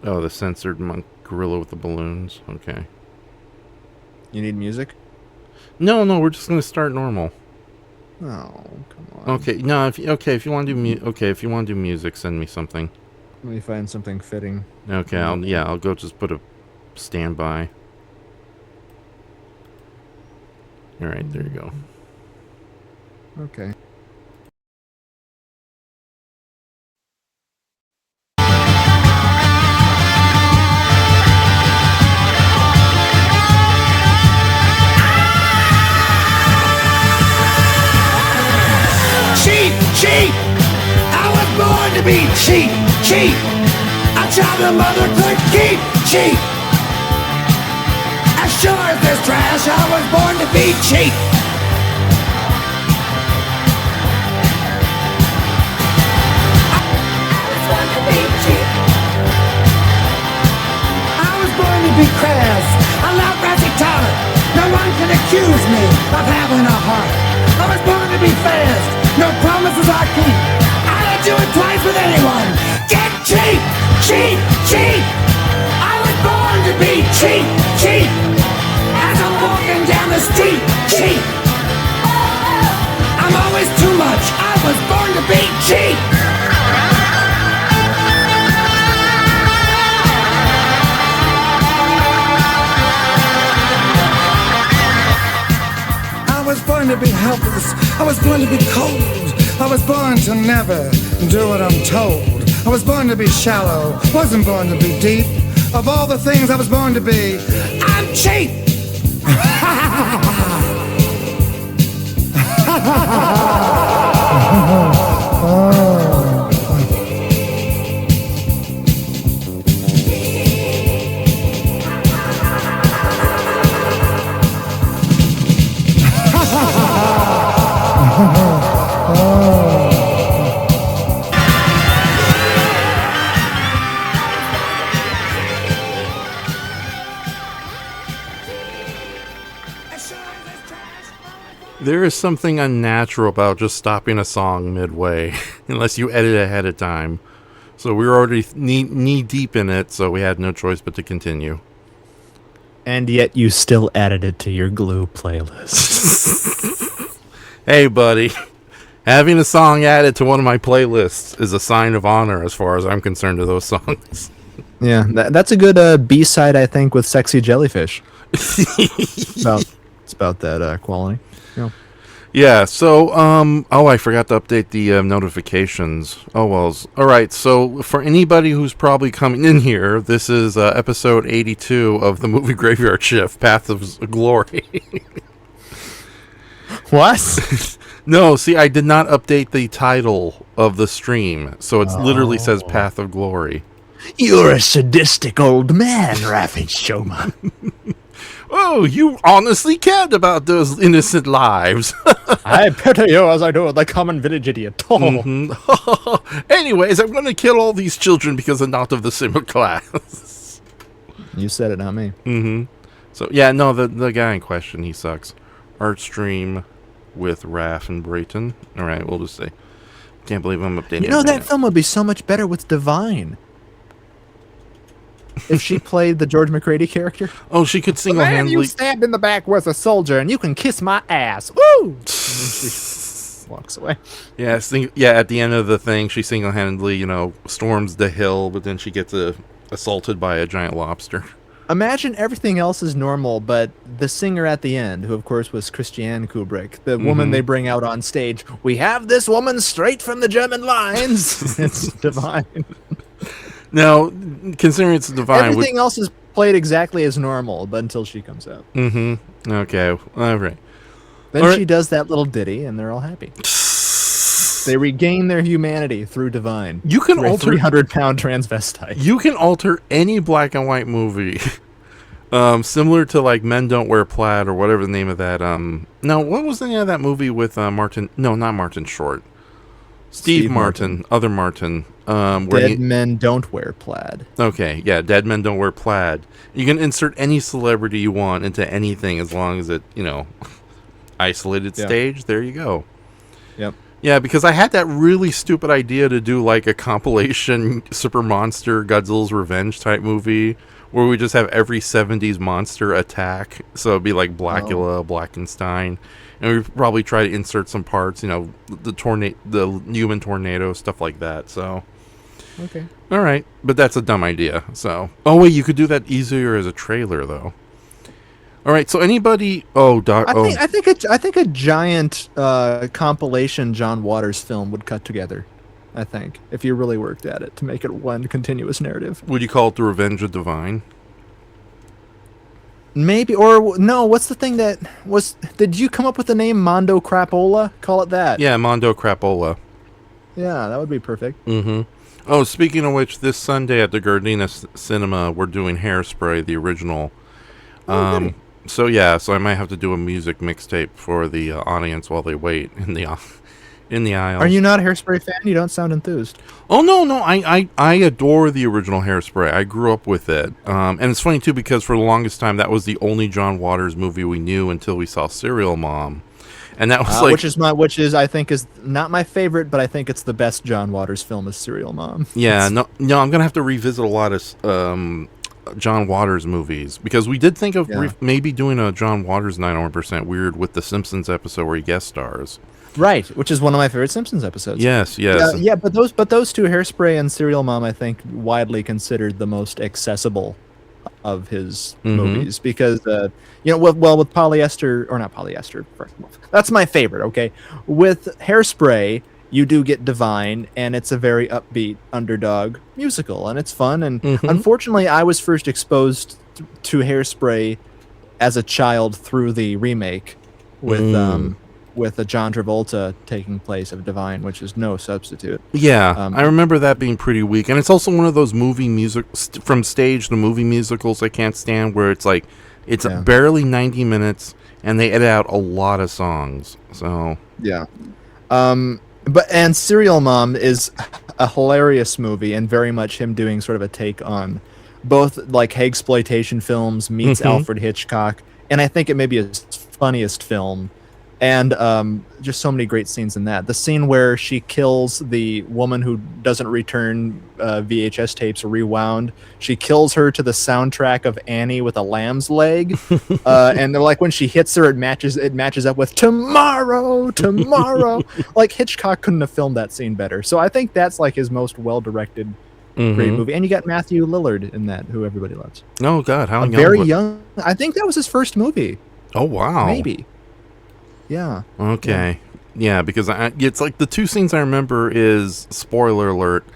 Oh, the censored monk gorilla with the balloons. Okay. You need music? No, no, we're just gonna start normal. Oh, come on. Okay, no, if you want to do if you want to do music, send me something. Let me find something fitting. Okay, I'll go just put a standby. All right, there you go. Okay. Cheap, cheap. I was born to be cheap, cheap. A child the mother could keep, cheap. As sure as there's trash, I was born to be cheap. I was born to be cheap. I was born to be crass. I love brassy talent. No one can accuse me of having a heart. I was born to be fast. No promises I keep. I don't do it twice with anyone. Get cheap, cheap, cheap. I was born to be cheap, cheap. As I'm walking down the street, cheap. I'm always too much. I was born to be cheap. I was born to be helpless. I was born to be cold. I was born to never do what I'm told. I was born to be shallow. Wasn't born to be deep. Of all the things I was born to be, I'm cheap. There is something unnatural about just stopping a song midway, unless you edit ahead of time. So we were already knee deep in it, so we had no choice but to continue. And yet you still added it to your glue playlist. Hey, buddy. Having a song added to one of my playlists is a sign of honor as far as I'm concerned to those songs. Yeah, that's a good B-side, I think, with Sexy Jellyfish. It's about that quality. Yeah. Yeah, so, I forgot to update the notifications. Oh, well. All right, so for anybody who's probably coming in here, this is episode 82 of the movie Graveyard Shift, Path of Glory. What? No, see, I did not update the title of the stream, so it literally says Path of Glory. You're a sadistic old man, Rafi Showman. Oh, you honestly cared about those innocent lives. I pity you as I do the common village idiot. Mm-hmm. Anyways, I'm going to kill all these children because they're not of the same class. You said it, not me. Mm-hmm. So, yeah, no, the guy in question, he sucks. Art stream with Raph and Brayton. All right, we'll just say. Can't believe I'm updating. You know, that film would be so much better with Divine. If she played the George McCready character. Oh, she could single-handedly... The man you stabbed in the back was a soldier, and you can kiss my ass. Woo! And then she walks away. Yeah, at the end of the thing, she single-handedly, storms the hill, but then she gets assaulted by a giant lobster. Imagine everything else is normal, but the singer at the end, who of course was Christiane Kubrick, the woman they bring out on stage, we have this woman straight from the German lines. It's Divine. Now, considering it's Divine... Everything else is played exactly as normal, but until she comes out. Mm-hmm. Okay, all right. Then she does that little ditty, and they're all happy. They regain their humanity through Divine. You can alter 300-pound transvestite. You can alter any black and white movie, similar to like Men Don't Wear Plaid or whatever the name of that. No, what was the name of that movie with Martin? No, not Martin Short. Steve Martin, other Martin. Dead Men Don't Wear Plaid. Okay, yeah, Dead Men Don't Wear Plaid. You can insert any celebrity you want into anything as long as it, isolated stage. There you go. Yep. Yeah, because I had that really stupid idea to do like a compilation Super Monster Godzilla's Revenge type movie where we just have every 70s monster attack. So it'd be like Oh, Blackula, Blackenstein, and we'd probably try to insert some parts, the human tornado, stuff like that. So, okay. all right, but that's a dumb idea. So, oh wait, you could do that easier as a trailer though. All right, so anybody? Oh, I think a giant compilation John Waters film would cut together. I think if you really worked at it to make it one continuous narrative. would you call it The Revenge of Divine? Maybe or no, what's the thing that was did you come up with the name Mondo Crapola? Call it that. Yeah, Mondo Crapola. Yeah, that would be perfect. Mm-hmm. Oh, speaking of which, this Sunday at the Gardena Cinema, we're doing Hairspray, the original. Oh, goody. So I might have to do a music mixtape for the audience while they wait in the Are aisles. you not a Hairspray fan? You don't sound enthused. Oh no, I adore the original Hairspray. I grew up with it, and it's funny too because for the longest time that was the only John Waters movie we knew until we saw Serial Mom, and that was like Which is I think is not my favorite, but I think it's the best John Waters film is Serial Mom. yeah no I'm gonna have to revisit a lot of John Waters movies because we did think of Yeah. maybe doing a John Waters 900% Weird with the Simpsons episode where he guest stars. Right, which is one of my favorite Simpsons episodes. Yes, Yeah, yes. yeah, but those two, Hairspray and Serial Mom, I think widely considered the most accessible of his movies because with polyester or not polyester, that's my favorite. Okay, with Hairspray, you do get Divine, and it's a very upbeat underdog musical, and it's fun. And unfortunately, I was first exposed to Hairspray as a child through the remake with a John Travolta taking place of Divine, which is no substitute. Yeah, Um, I remember that being pretty weak, and it's also one of those from stage the movie musicals I can't stand, where it's like it's Yeah. barely 90 minutes, and they edit out a lot of songs. So Yeah. But Serial Mom is a hilarious movie and very much him doing sort of a take on both like exploitation films meets Alfred Hitchcock, and I think it may be his funniest film. And just so many great scenes in that. The scene where she kills the woman who doesn't return VHS tapes rewound. She kills her to the soundtrack of Annie with a lamb's leg, and they're like when she hits her, it matches up with tomorrow, tomorrow. Like Hitchcock couldn't have filmed that scene better. So I think that's like his most well-directed, great movie. And you got Matthew Lillard in that, who everybody loves. oh god, how young? Very young. I think that was his first movie. Oh wow, Maybe. Yeah. Okay, yeah, because it's like the two scenes I remember is spoiler alert.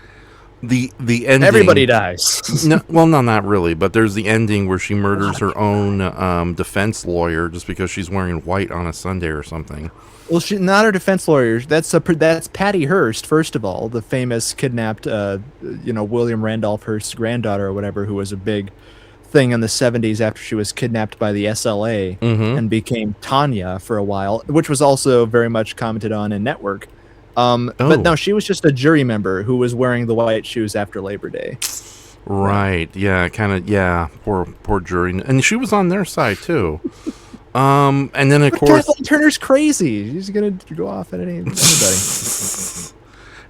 The ending. Everybody dies. No, well, no, not really. But there's the ending where she murders her own defense lawyer just because she's wearing white on a Sunday or something. Well, she's not her defense lawyer. That's Patty Hearst, first of all, the famous kidnapped, William Randolph Hearst's granddaughter or whatever, who was a big thing in the 70s after she was kidnapped by the SLA and became Tanya for a while, which was also very much commented on in Network. But no, she was just a jury member who was wearing the white shoes after Labor Day. Right. Yeah. Kind of. Yeah. Poor jury, and she was on their side too. And then of course, Kathleen Turner's crazy. She's gonna go off at anybody.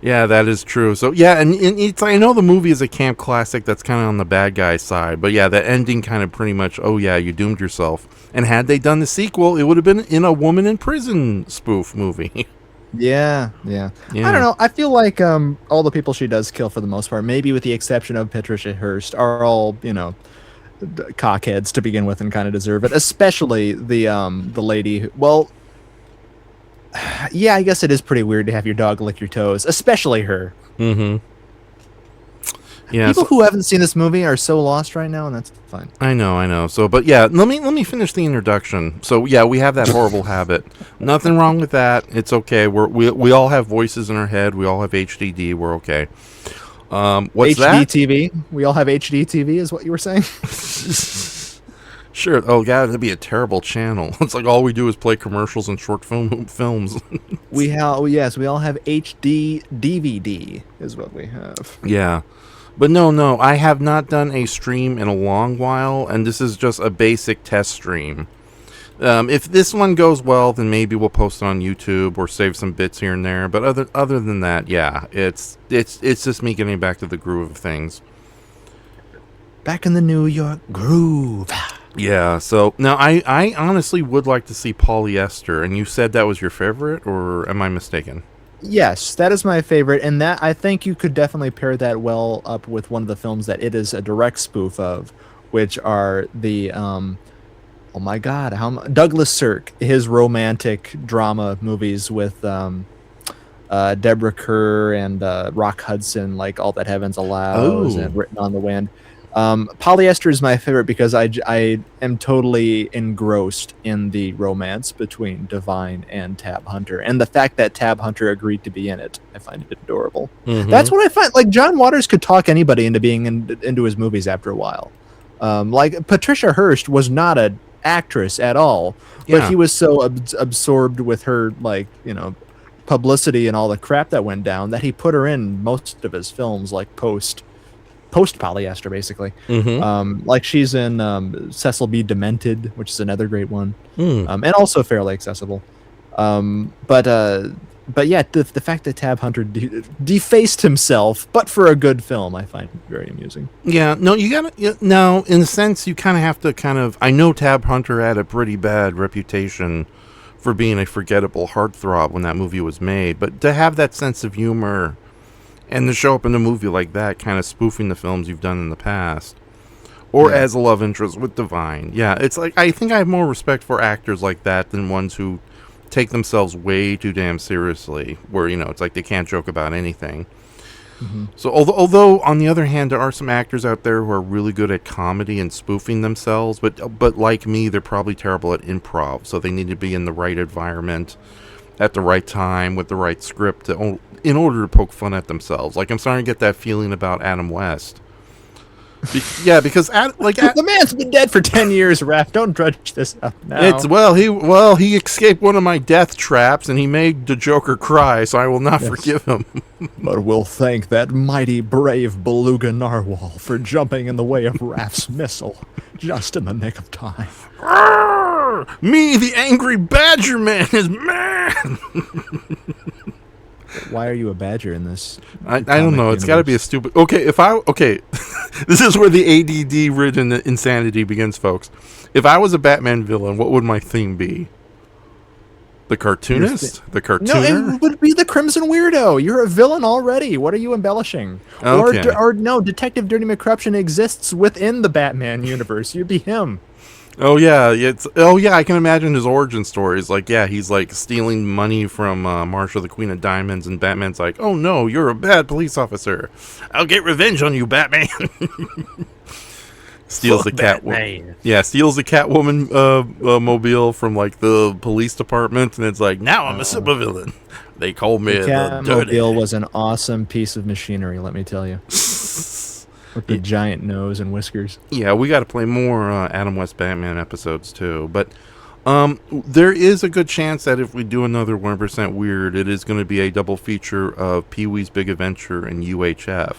yeah, that is true. So yeah, and it's I know the movie is a camp classic that's kind of on the bad guy side, but yeah, that ending kind of pretty much. Oh yeah, you doomed yourself. And had they done the sequel, it would have been in a woman in prison spoof movie. Yeah. I don't know. I feel like all the people she does kill for the most part, maybe with the exception of Patricia Hearst, are all cockheads to begin with and kind of deserve it. Especially the lady who, well, yeah, I guess it is pretty weird to have your dog lick your toes, especially her. Mm-hmm. Yeah, People who haven't seen this movie are so lost right now, and that's fine. I know. So, but yeah, let me finish the introduction. So, yeah, we have that horrible habit. Nothing wrong with that. It's okay. We all have voices in our head. We all have HDD. We're okay. What's that? HDTV. We all have HDTV, is what you were saying. Sure. Oh, God, that'd be a terrible channel. It's like all we do is play commercials and short films. We all have HD DVD, is what we have. Yeah. But no, I have not done a stream in a long while, and this is just a basic test stream. If this one goes well, then maybe we'll post it on YouTube or save some bits here and there. But other than that, yeah, it's just me getting back to the groove of things. Back in the New York groove. Yeah, so now I honestly would like to see Polyester, and you said that was your favorite, or am I mistaken? Yes, that is my favorite, and that I think you could definitely pair that well up with one of the films that it is a direct spoof of, which are the oh my God, Douglas Sirk, his romantic drama movies with Deborah Kerr and Rock Hudson, like All That Heavens Allows and Written on the Wind. Polyester is my favorite because I am totally engrossed in the romance between Divine and Tab Hunter, and the fact that Tab Hunter agreed to be in it, I find it adorable. Mm-hmm. That's what I find. Like, John Waters could talk anybody into being into his movies after a while. Like, Patricia Hearst was not an actress at all, but he was so absorbed with her, like, publicity and all the crap that went down that he put her in most of his films, like post Polyester, basically. Like, she's in Cecil B. Demented, which is another great one, and also fairly accessible. But yeah, the fact that Tab Hunter defaced himself, but for a good film, I find very amusing. Yeah, no, you gotta. No, in a sense, you kind of have to I know Tab Hunter had a pretty bad reputation for being a forgettable heartthrob when that movie was made, but to have that sense of humor and to show up in a movie like that, kind of spoofing the films you've done in the past, or as a love interest with Divine. Yeah, it's like, I think I have more respect for actors like that than ones who take themselves way too damn seriously, where, it's like they can't joke about anything. So although on the other hand, there are some actors out there who are really good at comedy and spoofing themselves, but like me, they're probably terrible at improv, so they need to be in the right environment at the right time with the right script in order to poke fun at themselves. Like, I'm starting to get that feeling about Adam West. Because the man's been dead for 10 years, Raph. Don't drudge this up now. He escaped one of my death traps and he made the Joker cry, so I will not forgive him. But we'll thank that mighty brave beluga narwhal for jumping in the way of Raph's missile just in the nick of time. Arrgh! Me, the angry badger man, is mad. Why are you a badger in this? I don't know. It's got to be a stupid. Okay, this is where the ADD-ridden insanity begins, folks. If I was a Batman villain, what would my theme be? The cartoonist? The cartooner? No, it would be the Crimson Weirdo. You're a villain already. What are you embellishing? Okay. Or no, Detective Dirty McCruption exists within the Batman universe. You'd be him. Oh yeah, I can imagine his origin stories. Like, he's like stealing money from Marsha, the Queen of Diamonds, and Batman's like, "Oh no, you're a bad police officer. I'll get revenge on you, Batman." Steals the Catwoman. Yeah, steals the Catwoman mobile from like the police department, and it's like, now I'm a supervillain. They call me the Catmobile was an awesome piece of machinery, let me tell you. With the giant nose and whiskers. Yeah, we got to play more Adam West Batman episodes too. But there is a good chance that if we do another 1% Weird, it is going to be a double feature of Pee-wee's Big Adventure and UHF.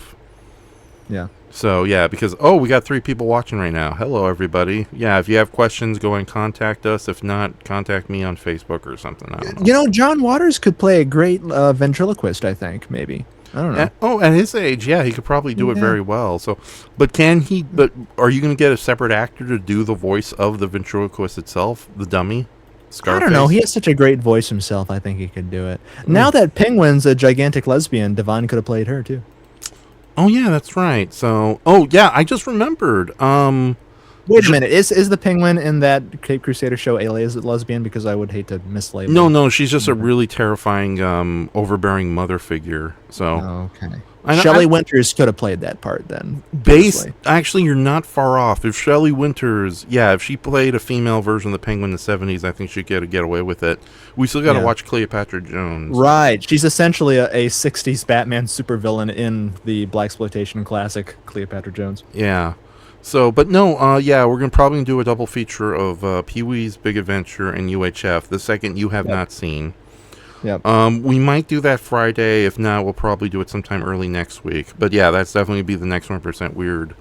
Yeah. So, yeah, because, we got 3 people watching right now. Hello, everybody. Yeah, if you have questions, go and contact us. If not, contact me on Facebook or something. I don't know. John Waters could play a great ventriloquist, I think, maybe. I don't know. At his age, he could probably do it very well. So, but can he? But are you going to get a separate actor to do the voice of the ventriloquist itself, the dummy? Scarface? I don't know. He has such a great voice himself. I think he could do it. Now that Penguin's a gigantic lesbian, Devon could have played her too. Oh yeah, that's right. So, I just remembered. Wait a minute. Is the Penguin in that Cape Crusader show a lesbian? Because I would hate to mislabel. No, she's just a really terrifying, overbearing mother figure. So, okay. Shelley Winters could have played that part then. Actually, you're not far off. If Shelley Winters, if she played a female version of the Penguin in the 70s, I think she'd get away with it. We still got to watch Cleopatra Jones. Right. She's essentially a 60s Batman supervillain in the blaxploitation classic Cleopatra Jones. Yeah. So, but no, we're probably gonna do a double feature of Pee-wee's Big Adventure and UHF, the second you have not seen. Yep. We might do that Friday. If not, we'll probably do it sometime early next week. But yeah, that's definitely be the next 1% Weird.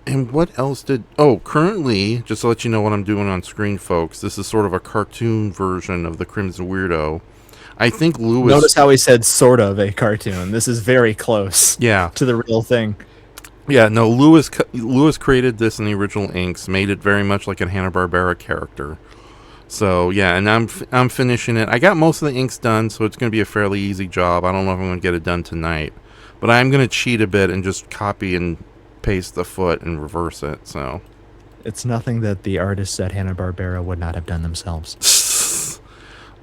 And what else did... Oh, currently, just to let you know what I'm doing on screen, folks, this is sort of a cartoon version of the Crimson Weirdo. I think Lewis... Notice how he said sort of a cartoon. This is very close Yeah. to the real thing. Yeah, no, Lewis created this in the original inks, made it very much like a Hanna-Barbera character. So, yeah, and I'm finishing it. I got most of the inks done, so it's going to be a fairly easy job. I don't know if I'm going to get it done tonight. But I'm going to cheat a bit and just copy and paste the foot and reverse it, so... It's nothing that the artists at Hanna-Barbera would not have done themselves.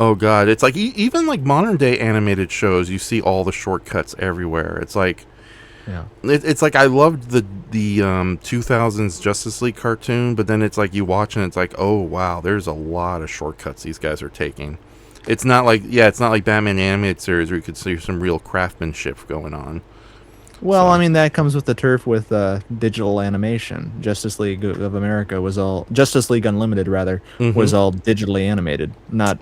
Oh god, it's like even like modern day animated shows, you see all the shortcuts everywhere. It's like, Yeah. it's like I loved the 2000s Justice League cartoon, but then it's like you watch and it's like, oh wow, there's a lot of shortcuts these guys are taking. It's not like Batman animated series where you could see some real craftsmanship going on. Well, So- I mean, that comes with the turf with digital animation. Justice League Unlimited rather, was all digitally animated, not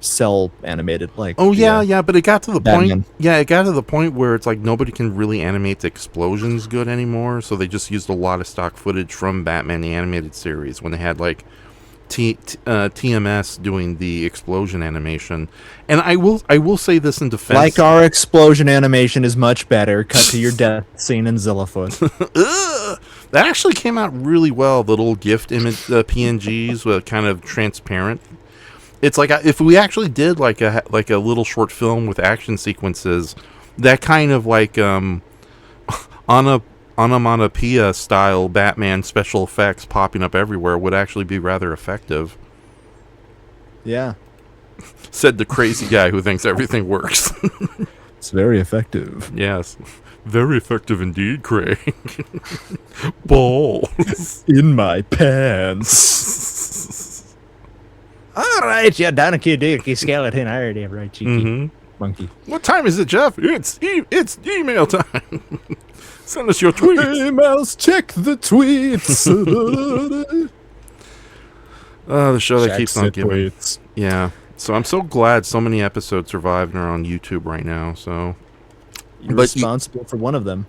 cell animated like. Oh yeah, the, yeah, but it got to the Batman. point. Yeah, it got to the point where it's like nobody can really animate the explosions good anymore. So they just used a lot of stock footage from Batman the animated series when they had like TMS doing the explosion animation. And I will say this in defense. Like our explosion animation is much better. Cut to your death scene in Zillafoot. Ugh! That actually came out really well. The little gift image PNGs were kind of transparent. It's like if we actually did like a little short film with action sequences, that kind of like onomatopoeia style Batman special effects popping up everywhere would actually be rather effective. Yeah, Said the crazy guy who thinks everything works. it's very effective. Yes. Very effective indeed, Craig. Balls. In my pants. All right, you donkey dookie skeleton. I already have right, cheeky monkey. What time is it, Jeff? It's email time. Send us your tweets. Emails, check the tweets. The show that Check keeps on the giving. tweets. Yeah. So I'm so glad so many episodes survived and are on YouTube right now. So. You're But you- responsible for one of them.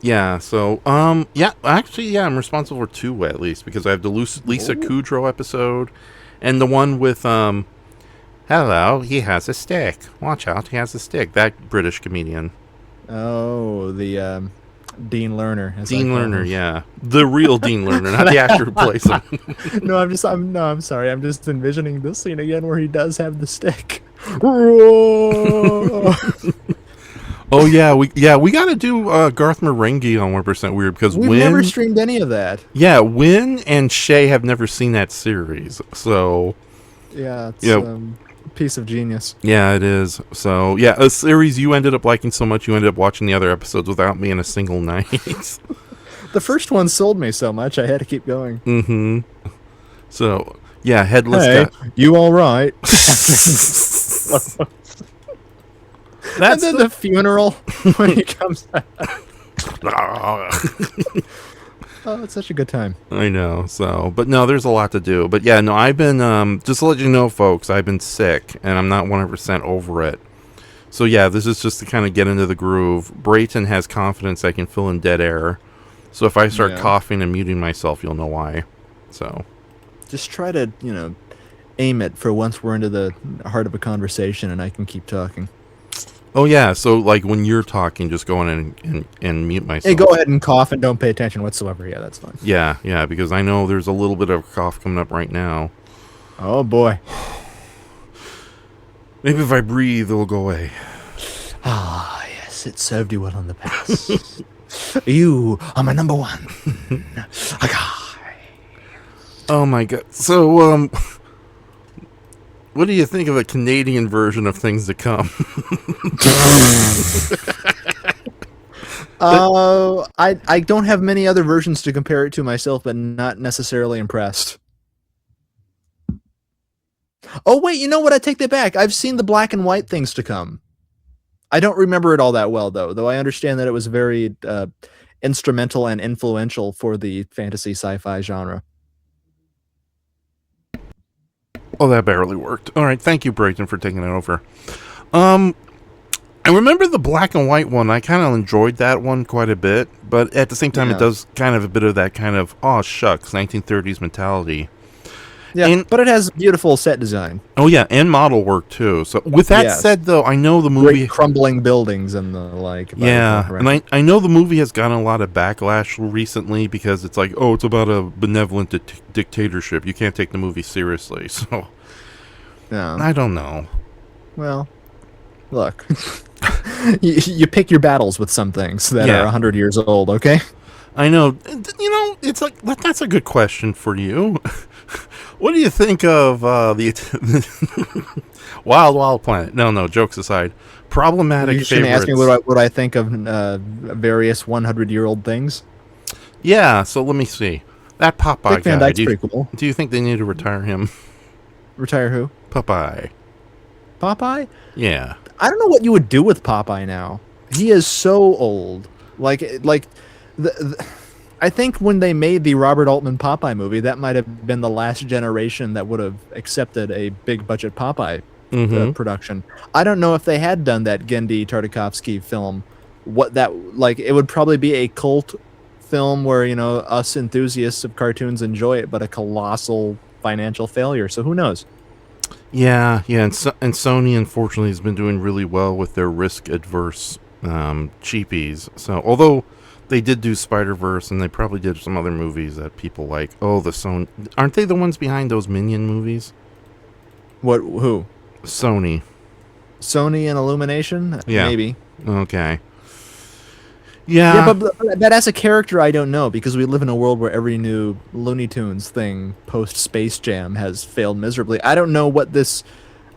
Yeah. So yeah. Actually, yeah. I'm responsible for 2 at least because I have the Lisa Kudrow episode, and the one with hello, he has a stick. Watch out, he has a stick. That British comedian. Oh, the Dean Lerner. as I Dean call Lerner, him. yeah. The real Dean Lerner, not the actor who plays him. No, I'm sorry. I'm just envisioning this scene again where he does have the stick. Oh yeah, we got to do Garth Marenghi on 1% Weird because We've never streamed any of that. Yeah, Win and Shay have never seen that series. So, Yeah, it's Yeah. a piece of genius. yeah, it is. So, yeah, a series you ended up liking so much you ended up watching the other episodes without me in a single night. The first one sold me so much I had to keep going. So, yeah, Headless Hey, Guy. you all right? And That's then the funeral when he comes out. Oh, it's such a good time. I know. So, but no, there's a lot to do. But yeah, no, I've been just to let you know, folks, I've been sick and I'm not 100% over it. So yeah, this is just to kind of get into the groove. Brayton has confidence I can fill in dead air. So if I start Yeah. coughing and muting myself, you'll know why. So, Just try to, aim it for once we're into the heart of a conversation and I can keep talking. oh yeah, so like when you're talking, just go in and mute myself. Hey, go ahead and cough and don't pay attention whatsoever. Yeah, that's fine. Yeah, because I know there's a little bit of a cough coming up right now. Oh, boy. Maybe if I breathe, it'll go away. Ah, yes, it served you well in the past. You are my number one. Oh my god. So, what do you think of a Canadian version of Things to Come? I don't have many other versions to compare it to myself, but not necessarily impressed. Oh, wait, you know what? I take that back. I've seen the black and white Things to Come. I don't remember it all that well, though I understand that it was very instrumental and influential for the fantasy sci-fi genre. Oh, that barely worked. All right, thank you, Brayton, for taking it over. I remember the black and white one. I kind of enjoyed that one quite a bit, but at the same time, it does kind of a bit of that kind of, oh, shucks, 1930s mentality. Yeah, but it has beautiful set design. Oh, yeah, and model work, too. So, with that said, though, I know the movie... Great crumbling buildings and the like. Yeah, and I know the movie has gotten a lot of backlash recently because it's like, oh, it's about a benevolent dictatorship. You can't take the movie seriously, so... Yeah. I don't know. Well, look. you pick your battles with some things that are 100 years old, okay? I know. You know, it's like, that's a good question for you. What do you think of the Wild Wild Planet? No, jokes aside. Problematic favorites. You ask me what I think of various 100-year-old things? Yeah, so let me see. That Popeye Dick Van guy. Dyke's pretty cool. Do you think they need to retire him? Retire who? Popeye. Popeye? Yeah. I don't know what you would do with Popeye now. He is so old. I think when they made the Robert Altman Popeye movie, that might have been the last generation that would have accepted a big budget Popeye production. I don't know if they had done that Genndy Tartakovsky film. It would probably be a cult film where, you know, us enthusiasts of cartoons enjoy it, but a colossal financial failure. So who knows? Yeah, and Sony unfortunately has been doing really well with their risk-adverse cheapies. So although they did do Spider-Verse, and they probably did some other movies that people like. Oh, the Sony... Aren't they the ones behind those Minion movies? What? Who? Sony. Sony and Illumination? Yeah. Maybe. Okay. Yeah. But as a character, I don't know, because we live in a world where every new Looney Tunes thing post-Space Jam has failed miserably. I don't know what this...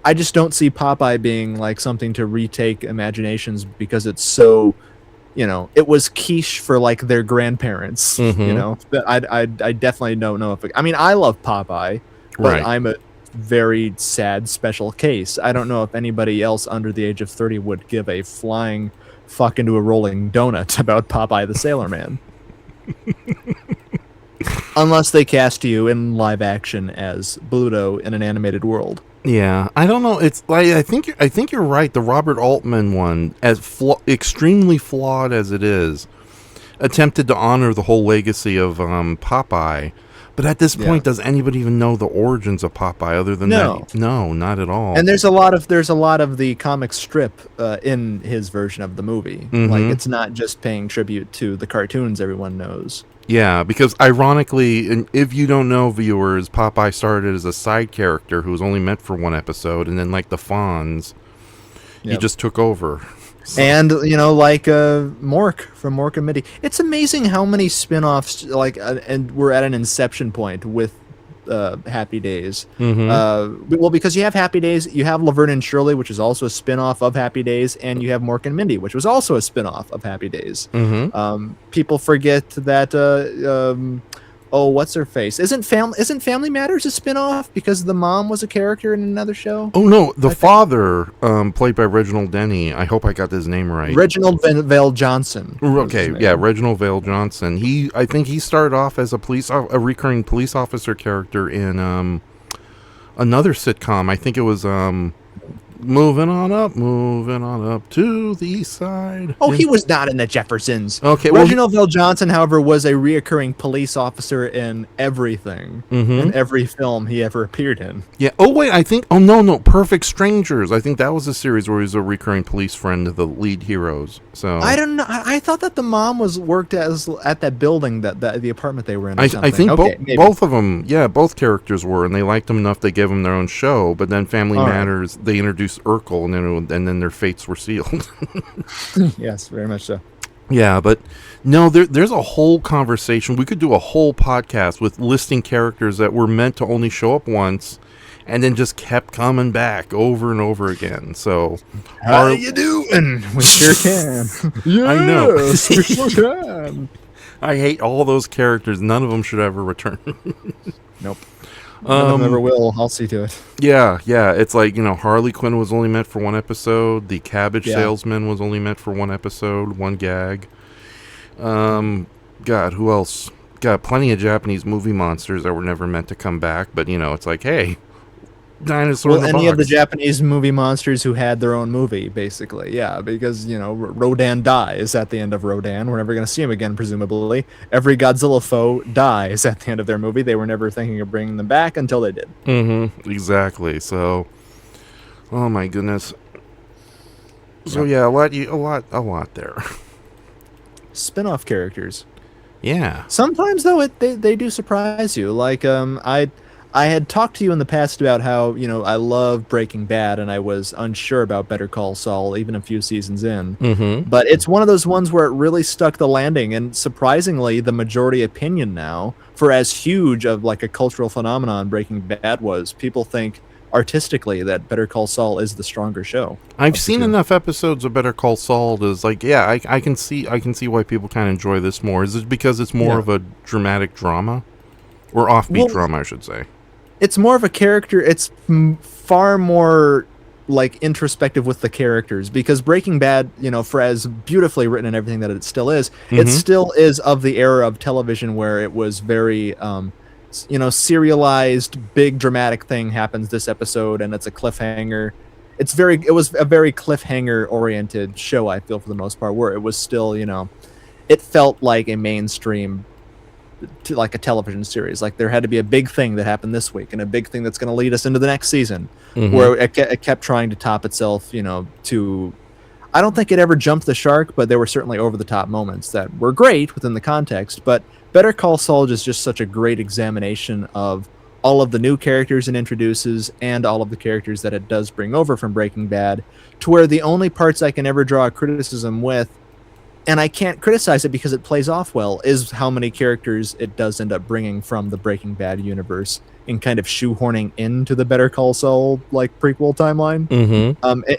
I just don't see Popeye being like something to retake imaginations because it's so... You know, it was quiche for like their grandparents. You know, but I definitely don't know if I mean, I love Popeye, but I'm a very sad special case. I don't know if anybody else under the age of 30 would give a flying fuck into a rolling donut about Popeye the Sailor Man, unless they cast you in live action as Bluto in an animated world. Yeah, I don't know. It's like I think you're right. The Robert Altman one, as extremely flawed as it is, attempted to honor the whole legacy of Popeye. But at this point, does anybody even know the origins of Popeye other than that? No, not at all. And there's a lot of the comic strip in his version of the movie. Like, it's not just paying tribute to the cartoons everyone knows. Yeah, because ironically, and if you don't know, viewers, Popeye started as a side character who was only meant for one episode, and then like the Fonz, he just took over. So. And, you know, like Mork from Mork and Mindy. It's amazing how many spin-offs, and we're at an inception point with Happy Days. Well, because you have Happy Days, you have Laverne and Shirley, which is also a spin-off of Happy Days, and you have Mork and Mindy, which was also a spin-off of Happy Days. People forget that what's her face? Isn't Family Matters a spin-off because the mom was a character in another show? Oh no, the father, played by Reginald Denny. I hope I got his name right. Reginald Vale Johnson. Okay, yeah, Reginald Vale Johnson. I think he started off as a recurring police officer character in another sitcom. I think it was Moving on up to the east side. Oh, he was not in the Jeffersons. Okay, Reginald Vale Johnson, however, was a reoccurring police officer in everything, in every film he ever appeared in. Yeah. Oh wait, I think. Oh no, Perfect Strangers. I think that was a series where he was a recurring police friend of the lead heroes. So I don't know. I thought that the mom worked at that building that the apartment they were in. Or I think both of them. Yeah, both characters were, and they liked them enough they gave them their own show. But then Family Matters, they introduced Urkel, and then their fates were sealed. Yes, very much so. Yeah, but no, there's a whole conversation. We could do a whole podcast with listing characters that were meant to only show up once and then just kept coming back over and over again. So, how you doing? We sure can. I know. We sure can. I hate all those characters. None of them should ever return. Nope. Never will. I'll see to it. Yeah. It's like, Harley Quinn was only meant for one episode. The Cabbage Salesman was only meant for one episode, one gag. God, who else? Got plenty of Japanese movie monsters that were never meant to come back. But, it's like, hey, dinosaur in Well, the any of the box. Japanese movie monsters who had their own movie, basically, yeah, because Rodan dies at the end of Rodan. We're never going to see him again, presumably. Every Godzilla foe dies at the end of their movie. They were never thinking of bringing them back until they did. Exactly. So, oh my goodness. So yeah, a lot there. Spin-off characters. Yeah. Sometimes though, they do surprise you. Like I had talked to you in the past about how I love Breaking Bad, and I was unsure about Better Call Saul even a few seasons in. But it's one of those ones where it really stuck the landing, and surprisingly, the majority opinion now, for as huge of like a cultural phenomenon Breaking Bad was, people think artistically that Better Call Saul is the stronger show. I've seen enough episodes of Better Call Saul to like, yeah, I can see why people kind of enjoy this more. Is it because it's more of a dramatic drama, or offbeat drama, I should say? It's more of a character. It's far more like introspective with the characters, because Breaking Bad, for as beautifully written and everything that it still is, it still is of the era of television where it was very serialized, big dramatic thing happens this episode and it's a cliffhanger. It was a very cliffhanger oriented show, I feel, for the most part, where it was still, it felt like a mainstream, like a television series. Like there had to be a big thing that happened this week and a big thing that's going to lead us into the next season, where it kept trying to top itself, to, I don't think it ever jumped the shark, but there were certainly over the top moments that were great within the context. But Better Call Saul is just such a great examination of all of the new characters it introduces and all of the characters that it does bring over from Breaking Bad, to where the only parts I can ever draw a criticism with, and I can't criticize it because it plays off well, is how many characters it does end up bringing from the Breaking Bad universe and kind of shoehorning into the Better Call Saul like prequel timeline.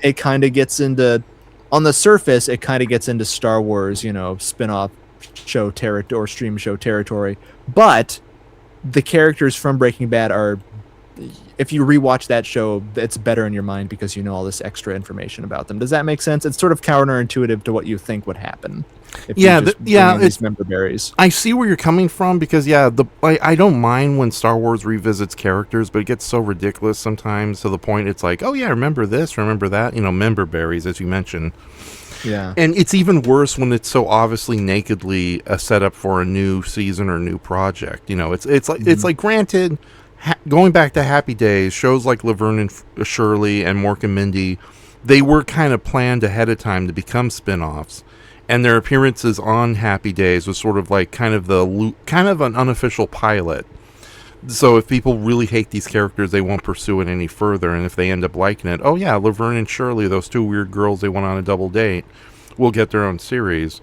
It kind of gets into, on the surface, it kind of gets into Star Wars, spin-off show territory or stream show territory, but the characters from Breaking Bad are, if you rewatch that show, it's better in your mind because you know all this extra information about them. Does that make sense? It's sort of counterintuitive to what you think would happen. These member berries. I see where you're coming from, because I don't mind when Star Wars revisits characters, but it gets so ridiculous sometimes to the point it's like, oh yeah, remember this, remember that, member berries, as you mentioned. Yeah. And it's even worse when it's so obviously nakedly a setup for a new season or new project. It's like, granted, going back to Happy Days, shows like Laverne and Shirley and Mork and Mindy, they were kind of planned ahead of time to become spin-offs. And their appearances on Happy Days was sort of like kind of an unofficial pilot. So if people really hate these characters, they won't pursue it any further. And if they end up liking it, oh yeah, Laverne and Shirley, those two weird girls, they went on a double date, will get their own series.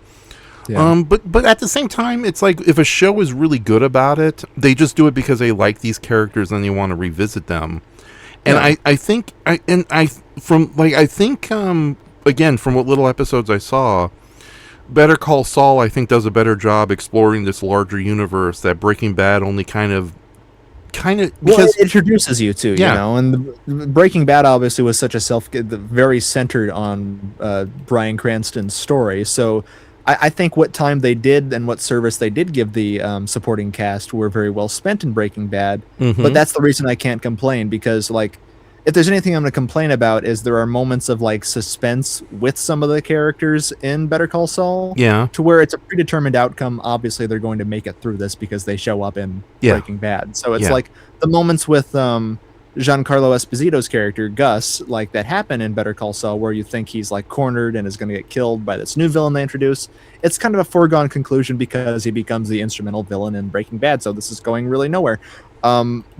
Yeah. But at the same time, it's like if a show is really good about it, they just do it because they like these characters and they want to revisit them. And I think again, from what little episodes I saw, Better Call Saul, I think, does a better job exploring this larger universe that Breaking Bad only kind of because it introduces you to, and the Breaking Bad obviously was such a very centered on Bryan Cranston's story. So I think what time they did and what service they did give the supporting cast were very well spent in Breaking Bad. But that's the reason I can't complain, because like, if there's anything I'm going to complain about, is there are moments of like suspense with some of the characters in Better Call Saul. Yeah. To where it's a predetermined outcome. Obviously, they're going to make it through this because they show up in Breaking Bad. So it's like the moments with Giancarlo Esposito's character, Gus, like that happen in Better Call Saul, where you think he's like cornered and is going to get killed by this new villain they introduce. It's kind of a foregone conclusion because he becomes the instrumental villain in Breaking Bad. So this is going really nowhere.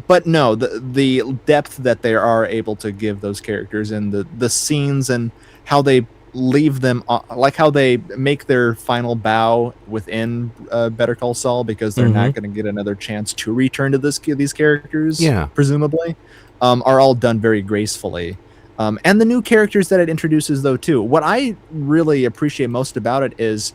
But no, the depth that they are able to give those characters and the scenes and how they leave them, like how they make their final bow within Better Call Saul, because they're not going to get another chance to return to these characters, presumably, are all done very gracefully. And the new characters that it introduces, though, too. What I really appreciate most about it is,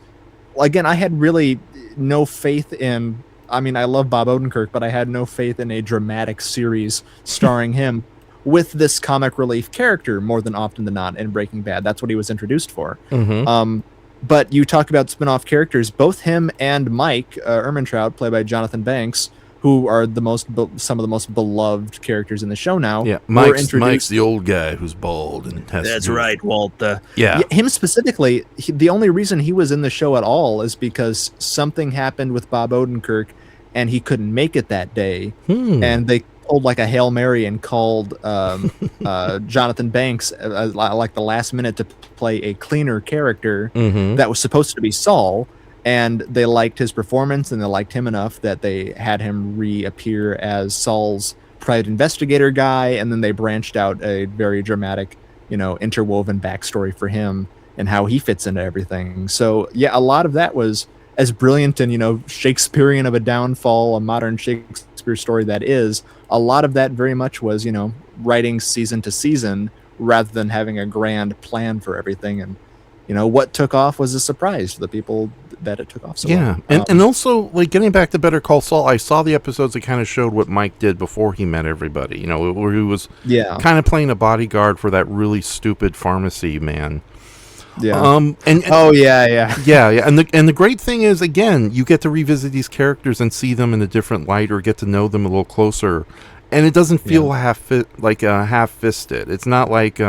again, I had really no faith in... I mean, I love Bob Odenkirk, but I had no faith in a dramatic series starring him with this comic relief character more than often than not in Breaking Bad. That's what he was introduced for. But you talk about spin-off characters, both him and Mike Ehrmantraut, played by Jonathan Banks, who are some of the most beloved characters in the show now. Yeah, were Mike's the old guy who's bald and has. That's right, Walt. Yeah, him specifically. The only reason he was in the show at all is because something happened with Bob Odenkirk, and he couldn't make it that day, and they pulled like a Hail Mary and called Jonathan Banks like the last minute to play a cleaner character that was supposed to be Saul. And they liked his performance, and they liked him enough that they had him reappear as Saul's private investigator guy, and then they branched out a very dramatic, interwoven backstory for him and how he fits into everything. So yeah, a lot of that was as brilliant and Shakespearean of a downfall, a modern Shakespeare story that is. A lot of that very much was writing season to season rather than having a grand plan for everything. And what took off was a surprise to the people that it took off so well. And also, like, getting back to Better Call Saul, I saw the episodes that kind of showed what Mike did before he met everybody, where he was kind of playing a bodyguard for that really stupid pharmacy man. Yeah. And the great thing is, again, you get to revisit these characters and see them in a different light, or get to know them a little closer, and it doesn't feel half-fisted. It's not like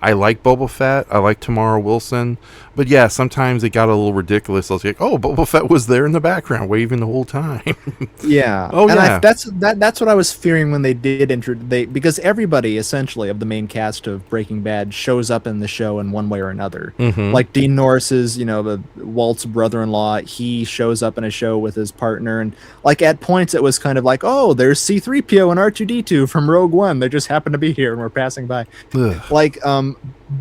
I like Boba Fett, I like Tamara Wilson, but yeah, sometimes it got a little ridiculous. I was like, oh, Boba Fett was there in the background waving the whole time. Yeah. Oh, and yeah. That's what I was fearing when they did because everybody essentially of the main cast of Breaking Bad shows up in the show in one way or another. Like Dean Norris's, Walt's brother-in-law, he shows up in a show with his partner, and like at points it was kind of like, oh, there's C-3PO and R2-D2 from Rogue One. They just happen to be here and we're passing by.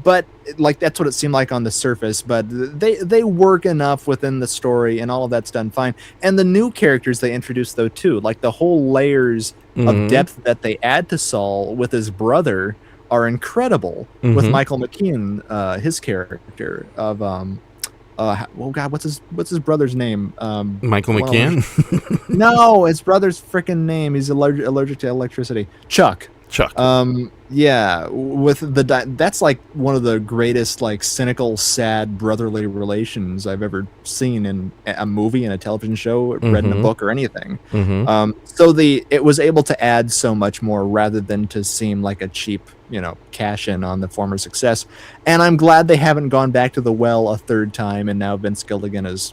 But like that's what it seemed like on the surface, but they work enough within the story and all of that's done fine. And the new characters they introduced though too, like the whole layers of depth that they add to Saul with his brother are incredible. With Michael McKean, his character of what's his brother's name? Michael McKean? No, his brother's freaking name. He's allergic to electricity. Chuck. Yeah, with that's like one of the greatest like cynical, sad brotherly relations I've ever seen in a movie, in a television show, read in a book or anything. So it was able to add so much more rather than to seem like a cheap, cash in on the former success. And I'm glad they haven't gone back to the well a third time, and now Vince Gilligan is,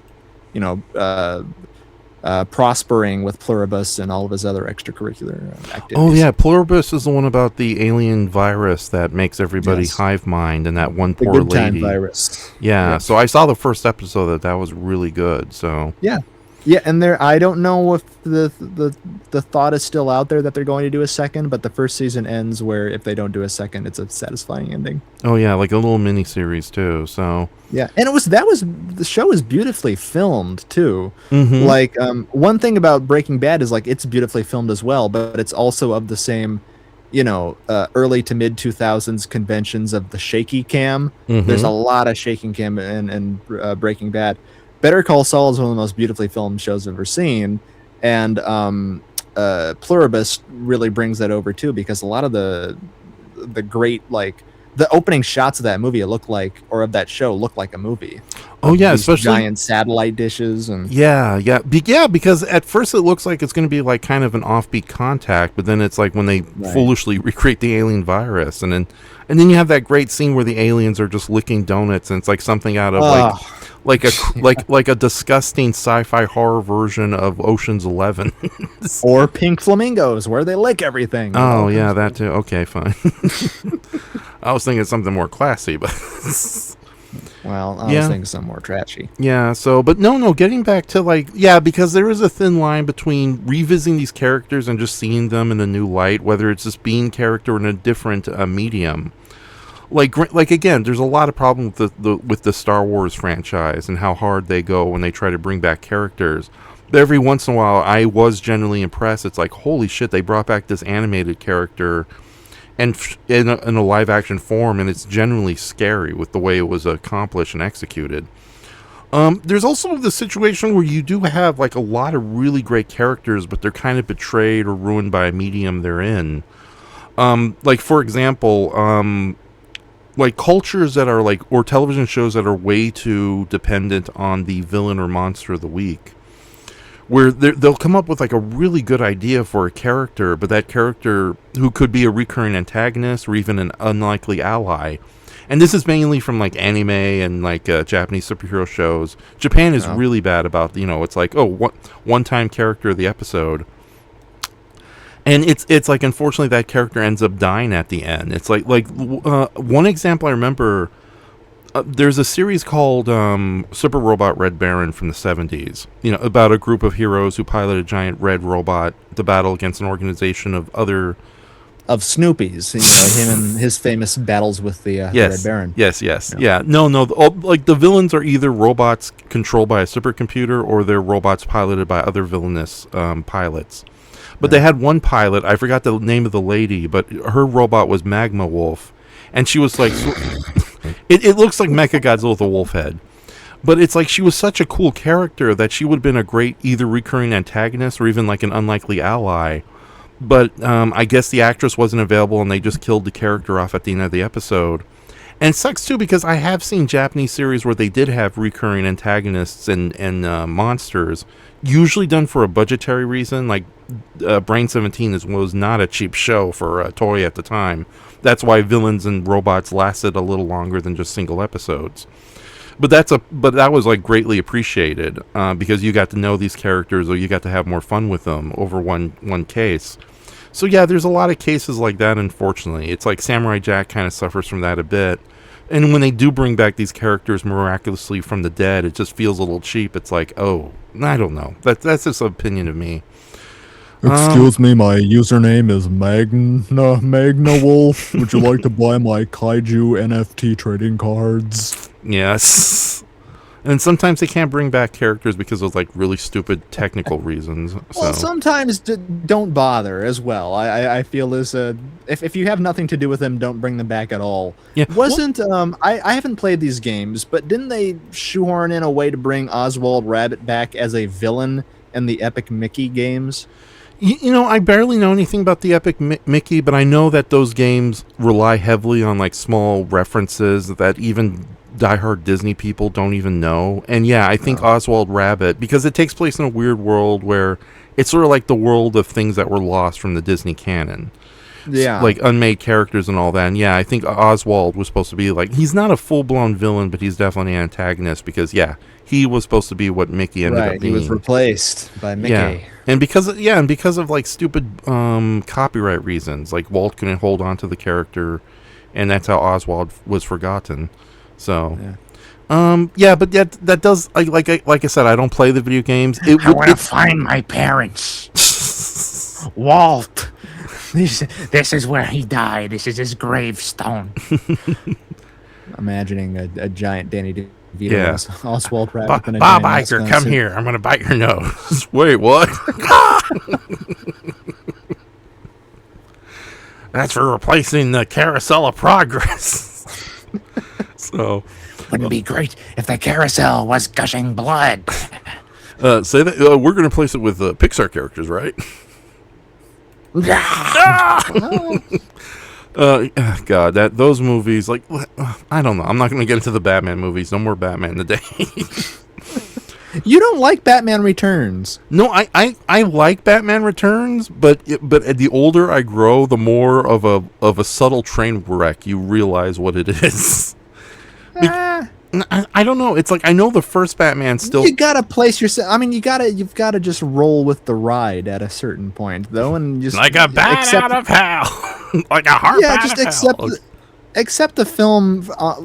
prospering with Pluribus and all of his other extracurricular activities. Oh yeah, Pluribus is the one about the alien virus that makes everybody hive mind, and that one the poor good lady. time virus. Yeah, so I saw the first episode that was really good. So yeah, and I don't know if the thought is still out there that they're going to do a second, but the first season ends where if they don't do a second, it's a satisfying ending. Oh yeah, like a little mini series too. So yeah, and the show is beautifully filmed too. Like one thing about Breaking Bad is like it's beautifully filmed as well, but it's also of the same, early to mid 2000s conventions of the shaky cam. There's a lot of shaking cam in Breaking Bad. Better Call Saul is one of the most beautifully filmed shows I've ever seen, and Pluribus really brings that over too, because a lot of the great, like the opening shots of that movie of that show look like a movie. Oh yeah, especially giant satellite dishes and because at first it looks like it's going to be like kind of an offbeat Contact, but then it's like when they foolishly recreate the alien virus, and then you have that great scene where the aliens are just licking donuts, and it's like something out of like a disgusting sci-fi horror version of Ocean's 11 or Pink Flamingos where they lick everything. Oh yeah, that too. Okay, fine. I was thinking something more classy, but well, I was thinking something more trashy. Yeah, so, but no, getting back to because there is a thin line between revisiting these characters and just seeing them in a new light, whether it's this being character in a different medium. Like again, there's a lot of problems with the Star Wars franchise and how hard they go when they try to bring back characters. But every once in a while, I was genuinely impressed. It's like, holy shit, they brought back this animated character and in a live action form, and it's genuinely scary with the way it was accomplished and executed. There's also the situation where you do have like a lot of really great characters, but they're kind of betrayed or ruined by a medium they're in. Like for example, like cultures that are like, or television shows that are way too dependent on the villain or monster of the week, where they'll come up with like a really good idea for a character, but that character who could be a recurring antagonist or even an unlikely ally. And this is mainly from like anime and like Japanese superhero shows. Japan is really bad about, it's like, one time character of the episode. And it's like, unfortunately, that character ends up dying at the end. It's like one example I remember. There's a series called Super Robot Red Baron from the 70s. About a group of heroes who pilot a giant red robot to battle against an organization of other Snoopy's. Him and his famous battles with the Red Baron. Yes. Yeah. No. Like the villains are either robots controlled by a supercomputer or they're robots piloted by other villainous pilots. But they had one pilot. I forgot the name of the lady, but her robot was Magma Wolf, and she was like. It looks like Mechagodzilla with a wolf head. But it's like she was such a cool character that she would have been a great either recurring antagonist or even like an unlikely ally. But I guess the actress wasn't available and they just killed the character off at the end of the episode. And it sucks too because I have seen Japanese series where they did have recurring antagonists and monsters, usually done for a budgetary reason. Like Brain 17 was not a cheap show for Toei at the time. That's why villains and robots lasted a little longer than just single episodes. But that was like greatly appreciated because you got to know these characters or you got to have more fun with them over one case. So yeah, there's a lot of cases like that. Unfortunately, it's like Samurai Jack kind of suffers from that a bit. And when they do bring back these characters miraculously from the dead, it just feels a little cheap. It's like, oh, I don't know. That's just an opinion of me. Excuse me, my username is Magna Wolf. Would you like to buy my Kaiju NFT trading cards? Yes. And sometimes they can't bring back characters because of like really stupid technical reasons. Well, sometimes don't bother as well. I feel if you have nothing to do with them, don't bring them back at all. Yeah. I haven't played these games, but didn't they shoehorn in a way to bring Oswald Rabbit back as a villain in the Epic Mickey games? I barely know anything about the Epic Mickey, but I know that those games rely heavily on like small references that even diehard Disney people don't even know. And yeah, I think Oswald Rabbit, because it takes place in a weird world where it's sort of like the world of things that were lost from the Disney canon. Yeah. Like unmade characters and all that. And yeah, I think Oswald was supposed to be like, he's not a full-blown villain, but he's definitely an antagonist because, yeah, he was supposed to be what Mickey ended up being. He was replaced by Mickey. Yeah. And because of like stupid copyright reasons, like Walt couldn't hold on to the character, and that's how Oswald was forgotten. So, but that does like I said, I don't play the video games. I want to find my parents. Walt. This is where he died. This is his gravestone. Imagining a giant Danny DeVito Oswald Rabbit. Bob Iger, come here. I'm going to bite your nose. Wait, what? That's for replacing the Carousel of Progress. So, wouldn't it be great if the carousel was gushing blood? Say that we're going to replace it with Pixar characters, right? God, those movies, like, I don't know. I'm not going to get into the Batman movies. No more Batman today. You don't like Batman Returns? No, I like Batman Returns, but the older I grow, the more of a subtle train wreck you realize what it is. I don't know. It's like I know the first Batman still. You gotta place yourself. I mean, you've gotta just roll with the ride at a certain point, though, and just like a bat out of hell, like a heart. Yeah, just accept the film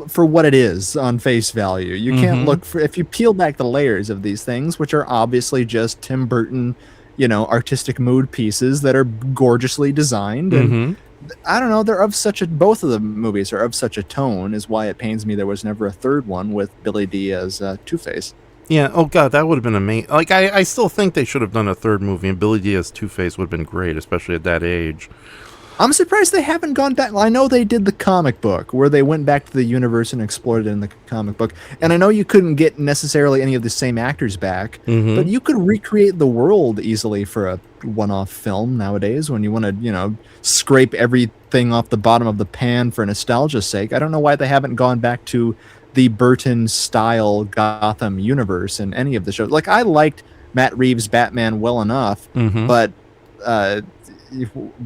for what it is on face value. You can't look for if you peel back the layers of these things, which are obviously just Tim Burton, artistic mood pieces that are gorgeously designed and. I don't know. Both of the movies are of such a tone, is why it pains me there was never a third one with Billy Dee as Two-Face. Yeah. Oh God, that would have been amazing. Like I still think they should have done a third movie, and Billy Dee as Two-Face would have been great, especially at that age. I'm surprised they haven't gone back. I know they did the comic book where they went back to the universe and explored it in the comic book. And I know you couldn't get necessarily any of the same actors back, but you could recreate the world easily for a one-off film nowadays when you want to, scrape everything off the bottom of the pan for nostalgia's sake. I don't know why they haven't gone back to the Burton style Gotham universe in any of the shows. Like I liked Matt Reeves' Batman well enough, Mm-hmm. but uh,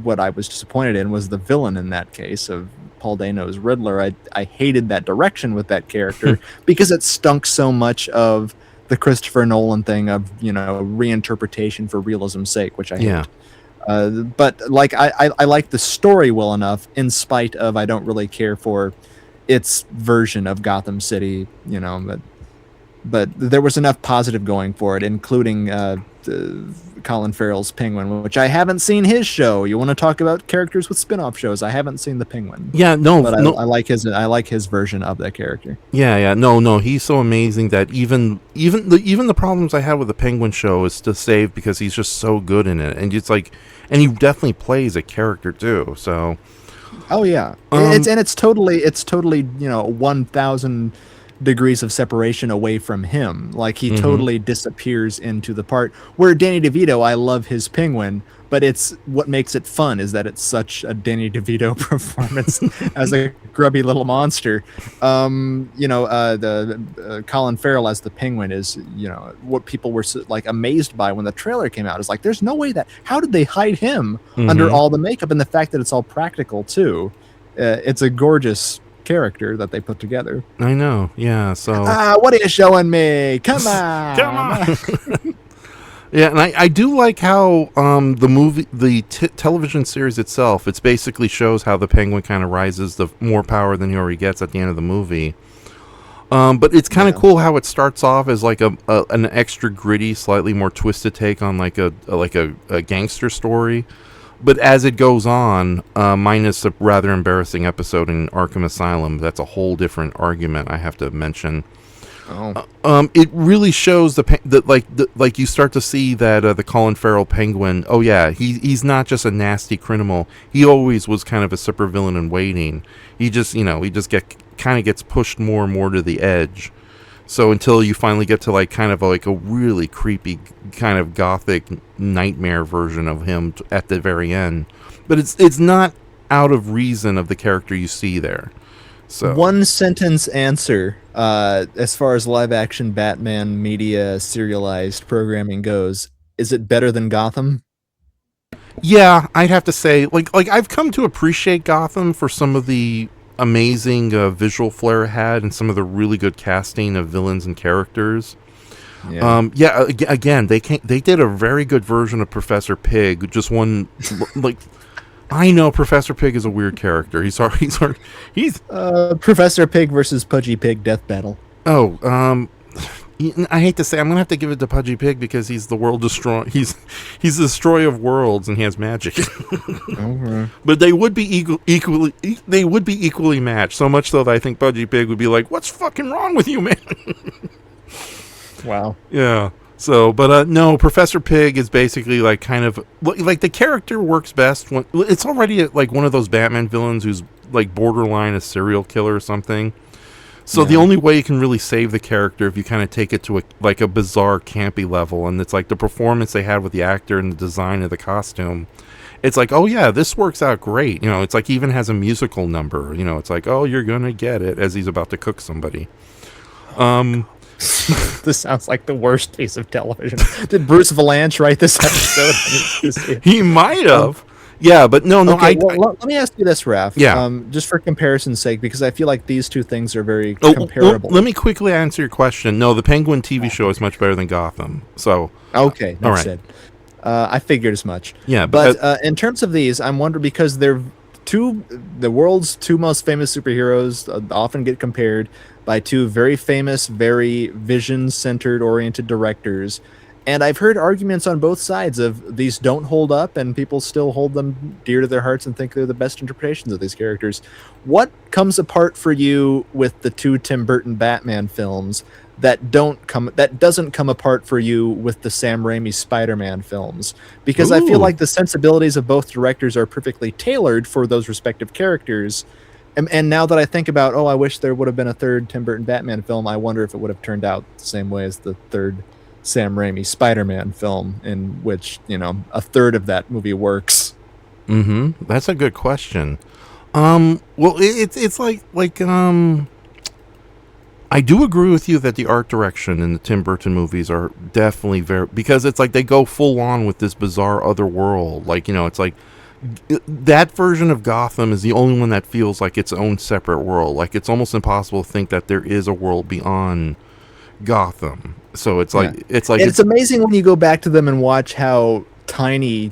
what I was disappointed in was the villain in that case of Paul Dano's Riddler. I hated that direction with that character because it stunk so much of the Christopher Nolan thing of, reinterpretation for realism's sake, which I hate. Yeah. But like I like the story well enough, in spite of I don't really care for its version of Gotham City, but there was enough positive going for it, including Colin Farrell's Penguin, which I haven't seen his show. You want to talk about characters with spin-off shows? I haven't seen the Penguin. Yeah, no, But no. I like his version of that character. Yeah, no. He's so amazing that even the problems I have with the Penguin show is to save because he's just so good in it, and and he definitely plays a character too. So, Oh yeah, it's totally 1,000 degrees of separation away from him. Like he totally disappears into the part where Danny DeVito. I love his Penguin, but it's what makes it fun is that it's such a Danny DeVito performance as a grubby little monster. The Colin Farrell as the Penguin is what people were amazed by when the trailer came out. Is like, there's no way how did they hide him under all the makeup, and the fact that it's all practical too. It's a gorgeous character that they put together. I know, yeah. So, what are you showing me? Come on, come on. Yeah, and I do like how the television series itself, it's basically shows how the Penguin kind of rises to more power than he already gets at the end of the movie. But it's kind of cool how it starts off as like an extra gritty, slightly more twisted take on like a gangster story. But as it goes on, minus a rather embarrassing episode in Arkham Asylum, that's a whole different argument I have to mention. Oh. It really shows like you start to see that the Colin Farrell Penguin. Oh yeah, he's not just a nasty criminal. He always was kind of a supervillain in waiting. He just gets pushed more and more to the edge. So until you finally get to kind of a really creepy kind of gothic nightmare version of him at the very end. But it's not out of reason of the character you see there. So one sentence answer as far as live action Batman media serialized programming goes: is it better than Gotham? Yeah, I'd have to say like I've come to appreciate Gotham for some of the amazing visual flair it had and some of the really good casting of villains and characters. Yeah. Again, they did a very good version of Professor Pig. Just one I know Professor Pig is a weird character. He's Professor Pig versus Pudgy Pig death battle. I hate to say, I'm gonna have to give it to Pudgy Pig because he's the world destroyer. He's the destroyer of worlds, and he has magic. Okay. But they would be equally matched. So much so that I think Pudgy Pig would be like, "What's fucking wrong with you, man?" Wow. Yeah. So, but no, Professor Pig is basically kind of the character works best when it's already one of those Batman villains who's borderline a serial killer or something. So the only way you can really save the character if you kind of take it to a bizarre campy level, and it's the performance they had with the actor and the design of the costume. It's oh yeah, this works out great. It's even has a musical number. It's oh, you're gonna get it as he's about to cook somebody. This sounds like the worst piece of television. Did Bruce Valanche write this episode? He might have. Yeah, but no. Okay, let me ask you this, Raph. Yeah. Just for comparison's sake, because I feel like these two things are very comparable. Let me quickly answer your question. No, the Penguin TV show is much better than Gotham. So. Okay, all that's right. it. I figured as much. Yeah, but in terms of these, I'm wondering because they're the world's two most famous superheroes often get compared by two very famous, very vision-centered, oriented directors. And I've heard arguments on both sides of these don't hold up, and people still hold them dear to their hearts and think they're the best interpretations of these characters. What comes apart for you with the two Tim Burton Batman films that doesn't come apart for you with the Sam Raimi Spider-Man films? Because I feel like the sensibilities of both directors are perfectly tailored for those respective characters. And now that I think about, I wish there would have been a third Tim Burton Batman film, I wonder if it would have turned out the same way as the third Sam Raimi Spider-Man film, in which a third of that movie works. That's a good question. Well, it's I do agree with you that the art direction in the Tim Burton movies are definitely very, because it's like they go full on with this bizarre other world. Like, it's like that version of Gotham is the only one that feels like its own separate world. Like, it's almost impossible to think that there is a world beyond Gotham. So it's like it's amazing when you go back to them and watch how tiny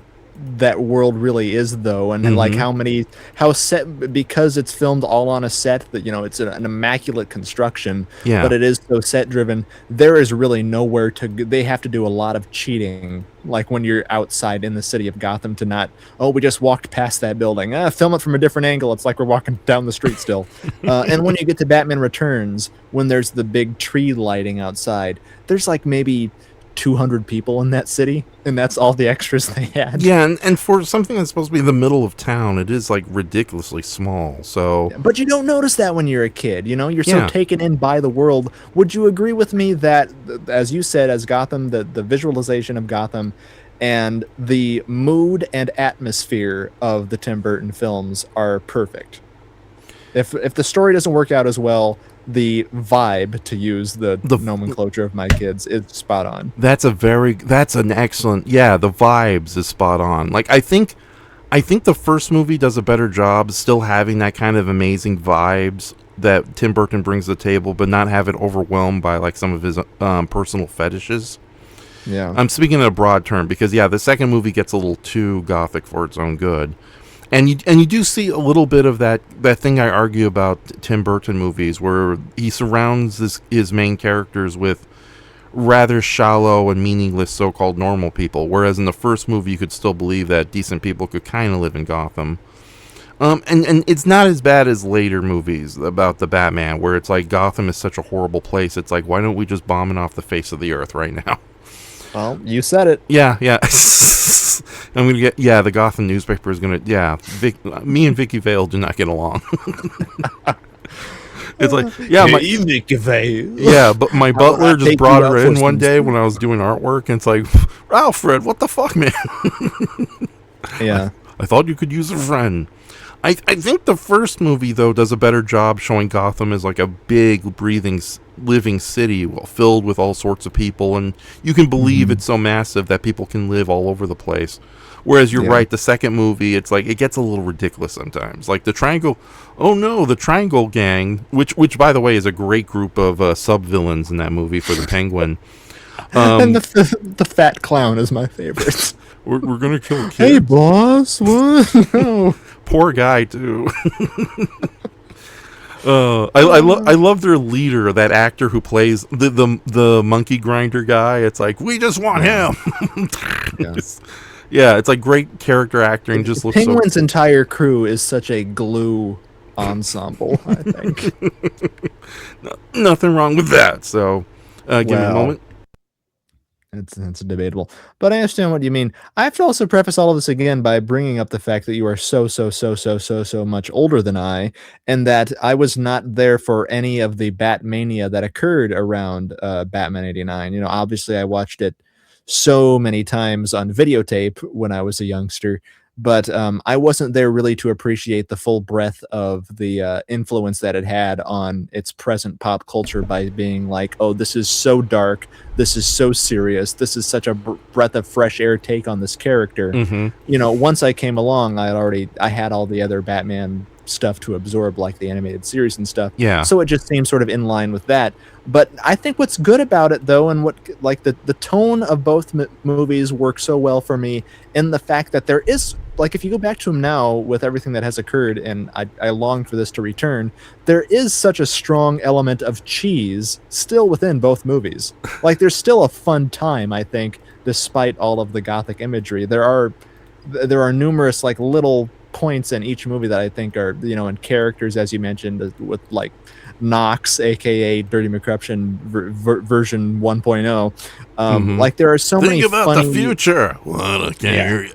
that world really is, though, and like how set, because it's filmed all on a set that it's an immaculate construction, but it is so set driven. There is really nowhere to they have to do a lot of cheating, like when you're outside in the city of Gotham, to not, we just walked past that building, film it from a different angle, it's like we're walking down the street still. And when you get to Batman Returns, when there's the big tree lighting outside, there's like maybe 200 people in that city, and that's all the extras they had. Yeah, and for something that's supposed to be the middle of town, it is like ridiculously small. So, but you don't notice that when you're a kid. You're so taken in by the world. Would you agree with me that, as you said, as Gotham, the visualization of Gotham and the mood and atmosphere of the Tim Burton films are perfect? If the story doesn't work out as well, the vibe, to use the nomenclature of my kids, is spot on. That's an excellent, the vibes is spot on. Like, I think the first movie does a better job still having that kind of amazing vibes that Tim Burton brings to the table, but not have it overwhelmed by like some of his personal fetishes. Yeah. I'm speaking in a broad term because the second movie gets a little too gothic for its own good. And you do see a little bit of that thing I argue about Tim Burton movies, where he surrounds his main characters with rather shallow and meaningless so-called normal people, whereas in the first movie you could still believe that decent people could kind of live in Gotham. And it's not as bad as later movies about the Batman, where it's like Gotham is such a horrible place. It's like, why don't we just bomb it off the face of the earth right now? Well, you said it. Yeah. I'm gonna get the Gotham newspaper is gonna me and Vicky Vale do not get along. It's like Vicky Vale. But my butler just brought her in one day when I was doing artwork, and it's like, Alfred, what the fuck, man? Yeah, I thought you could use a friend. I think the first movie, though, does a better job showing Gotham as like a big, breathing, living city filled with all sorts of people, and you can believe it's so massive that people can live all over the place. Whereas you're right, the second movie, it's like it gets a little ridiculous sometimes. Like the Triangle, the Triangle Gang, which by the way is a great group of sub-villains in that movie for the Penguin. And the fat clown is my favorite. We're gonna kill kids. Hey, boss, what? No. Poor guy too. I love their leader, that actor who plays the monkey grinder guy. It's like, we just want him. It's like great character acting. Just looks Penguin's entire crew is such a glue ensemble, I think. Nothing wrong with that. So, give me a moment. It's debatable, but I understand what you mean. I have to also preface all of this again by bringing up the fact that you are so much older than I, and that I was not there for any of the Batmania that occurred around Batman '89. Obviously I watched it so many times on videotape when I was a youngster, but I wasn't there really to appreciate the full breadth of the influence that it had on its present pop culture, by being like, oh, this is so dark, this is so serious, this is such a breath of fresh air take on this character. Once I came along, I had all the other Batman stuff to absorb, like the animated series and stuff. So it just seemed sort of in line with that. But I think what's good about it, though, and what like the tone of both movies work so well for me, in the fact that there is, like, if you go back to them now with everything that has occurred, and I long for this to return, there is such a strong element of cheese still within both movies. Like, there's still a fun time, I think, despite all of the gothic imagery. There are numerous like little points in each movie that I think are, and characters, as you mentioned, with like Knox, aka Dirty McCruption version 1.0. Like, there are so many about funny... the future. What? I can't hear you.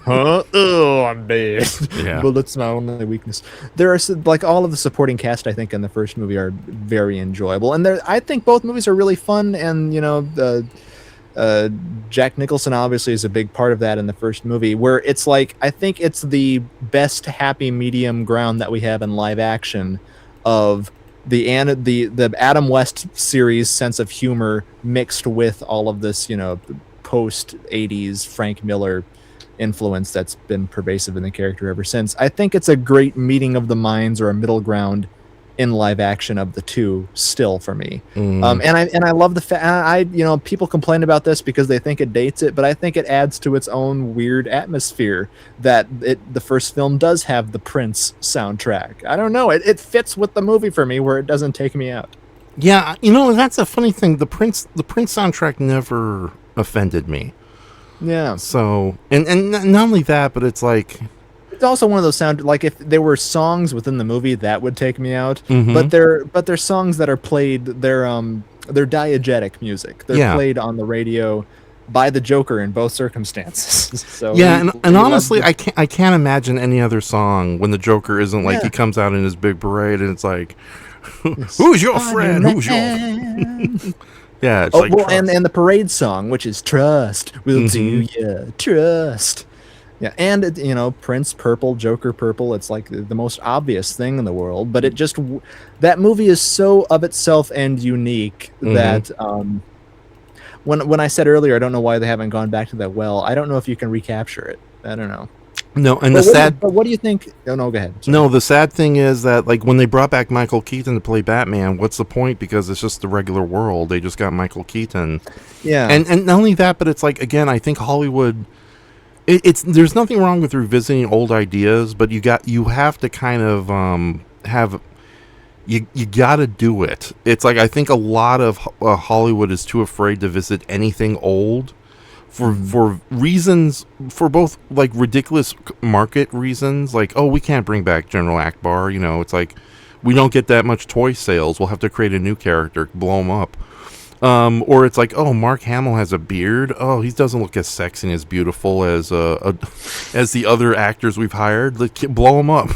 Oh, I'm dead. Yeah. Bullet's my only weakness. There are like all of the supporting cast, I think, in the first movie are very enjoyable, and I think both movies are really fun. And Jack Nicholson obviously is a big part of that in the first movie, where it's like, I think it's the best happy medium ground that we have in live action, of the Adam West series sense of humor mixed with all of this, post 80s Frank Miller influence that's been pervasive in the character ever since. I think it's a great meeting of the minds, or a middle ground in live action of the two, still, for me. And I love the fact, people complain about this because they think it dates it, but I think it adds to its own weird atmosphere that the first film does have the Prince soundtrack. I don't know, it fits with the movie for me, where it doesn't take me out. Yeah, that's a funny thing. The Prince soundtrack never offended me. Yeah. So, and not only that, but it's like, it's also one of those sound, like, if there were songs within the movie that would take me out, Mhm. but they're songs that are played, they're diegetic music. They're played on the radio by the Joker in both circumstances. So yeah, and honestly, I can't imagine any other song when the Joker isn't like, he comes out in his big parade and it's like, who's your friend? Who's your yeah, it's like, and the parade song, which is Trust Will Do Ya, Trust. Yeah, and Prince purple, Joker purple. It's like the most obvious thing in the world, but it just, that movie is so of itself and unique that when I said earlier, I don't know why they haven't gone back to that well. I don't know if you can recapture it. I don't know. No, and but what do you think? Oh, no, go ahead. Sorry. No, the sad thing is that, like, when they brought back Michael Keaton to play Batman, what's the point? Because it's just the regular world. They just got Michael Keaton. Yeah, and not only that, but it's like, again, I think Hollywood. There's nothing wrong with revisiting old ideas, but you have to kind of have. You got to do it. It's like, I think a lot of Hollywood is too afraid to visit anything old. For reasons, for both like ridiculous market reasons, like, oh, we can't bring back General Akbar, it's like, we don't get that much toy sales, we'll have to create a new character, blow him up. Or it's like, oh, Mark Hamill has a beard, oh, he doesn't look as sexy and as beautiful as the other actors we've hired, blow him up.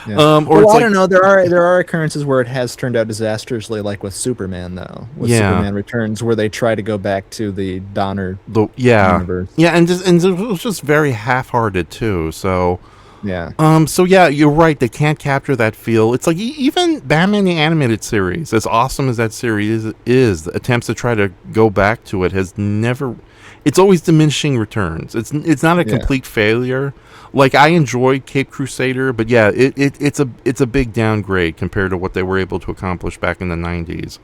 Yeah. Or it's I don't know. There are occurrences where it has turned out disastrously, like with Superman, though. With Superman Returns, where they try to go back to the Donner universe. Yeah, and it was just very half-hearted too. So yeah. So yeah, you're right. They can't capture that feel. It's like even Batman the Animated Series, as awesome as that series is, the attempts to try to go back to it has never. It's always diminishing returns. It's not a complete failure. Like, I enjoyed Cape Crusader, but yeah, it's a big downgrade compared to what they were able to accomplish back in the 90s.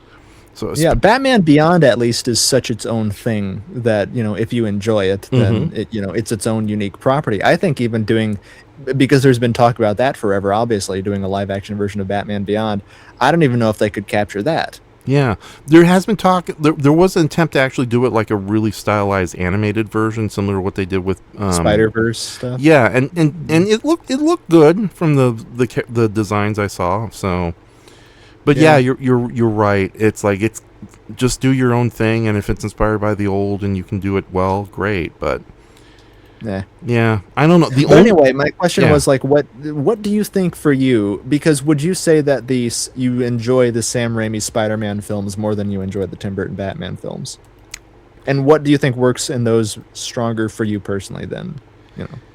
So yeah, Batman Beyond at least is such its own thing that, if you enjoy it, then it's its own unique property. I think even because there's been talk about that forever, obviously, doing a live action version of Batman Beyond, I don't even know if they could capture that. Yeah, there has been talk. There was an attempt to actually do it like a really stylized animated version, similar to what they did with Spider-Verse stuff. Yeah, and it looked good from the designs I saw. So, but yeah, you're right. It's like, it's just do your own thing, and if it's inspired by the old and you can do it well, great. But yeah, I don't know. Anyway, my question was like, what do you think for you? Because would you say that you enjoy the Sam Raimi Spider-Man films more than you enjoy the Tim Burton Batman films? And what do you think works in those stronger for you personally than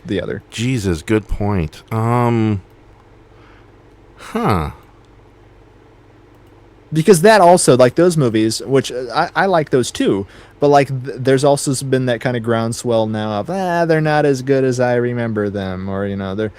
the other? Jesus, good point. Because that also, like, those movies, which I like those too, but like there's also been that kind of groundswell now of they're not as good as I remember them, or they're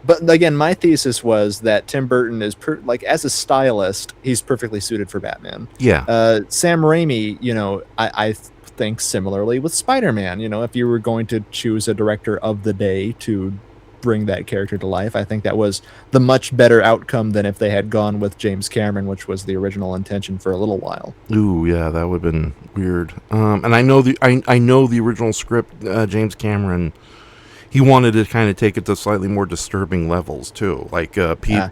but again, my thesis was that Tim Burton is like, as a stylist, he's perfectly suited for Batman. Sam Raimi, I think similarly with Spider-Man, if you were going to choose a director of the day to bring that character to life, I think that was the much better outcome than if they had gone with James Cameron, which was the original intention for a little while. Ooh, yeah, that would have been weird. And I know the original script, James Cameron, he wanted to kind of take it to slightly more disturbing levels too, like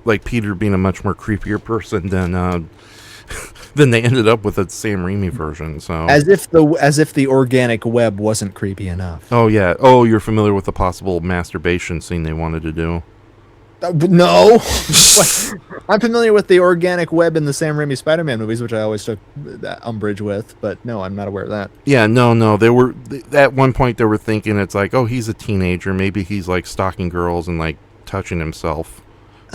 like Peter being a much more creepier person than they ended up with the Sam Raimi version. So as if the organic web wasn't creepy enough. Oh yeah. Oh, you're familiar with the possible masturbation scene they wanted to do? No. I'm familiar with the organic web in the Sam Raimi Spider-Man movies, which I always took umbrage with, but no, I'm not aware of that. Yeah, no. They were at one point they were thinking it's like, oh, he's a teenager, maybe he's like stalking girls and like touching himself.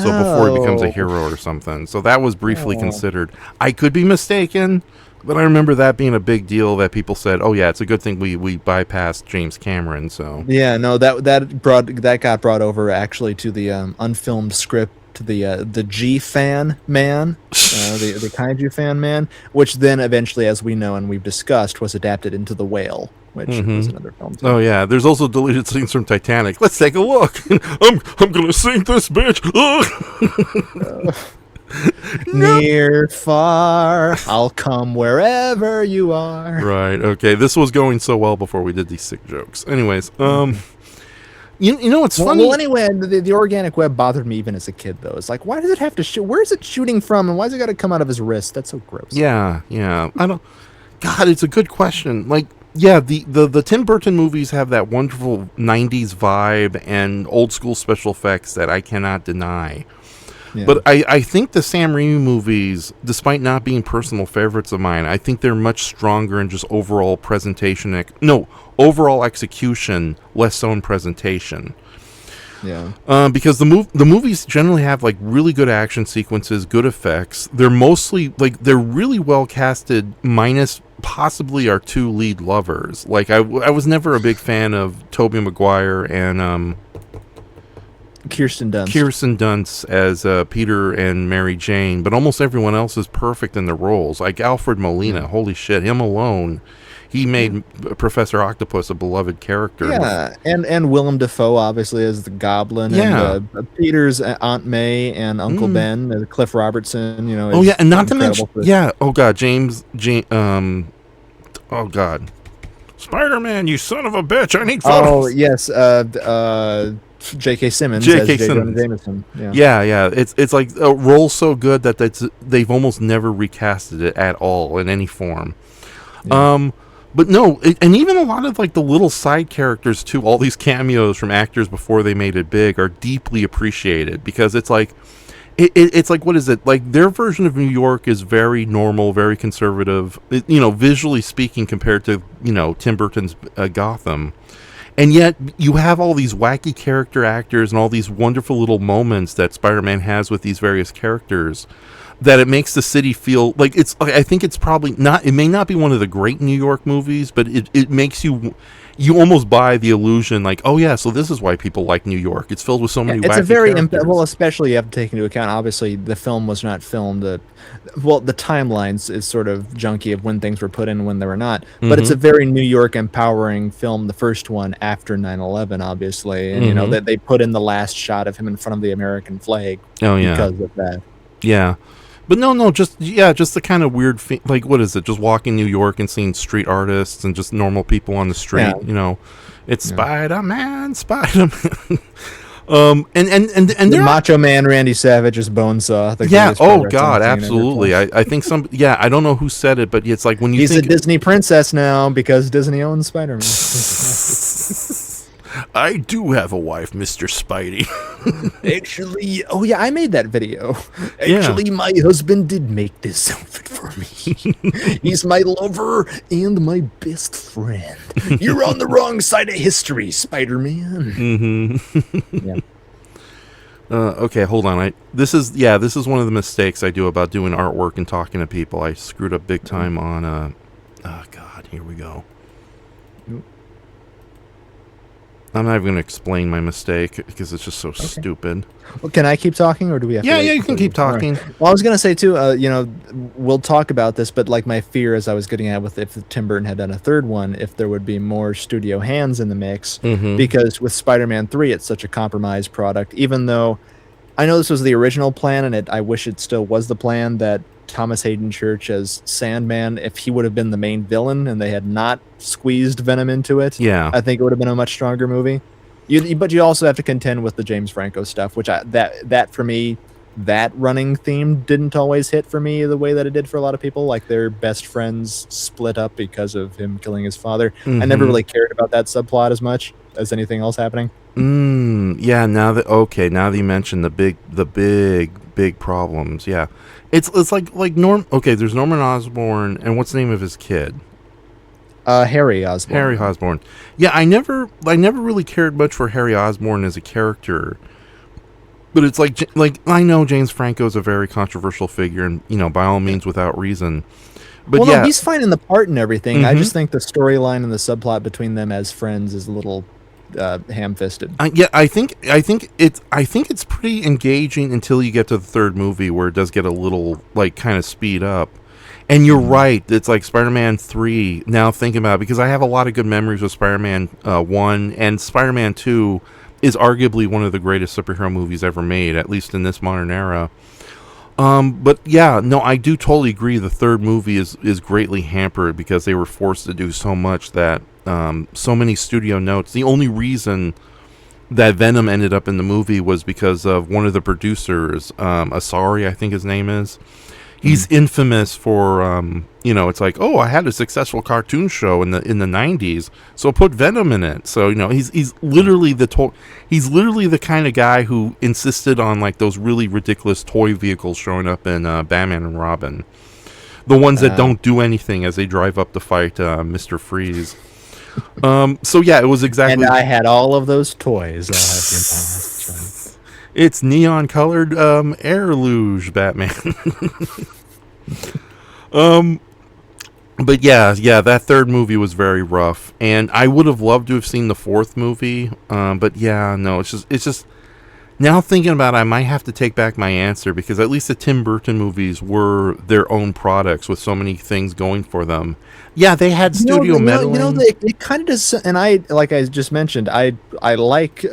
So before he becomes a Oh. hero or something. So that was briefly Oh. considered. I could be mistaken, but I remember that being a big deal that people said, "Oh yeah, it's a good thing we bypassed James Cameron." So Yeah, no, that got brought over actually to the unfilmed script to the G fan man, the kaiju fan man, which then eventually, as we know and we've discussed, was adapted into The Whale, which was another film too. oh yeah, there's also deleted scenes from Titanic. Let's take a look. I'm gonna sink this bitch. Ugh. Near, far, I'll come wherever you are. Right. Okay. This was going so well before we did these sick jokes. Anyways, you know what's funny? Well, anyway, the organic web bothered me even as a kid, though. It's like, why does it have to shoot? Where is it shooting from, and why is it got to come out of his wrist? That's so gross. Yeah. I don't. God, it's a good question. Like, yeah, the Tim Burton movies have that wonderful '90s vibe and old school special effects that I cannot deny. Yeah. But I think the Sam Raimi movies, despite not being personal favorites of mine, I think they're much stronger in just overall presentation. Overall execution, less so in presentation. Yeah. Because the movies generally have like really good action sequences, good effects. They're mostly like they're really well casted, minus possibly our two lead lovers. Like I was never a big fan of Tobey Maguire and Kirsten Dunst. Kirsten Dunst as Peter and Mary Jane, but almost everyone else is perfect in their roles. Like Alfred Molina, holy shit, him alone, he made Professor Octopus a beloved character. Yeah, and Willem Dafoe obviously as the Goblin. Yeah. And Peter's Aunt May and Uncle Ben, Cliff Robertson. You know. Oh is yeah, and not to mention, incredible for- yeah. Oh god, oh god, Spider-Man, you son of a bitch! I need photos. Oh yes, J.K. Simmons. J.K. as J. Jonah Simmons. Jameson. Yeah. It's like a role so good that they've almost never recasted it at all in any form. Yeah. But no, and even a lot of like the little side characters too. All these cameos from actors before they made it big are deeply appreciated because it's like, it's like, what is it like? Their version of New York is very normal, very conservative. Visually speaking, compared to Tim Burton's Gotham. And yet you have all these wacky character actors and all these wonderful little moments that Spider-Man has with these various characters that it makes the city feel like it's, I think it's probably not, it may not be one of the great New York movies, but it makes you almost buy the illusion like, oh yeah, so this is why people like New York. It's filled with so many wacky It's a very characters. well, especially you have to take into account. Obviously, the film was not filmed. The timelines is sort of junky of when things were put in and when they were not. But it's a very New York empowering film. The first one after 9/11, obviously, and that they put in the last shot of him in front of the American flag. Oh yeah, because of that. Yeah. But no, just the kind of weird, like, what is it? Just walking New York and seeing street artists and just normal people on the street, It's Spider-Man. And The they're Macho Man Randy Savage's Bonesaw. The yeah. greatest pro Oh wrestling God, scene ever absolutely. filmed. I think I don't know who said it, but it's like when you He's think a Disney princess now because Disney owns Spider-Man. I do have a wife, Mr. Spidey. Actually, oh yeah, I made that video. Yeah. Actually, my husband did make this outfit for me. He's my lover and my best friend. You're on the wrong side of history, Spider-Man. Yeah. Okay, hold on. This is one of the mistakes I do about doing artwork and talking to people. I screwed up big time on oh God, here we go. I'm not even going to explain my mistake because it's just so stupid. Well, can I keep talking, or do we have to? Yeah, wait you can for keep talking. All right. Well, I was gonna say too. We'll talk about this, but like my fear, as I was getting at, with if Tim Burton had done a third one, if there would be more studio hands in the mix, because with Spider-Man 3, it's such a compromised product. Even though I know this was the original plan, and I wish it still was the plan that Thomas Hayden Church as Sandman, if he would have been the main villain and they had not squeezed Venom into it, I think it would have been a much stronger movie. But you also have to contend with the James Franco stuff, which that for me, that running theme didn't always hit for me the way that it did for a lot of people. Like their best friends split up because of him killing his father. I never really cared about that subplot as much as anything else happening. Yeah. Now that you mentioned the big problems, yeah. It's like Norm. Okay, there's Norman Osborn, and what's the name of his kid? Harry Osborn. Harry Osborn. Yeah, I never really cared much for Harry Osborn as a character. But it's like I know James Franco is a very controversial figure, and by all means, without reason. But Well, yeah, no, he's fine in the part and everything. I mhm. just think the storyline and the subplot between them as friends is a little ham-fisted. Yeah, I think it's pretty engaging until you get to the third movie where it does get a little like kind of speed up. And you're right. It's like Spider-Man 3. Now thinking about it, because I have a lot of good memories with Spider-Man 1, and Spider-Man 2 is arguably one of the greatest superhero movies ever made, at least in this modern era. But yeah, no, I do totally agree. The third movie is greatly hampered because they were forced to do so much that so many studio notes. The only reason that Venom ended up in the movie was because of one of the producers, Asari, I think his name is. He's infamous for it's like, oh, I had a successful cartoon show in the 90s, so put Venom in it. So he's literally he's literally the kind of guy who insisted on like those really ridiculous toy vehicles showing up in Batman and Robin, the ones that don't do anything as they drive up to fight Mr. Freeze. So yeah, it was exactly. And I had all of those toys. I'll have you know. That's right. It's neon colored air luge Batman. But yeah, that third movie was very rough, and I would have loved to have seen the fourth movie. But yeah, no, it's just now thinking about it, I might have to take back my answer, because at least the Tim Burton movies were their own products with so many things going for them. Yeah, they had studio meddling. It kind of does, and like I just mentioned, I like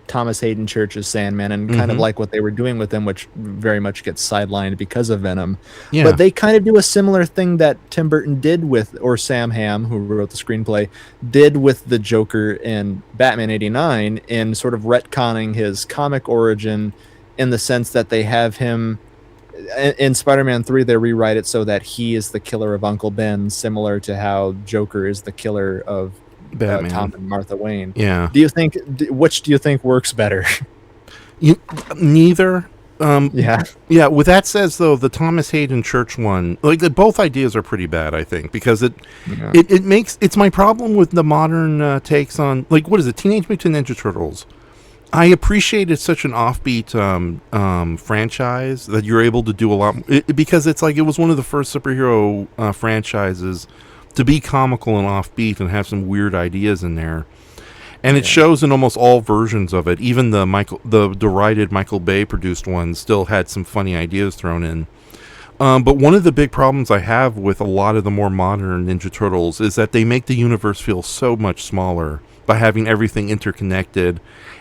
Thomas Hayden Church's Sandman, and kind of like what they were doing with him, which very much gets sidelined because of Venom. Yeah. But they kind of do a similar thing that Tim Burton did with, or Sam Hamm, who wrote the screenplay, did with the Joker in Batman '89, in sort of retconning his comic origin, in the sense that they have him. In Spider-Man 3, they rewrite it so that he is the killer of Uncle Ben, similar to how Joker is the killer of Batman. Tom and Martha Wayne. Yeah. Which do you think works better? Neither. Yeah. Yeah. With that says, though, the Thomas Hayden Church one, like both ideas are pretty bad, I think, because it makes it's my problem with the modern takes on, like, what is it, Teenage Mutant Ninja Turtles. I appreciate it's such an offbeat franchise that you're able to do a lot, because it's like it was one of the first superhero franchises to be comical and offbeat and have some weird ideas in there, and it shows in almost all versions of it. Even the derided Michael Bay produced one still had some funny ideas thrown in. But one of the big problems I have with a lot of the more modern Ninja Turtles is that they make the universe feel so much smaller by having everything interconnected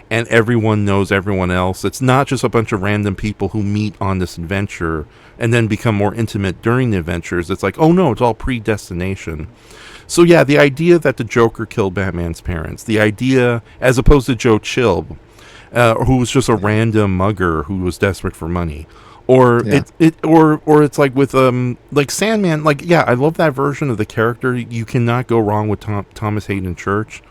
and everyone knows everyone else. It's not just a bunch of random people who meet on this adventure and then become more intimate during the adventures. It's like, oh no, it's all predestination. So yeah, the idea that the Joker killed Batman's parents, the idea, as opposed to Joe Chill, who was just a random mugger who was desperate for money. Or it's like with like Sandman, like, yeah, I love that version of the character. You cannot go wrong with Thomas Hayden Church.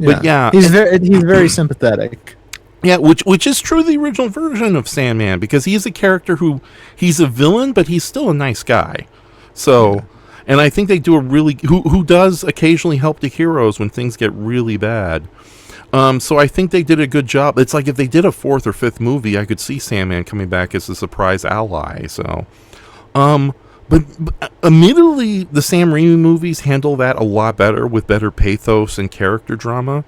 But yeah, he's very sympathetic. Yeah, which is true of the original version of Sandman, because he's a character he's a villain, but he's still a nice guy. So, and I think they do who does occasionally help the heroes when things get really bad. So I think they did a good job. It's like if they did a fourth or fifth movie, I could see Sandman coming back as a surprise ally. So, but admittedly, the Sam Raimi movies handle that a lot better, with better pathos and character drama.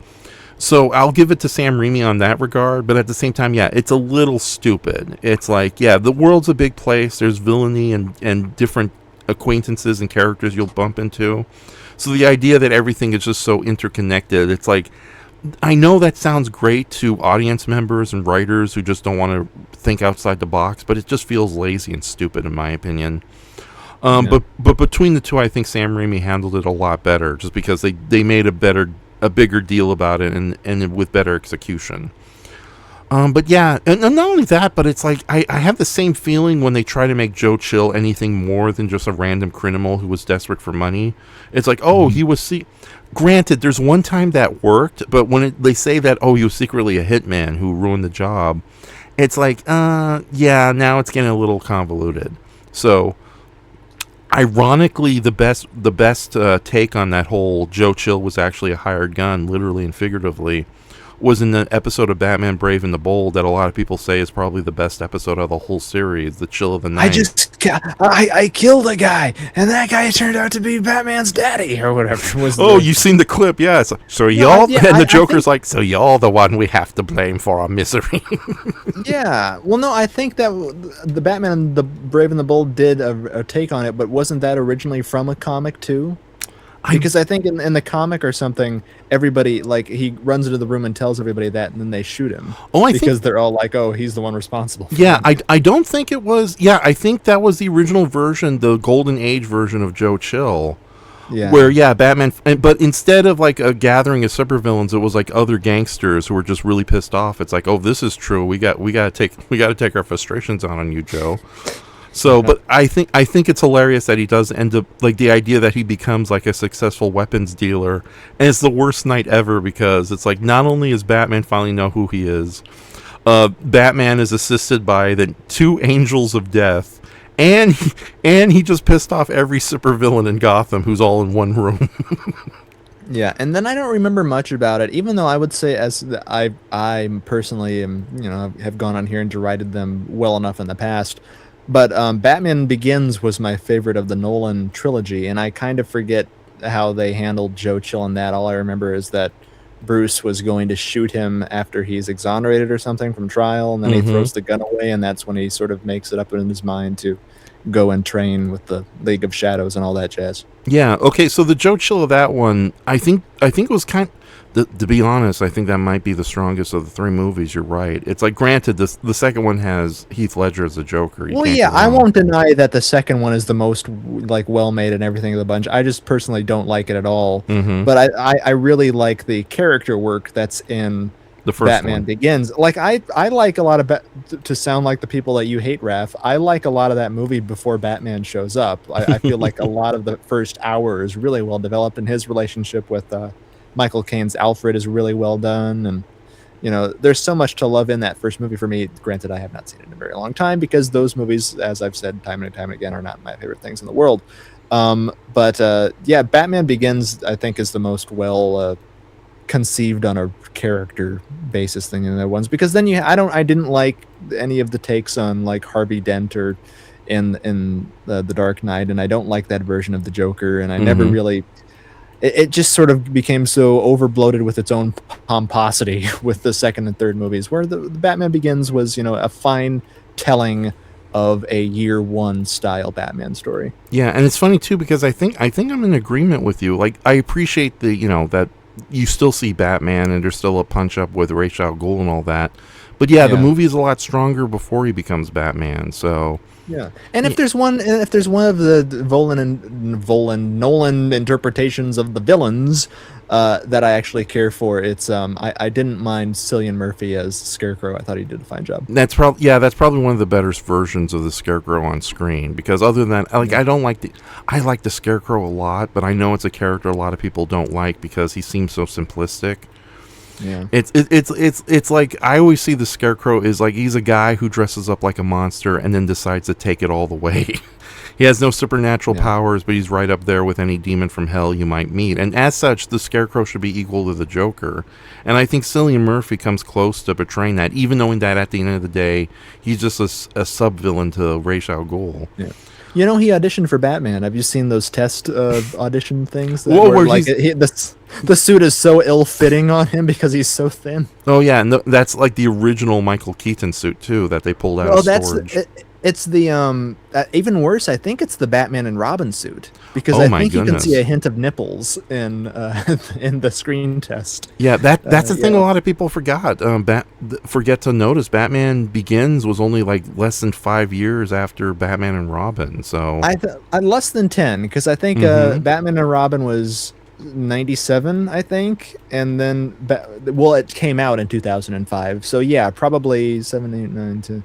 So I'll give it to Sam Raimi on that regard. But at the same time, yeah, it's a little stupid. It's like, yeah, the world's a big place. There's villainy and different acquaintances and characters you'll bump into. So the idea that everything is just so interconnected, it's like, I know that sounds great to audience members and writers who just don't want to think outside the box, but it just feels lazy and stupid in my opinion. But between the two, I think Sam Raimi handled it a lot better, just because they made a bigger deal about it and with better execution. But yeah, and not only that, but it's like I have the same feeling when they try to make Joe Chill anything more than just a random criminal who was desperate for money. It's like, oh, he was granted, there's one time that worked, but when they say that, oh, he was secretly a hitman who ruined the job, it's like, yeah, now it's getting a little convoluted. So, ironically, the best take on that whole Joe Chill was actually a hired gun, literally and figuratively, was in the episode of Batman Brave and the Bold that a lot of people say is probably the best episode of the whole series, The Chill of the Night. I killed a guy, and that guy turned out to be Batman's daddy, or whatever. You've seen the clip, yes. So y'all, and the Joker's like, so y'all the one we have to blame for our misery. Yeah. Well, no, I think that the Batman, the Brave and the Bold did a take on it, but wasn't that originally from a comic too? Because I think in the comic or something, everybody, like, he runs into the room and tells everybody that, and then they shoot him. Because they're all like, oh, he's the one responsible. Yeah, I don't think it was. Yeah, I think that was the original version, the Golden Age version of Joe Chill. Yeah. Where, Batman, but instead of like a gathering of supervillains, it was like other gangsters who were just really pissed off. It's like, oh, this is true. We got to take our frustrations on you, Joe. So, but I think it's hilarious that he does end up, like, the idea that he becomes like a successful weapons dealer, and it's the worst night ever because it's like not only does Batman finally know who he is, Batman is assisted by the two angels of death, and he just pissed off every supervillain in Gotham who's all in one room. Yeah, and then I don't remember much about it, even though I would say I personally have gone on here and derided them well enough in the past. But Batman Begins was my favorite of the Nolan trilogy, and I kind of forget how they handled Joe Chill in that. All I remember is that Bruce was going to shoot him after he's exonerated or something from trial, and then he throws the gun away, and that's when he sort of makes it up in his mind to go and train with the League of Shadows and all that jazz. Yeah, okay, so the Joe Chill of that one, I think it was to be honest, I think that might be the strongest of the three movies. You're right. It's like, granted, the second one has Heath Ledger as the Joker. I won't deny that the second one is the most like well made and everything of the bunch. I just personally don't like it at all. But I really like the character work that's in the first Batman Begins. Like I like a lot of to sound like the people that you hate, Raph. I like a lot of that movie before Batman shows up. I feel like a lot of the first hour is really well developed, and his relationship with Michael Caine's Alfred is really well done, and there's so much to love in that first movie for me. Granted, I have not seen it in a very long time because those movies, as I've said time and time again, are not my favorite things in the world. But Batman Begins, I think, is the most well conceived on a character basis thing in the ones, because then I didn't like any of the takes on like Harvey Dent or in the Dark Knight, and I don't like that version of the Joker, and I never really. It just sort of became so overbloated with its own pomposity with the second and third movies, where the Batman Begins was, a fine telling of a year one style Batman story. Yeah, and it's funny too because I think I'm in agreement with you. Like, I appreciate that you still see Batman and there's still a punch up with Ra's al Ghul and all that. But the movie is a lot stronger before he becomes Batman. So yeah, and if there's one of the Nolan interpretations of the villains that I actually care for, it's I didn't mind Cillian Murphy as Scarecrow. I thought he did a fine job. That's probably one of the better versions of the Scarecrow on screen, because other than I like the Scarecrow a lot, but I know it's a character a lot of people don't like because he seems so simplistic. Yeah, it's like I always see the Scarecrow is like he's a guy who dresses up like a monster and then decides to take it all the way. He has no supernatural powers, but he's right up there with any demon from hell you might meet. And as such, the Scarecrow should be equal to the Joker. And I think Cillian Murphy comes close to portraying that, even knowing that at the end of the day, he's just a sub-villain to Ra's al Ghul. Yeah. He auditioned for Batman. Have you seen those test audition things? The suit is so ill-fitting on him because he's so thin. Oh, yeah, and that's like the original Michael Keaton suit, too, that they pulled out of storage. It's the even worse. I think it's the Batman and Robin suit, because I think you can see a hint of nipples in the screen test. Yeah, that's the thing a lot of people forget to notice. Batman Begins was only like less than 5 years after Batman and Robin. So less than 10, because I think Batman and Robin was 97, I think, and then it came out in 2005. So yeah, probably 7, 8, 9 to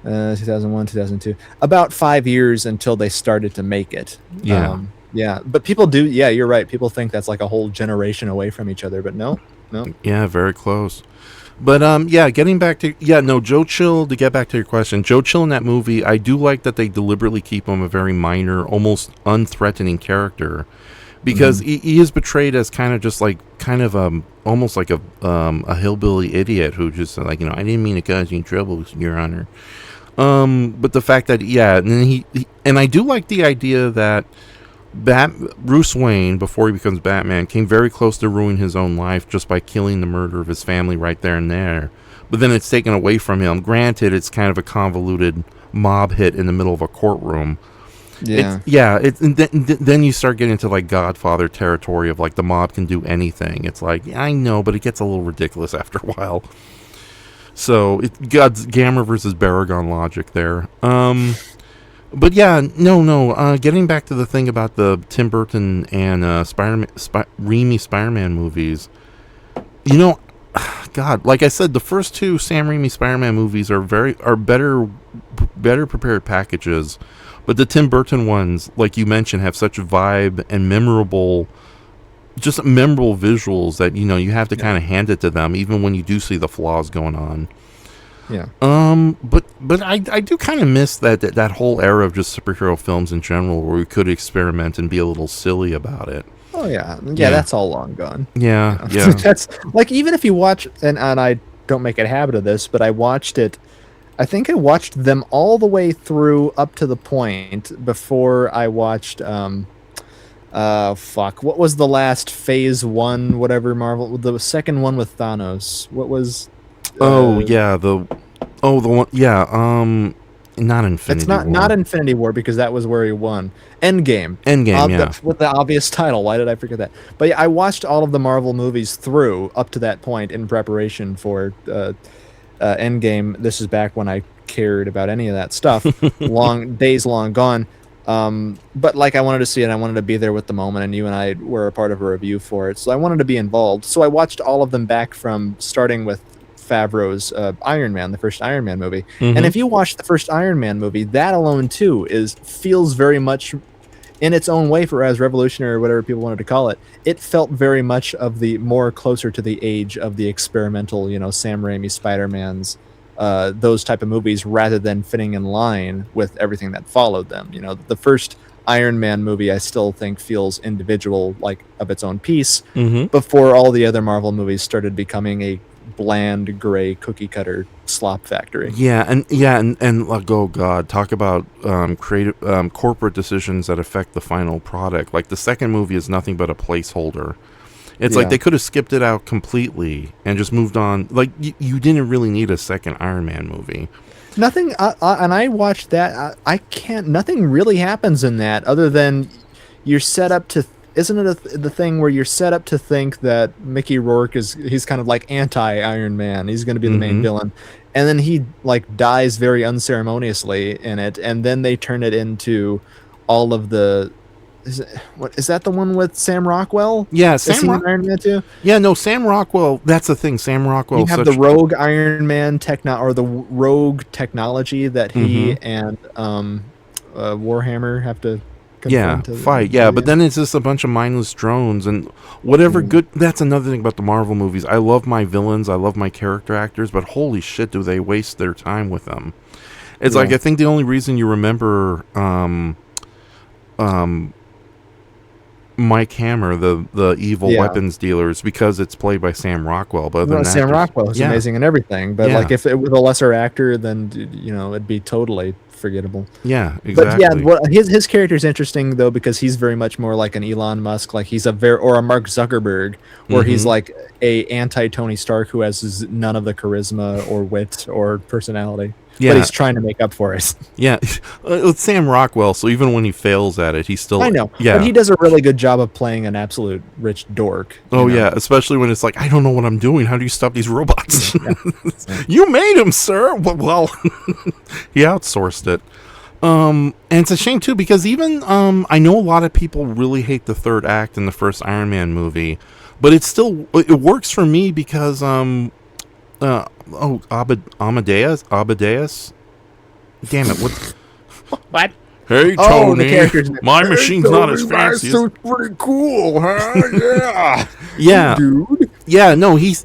2001, 2002, about 5 years until they started to make it. But people do. Yeah, you're right. People think that's like a whole generation away from each other, but no. Yeah, very close. But getting back to Joe Chill. To get back to your question, Joe Chill in that movie, I do like that they deliberately keep him a very minor, almost unthreatening character, because he is portrayed as kind of just like almost like a hillbilly idiot who just like, I didn't mean to cause you trouble, Your Honor. But the fact that and then he and I do like the idea that Bruce Wayne, before he becomes Batman, came very close to ruining his own life just by killing the murder of his family right there and there. But then it's taken away from him. Granted, it's kind of a convoluted mob hit in the middle of a courtroom. Yeah. Then you start getting into like Godfather territory of like the mob can do anything. It's like, I know, but it gets a little ridiculous after a while. So God's Gamma versus Baragon logic there. But yeah, no. Getting back to the thing about the Tim Burton and Raimi Spider-Man movies, God, like I said, the first two Sam Raimi Spider-Man movies are better prepared packages, but the Tim Burton ones, like you mentioned, have such a vibe and memorable visuals that you have to kind of hand it to them, even when you do see the flaws going on. Yeah. But I do kind of miss that whole era of just superhero films in general, where we could experiment and be a little silly about it. Oh yeah, that's all long gone. Yeah. That's like, even if you watch, and I don't make a habit of this, but I watched it. I think I watched them all the way through up to the point before I watched what was the last Phase 1 whatever Marvel, the second one with Thanos? What was the one, not Infinity War. It's not Infinity War, because that was where he won. Endgame, with the obvious title. Why did I forget that? But yeah, I watched all of the Marvel movies through up to that point in preparation for Endgame. This is back when I cared about any of that stuff. Days long gone. But like, I wanted to see it. I wanted to be there with the moment, and you and I were a part of a review for it, so I wanted to be involved. So I watched all of them back from starting with Favreau's Iron Man, the first Iron Man movie. And if you watch the first Iron Man movie, that alone too feels very much in its own way, for as revolutionary or whatever people wanted to call it. It felt very much of the more closer to the age of the experimental, Sam Raimi Spider-Man's, those type of movies, rather than fitting in line with everything that followed them. The first Iron Man movie, I still think, feels individual, like of its own piece, before all the other Marvel movies started becoming a bland, gray, cookie cutter slop factory. And like, oh god, talk about creative corporate decisions that affect the final product. Like, the second movie is nothing but a placeholder. It's like they could have skipped it out completely and just moved on. Like, you didn't really need a second Iron Man movie. Nothing, and I watched that. Nothing really happens in that, other than you're set up to. Isn't it the thing where you're set up to think that Mickey Rourke he's kind of like anti-Iron Man. He's going to be the main villain. And then he like dies very unceremoniously in it. And then they turn it into all of the, is that the one with Sam Rockwell? Yeah. Is he in Iron Man too? Yeah, no, Sam Rockwell. That's the thing. Sam Rockwell. You have the rogue Iron Man the rogue technology that he and Warhammer have to fight. But then it's just a bunch of mindless drones and whatever good. That's another thing about the Marvel movies. I love my villains, I love my character actors, but holy shit, do they waste their time with them. It's like, I think the only reason you remember Mike Hammer, the evil weapons dealer, is because it's played by Sam Rockwell. But Sam Rockwell is amazing and everything, but like, if it was a lesser actor, then it'd be totally forgettable. Yeah, exactly. But his character is interesting though, because he's very much more like an Elon Musk, like he's or a Mark Zuckerberg, where he's like a anti Tony Stark who has none of the charisma or wit or personality. But he's trying to make up for it. It's Sam Rockwell, so even when he fails at it, he's still. I know. But he does a really good job of playing an absolute rich dork. Especially when it's like, I don't know what I'm doing. How do you stop these robots? You made him, sir. Well, he outsourced it. And it's a shame too, because even I know a lot of people really hate the third act in the first Iron Man movie, but it works for me because Amadeus. Damn it! What? Hey Tony, my machine's not as fancy. So pretty cool, huh? Yeah, dude. Yeah, no, he's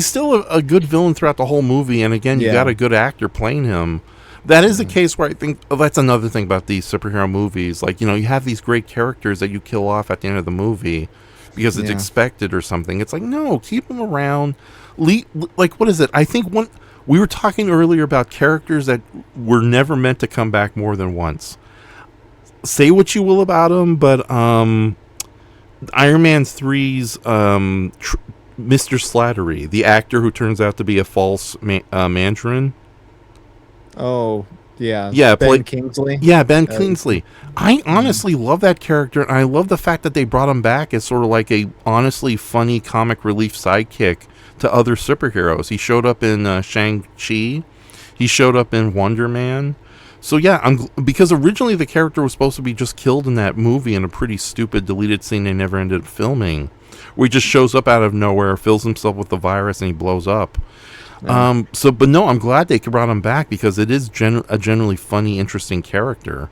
still a good villain throughout the whole movie, and again, you got a good actor playing him. That is a case where I think that's another thing about these superhero movies. Like, you have these great characters that you kill off at the end of the movie because it's Yeah. expected or something. It's like, no, keep them around. Like, what is it? I think we were talking earlier about characters that were never meant to come back more than once. Say what you will about them, but Iron Man 3's Mr. Slattery, the actor who turns out to be a false Mandarin. Oh, yeah. Yeah, Ben Kingsley. Yeah, Ben Kingsley. I honestly love that character, and I love the fact that they brought him back as sort of like a honestly funny comic relief sidekick to other superheroes. He showed up in Shang-Chi. He showed up in Wonder Man. So yeah, because originally the character was supposed to be just killed in that movie in a pretty stupid deleted scene they never ended up filming, where he just shows up out of nowhere, fills himself with the virus, and he blows up. But no, I'm glad they brought him back because it is a generally funny, interesting character.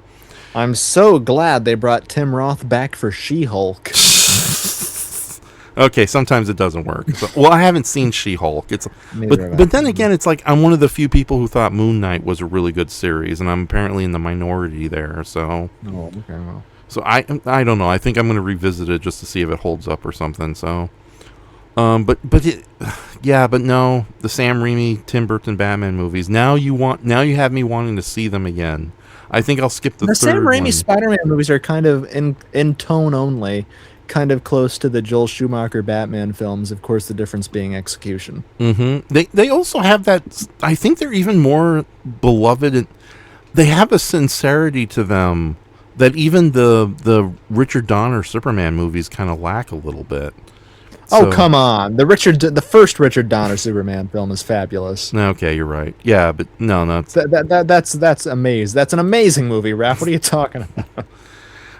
I'm so glad they brought Tim Roth back for She-Hulk. Okay, sometimes it doesn't work. Well, I haven't seen She-Hulk. But then again, it's like I'm one of the few people who thought Moon Knight was a really good series, and I'm apparently in the minority there. So, okay, well. So I don't know. I think I'm going to revisit it just to see if it holds up or something. So, but no, the Sam Raimi, Tim Burton Batman movies. Now you have me wanting to see them again. I think I'll skip the third Sam Raimi one. Spider-Man movies are kind of in tone only, kind of close to the Joel Schumacher Batman films. Of course, the difference being execution. Mm-hmm. They also have that. I think they're even more beloved. And they have a sincerity to them that even the Richard Donner Superman movies kind of lack a little bit. Oh, come on. The first Richard Donner Superman film is fabulous. Okay, you're right. Yeah, but no. That's amazing. That's an amazing movie, Raph. What are you talking about?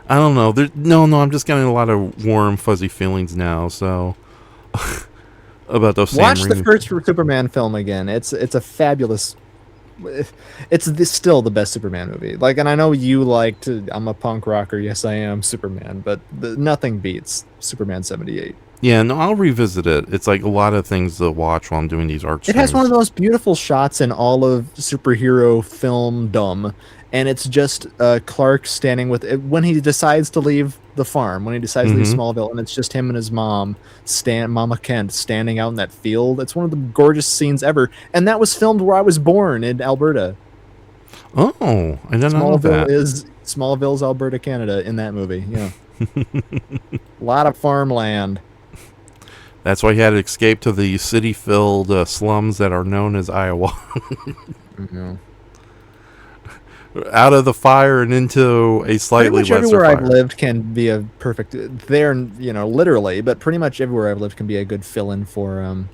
I don't know. No, I'm just getting a lot of warm, fuzzy feelings now, so about those Sam Watch the Raimi. first Superman film again. It's a fabulous. It's still the best Superman movie. Like, and I know you liked. I'm a punk rocker. Yes, I am Superman, but nothing beats Superman 78. Yeah, no, I'll revisit it. It's like a lot of things to watch while I'm doing these art It has streams. one of the most beautiful shots in all of superhero filmdom, and it's just Clark standing with when he decides to leave the farm, when he decides to leave Smallville, and it's just him and his mom, Mama Kent, standing out in that field. It's one of the gorgeous scenes ever, and that was filmed where I was born in Alberta. Oh, I didn't know that. Smallville's Alberta, Canada, in that movie. Yeah, a lot of farmland. That's why he had to escape to the city-filled slums that are known as Iowa. Mm-hmm. Out of the fire and into a slightly Pretty much lesser everywhere fire. I've lived can be a perfect literally, but pretty much everywhere I've lived can be a good fill-in for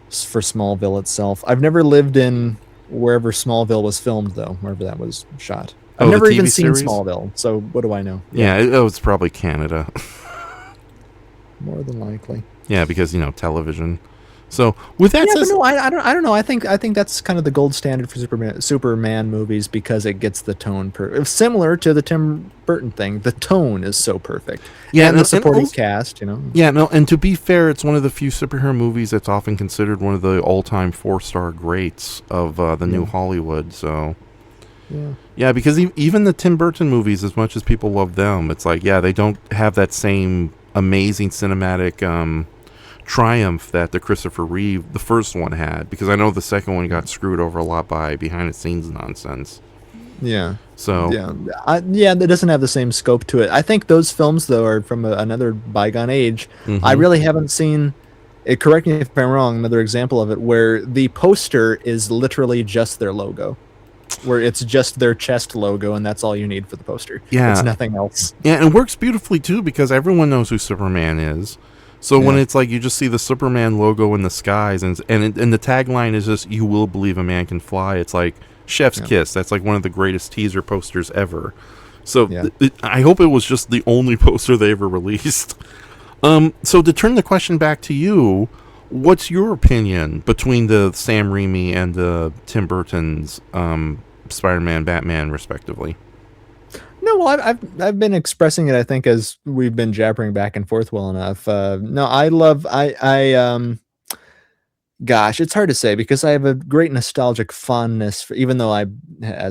Smallville itself. I've never lived in wherever Smallville was filmed, though, wherever that was shot. I've Oh, the never even TV seen series? Smallville, so what do I know? Yeah, it's probably Canada. More than likely. Yeah, because television. So with that But said, no, I don't know. I think that's kind of the gold standard for Superman movies because it gets the tone similar to the Tim Burton thing. The tone is so perfect. Yeah, and the supporting also- cast, Yeah, no, and to be fair, it's one of the few superhero movies that's often considered one of the all-time 4-star greats of the new Hollywood. So yeah, because even the Tim Burton movies, as much as people love them, it's like they don't have that same amazing cinematic triumph that the Christopher Reeve, the first one, had, because I know the second one got screwed over a lot by behind the scenes nonsense. Yeah. So It doesn't have the same scope to it. I think those films, though, are from another bygone age. I really haven't seen. Correct me if I'm wrong. Another example of it where the poster is literally just their logo, where it's just their chest logo, and that's all you need for the poster. Yeah. It's nothing else. Yeah, and it works beautifully too because everyone knows who Superman is. So when it's like you just see the Superman logo in the skies and the tagline is just "You will believe a man can fly." It's like chef's kiss. That's like one of the greatest teaser posters ever. So I hope it was just the only poster they ever released. So to turn the question back to you, what's your opinion between the Sam Raimi and the Tim Burton's Spider-Man, Batman, respectively? No, well, I've been expressing it. I think as we've been jabbering back and forth well enough. No, I love Gosh, it's hard to say because I have a great nostalgic fondness for, even though I've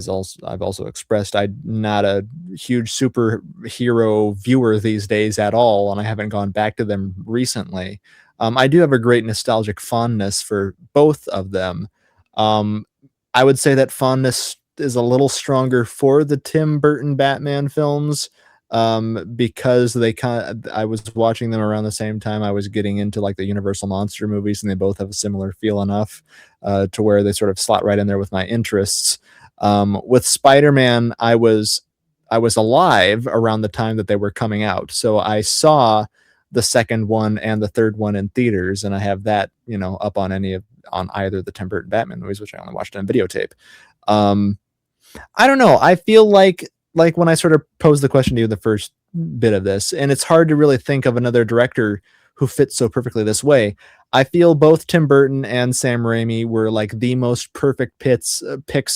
also expressed I'm not a huge superhero viewer these days at all, and I haven't gone back to them recently. I do have a great nostalgic fondness for both of them. Um, I would say that fondness is a little stronger for the Tim Burton Batman films, because I was watching them around the same time I was getting into like the Universal monster movies, and they both have a similar feel enough to where they sort of slot right in there with my interests. With Spider-Man, I was alive around the time that they were coming out, so I saw the second one and the third one in theaters, and I have that, up on either of the Tim Burton Batman movies, which I only watched on videotape. Um, I don't know. I feel like when I sort of posed the question to you in the first bit of this, and it's hard to really think of another director who fits so perfectly this way. I feel both Tim Burton and Sam Raimi were like the most perfect picks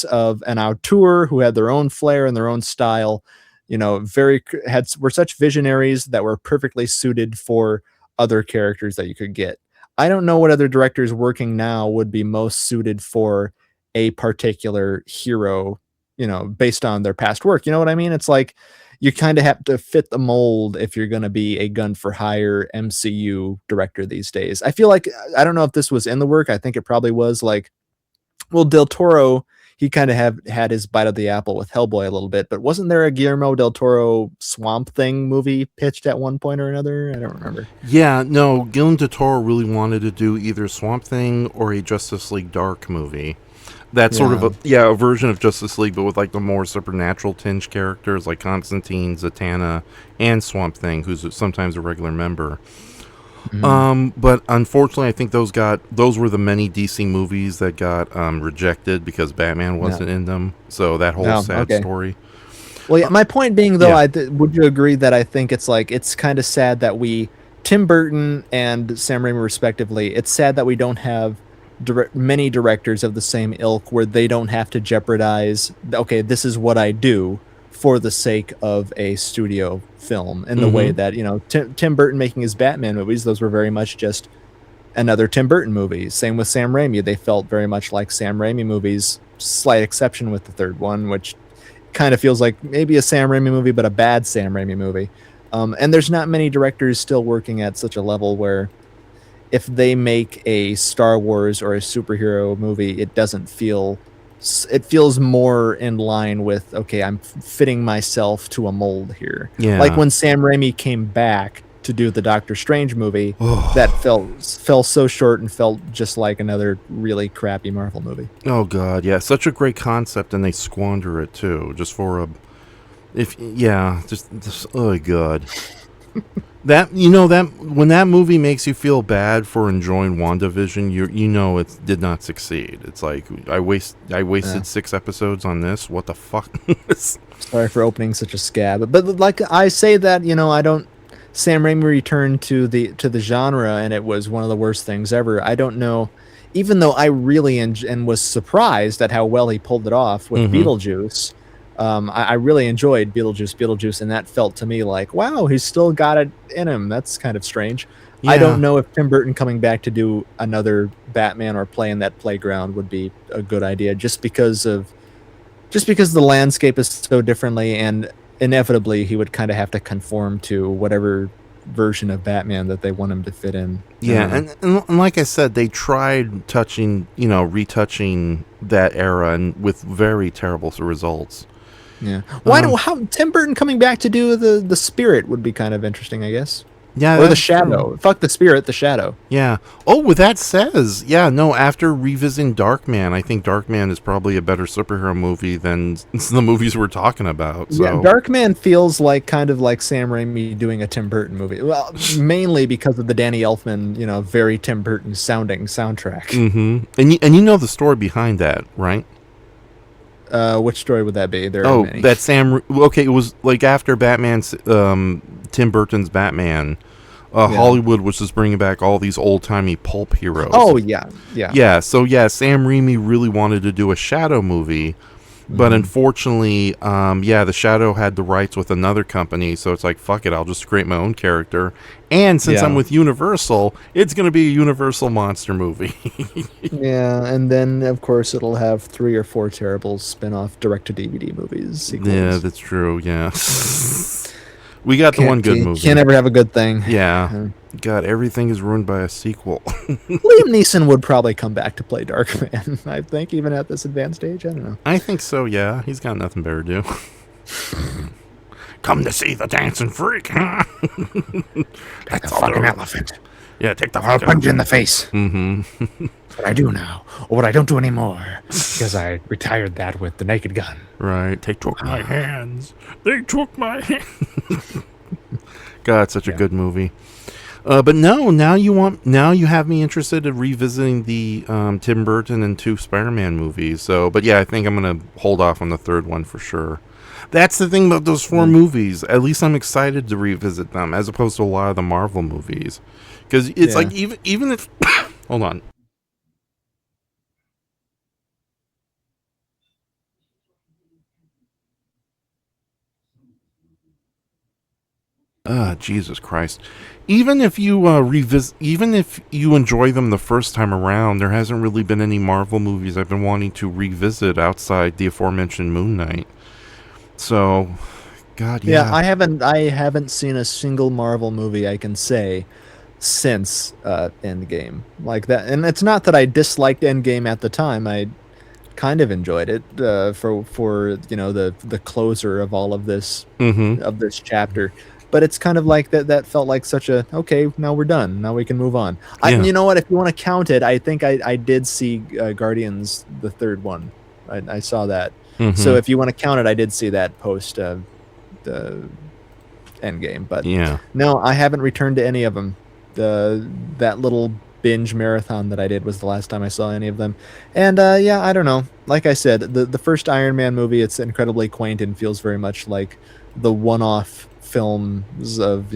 of an auteur who had their own flair and their own style. Were such visionaries that were perfectly suited for other characters that you could get. I don't know what other directors working now would be most suited for a particular hero, based on their past work. You know what I mean? It's like you kind of have to fit the mold if you're going to be a gun for hire MCU director these days. I feel like, I don't know if this was in the work. I think it probably was. Like, well, Del Toro, he kind of had his bite of the apple with Hellboy a little bit, but wasn't there a Guillermo del Toro Swamp Thing movie pitched at one point or another? I don't remember. Yeah, no, Guillermo del Toro really wanted to do either Swamp Thing or a Justice League Dark movie. That's sort of a version of Justice League, but with like the more supernatural tinge characters like Constantine, Zatanna, and Swamp Thing, who's sometimes a regular member. But unfortunately, I think those were the many DC movies that got rejected because Batman wasn't in them. So that whole sad story. Well, yeah, my point being, though, would you agree that I think it's kind of sad that Tim Burton and Sam Raimi respectively, it's sad that we don't have many directors of the same ilk where they don't have to jeopardize, okay, this is what I do for the sake of a studio film, in the way that, Tim Burton making his Batman movies, those were very much just another Tim Burton movie. Same with Sam Raimi. They felt very much like Sam Raimi movies, slight exception with the third one, which kind of feels like maybe a Sam Raimi movie, but a bad Sam Raimi movie. And there's not many directors still working at such a level where if they make a Star Wars or a superhero movie, it feels more in line with, okay, I'm fitting myself to a mold here. Yeah. Like when Sam Raimi came back to do the Doctor Strange movie, that fell so short and felt just like another really crappy Marvel movie. Oh God, yeah, such a great concept, and they squander it too, just for just oh God. That when that movie makes you feel bad for enjoying WandaVision, it did not succeed. It's like I wasted 6 episodes on this. What the fuck? Sorry for opening such a scab, but like I say that, I don't. Sam Raimi returned to the genre, and it was one of the worst things ever. I don't know, even though I really and was surprised at how well he pulled it off with Beetlejuice. I really enjoyed Beetlejuice, and that felt to me like, wow, he's still got it in him. That's kind of strange. Yeah. I don't know if Tim Burton coming back to do another Batman or play in that playground would be a good idea, just because the landscape is so differently, and inevitably he would kind of have to conform to whatever version of Batman that they want him to fit in. Yeah, and like I said, they tried retouching that era, and with very terrible results. Yeah. How Tim Burton coming back to do the Spirit would be kind of interesting, I guess. Yeah. Or the Shadow. Fuck the Spirit, the Shadow. Yeah. Oh, with that says, after revisiting Darkman, I think Darkman is probably a better superhero movie than the movies we're talking about. So. Yeah, Darkman feels like kind of like Sam Raimi doing a Tim Burton movie. Well, mainly because of the Danny Elfman, very Tim Burton sounding soundtrack. Mm-hmm. And you know the story behind that, right? Which story would that be? There are many. That it was like after Batman's Tim Burton's Batman, Hollywood was just bringing back all these old-timey pulp heroes. Oh, yeah. So Sam Raimi really wanted to do a Shadow movie But unfortunately, the Shadow had the rights with another company, so it's like, fuck it, I'll just create my own character. And since I'm with Universal, it's going to be a Universal monster movie. Yeah, and then of course it'll have 3 or 4 terrible spin-off direct-to-DVD movies. Sequels. Yeah, that's true. Yeah, we got the one good movie. Can't ever have a good thing. Yeah, God, everything is ruined by a sequel. Liam Neeson would probably come back to play Darkman. I think even at this advanced age. I don't know. I think so. Yeah, he's got nothing better to do. Come to see the dancing freak. That's The fucking elephant. Yeah, take the. I'll punch you in the face. Mm-hmm. What I do now, or what I don't do anymore, because I retired that with the naked gun. Right. They took my hands. They took my hands. God, it's such a good movie. But no, now you have me interested in revisiting the Tim Burton and 2 Spider-Man movies. So, but yeah, I think I'm gonna hold off on the third one for sure. That's the thing about those 4 movies. At least I'm excited to revisit them, as opposed to a lot of the Marvel movies, because it's like even if hold on. Jesus Christ. Even if you even if you enjoy them the first time around, there hasn't really been any Marvel movies I've been wanting to revisit outside the aforementioned Moon Knight. So, God, yeah. I haven't seen a single Marvel movie I can say since Endgame like that. And it's not that I disliked Endgame at the time. I kind of enjoyed it for the closer of all of this of this chapter. But it's kind of like that felt like such a, okay, now we're done. Now we can move on. You know what? If you want to count it, I think I did see Guardians, the third one. I saw that. So if you want to count it, I did see that post the Endgame. But no, I haven't returned to any of them. That little binge marathon that I did was the last time I saw any of them. And I don't know. Like I said, the first Iron Man movie, it's incredibly quaint and feels very much like the one-off films of,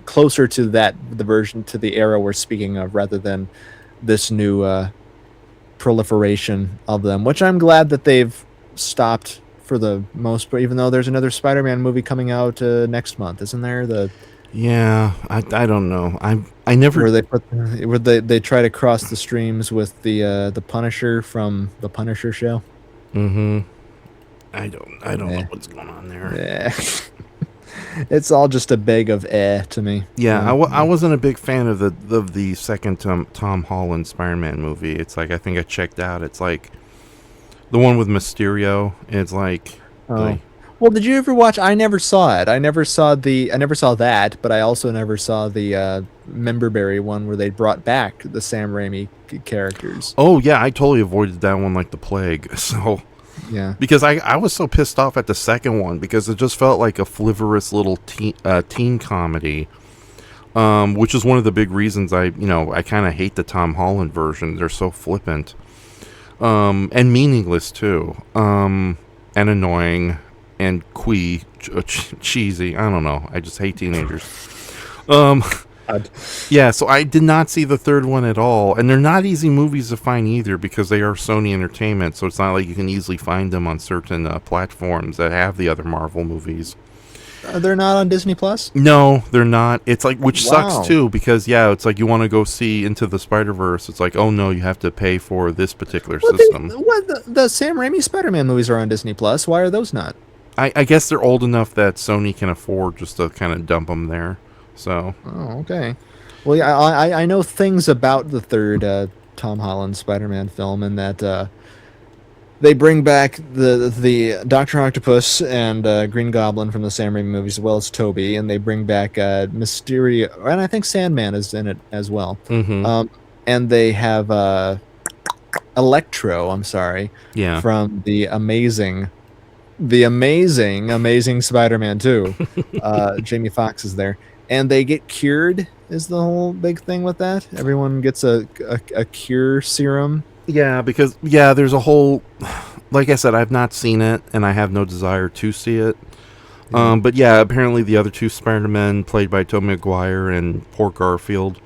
closer to the version, to the era we're speaking of, rather than this new proliferation of them, which I'm glad that they've stopped for the most part, even though there's another Spider-Man movie coming out next month, isn't there? I don't know. I never where they try to cross the streams with the Punisher from the Punisher show. I don't know what's going on there. Yeah. It's all just a bag of to me. Yeah, I wasn't a big fan of the second Tom Holland Spider-Man movie. It's like, I think I checked out. It's like the one with Mysterio. It's like, well, did you ever watch? I never saw it. I never saw that, but I also never saw the Memberberry one where they brought back the Sam Raimi characters. Oh yeah, I totally avoided that one like the plague. So. Yeah, because I was so pissed off at the second one because it just felt like a flivorous little teen comedy, which is one of the big reasons I kind of hate the Tom Holland version. They're so flippant, and meaningless too, and annoying and cheesy. I don't know. I just hate teenagers. Yeah, so I did not see the third one at all, and they're not easy movies to find either because they are Sony Entertainment, so it's not like you can easily find them on certain platforms that have the other Marvel movies. They're not on Disney Plus? No, they're not. It's like, which sucks too, because it's like you want to go see Into the Spider-Verse. It's like, oh no, you have to pay for this particular system. The Sam Raimi Spider-Man movies are on Disney Plus. Why are those not? I guess they're old enough that Sony can afford just to kind of dump them there. So. Oh, okay. Well, yeah, I know things about the third Tom Holland Spider-Man film, and that they bring back the Dr. Octopus and Green Goblin from the Sam Raimi movies, as well as Toby, and they bring back Mysterio, and I think Sandman is in it as well. And they have Electro. I'm sorry. Yeah. From the amazing Spider-Man 2. Jamie Foxx is there. And they get cured is the whole big thing with that. Everyone gets a cure serum. Yeah, because there's a whole, like I said, I've not seen it and I have no desire to see it. But apparently the other 2 Spider-Men played by Tobey Maguire and poor Garfield,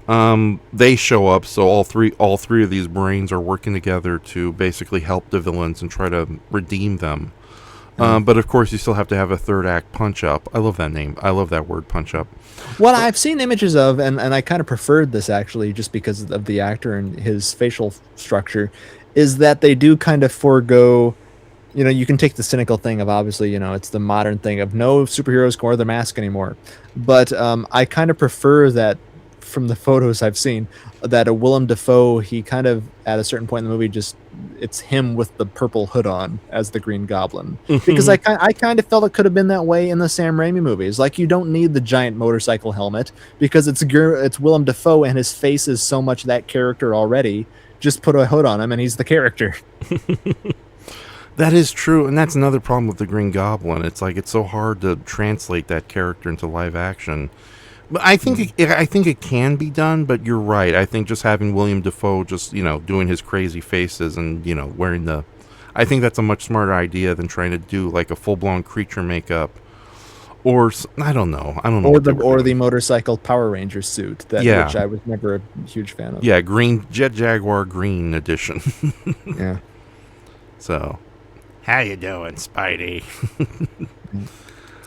They show up, so all three of these brains are working together to basically help the villains and try to redeem them. But of course, you still have to have a third act punch up. I love that name. I love that word, punch up. What I've seen images of, and I kind of preferred this actually, just because of the actor and his facial structure, is that they do kind of forego. You can take the cynical thing of obviously, it's the modern thing of no superheroes can wear the mask anymore. But I kind of prefer that from the photos I've seen, that a Willem Dafoe, he kind of, at a certain point in the movie, it's him with the purple hood on as the Green Goblin. Because I kind of felt it could have been that way in the Sam Raimi movies. Like, you don't need the giant motorcycle helmet because it's Willem Dafoe and his face is so much that character already. Just put a hood on him and he's the character. That is true, and that's another problem with the Green Goblin. It's like it's so hard to translate that character into live action. But I think it can be done. But you're right. I think just having William Dafoe just doing his crazy faces and wearing I think that's a much smarter idea than trying to do like a full blown creature makeup. Or I don't know. Or the motorcycle Power Ranger suit, which I was never a huge fan of. Yeah, green Jet Jaguar green edition. Yeah. So, how you doing, Spidey?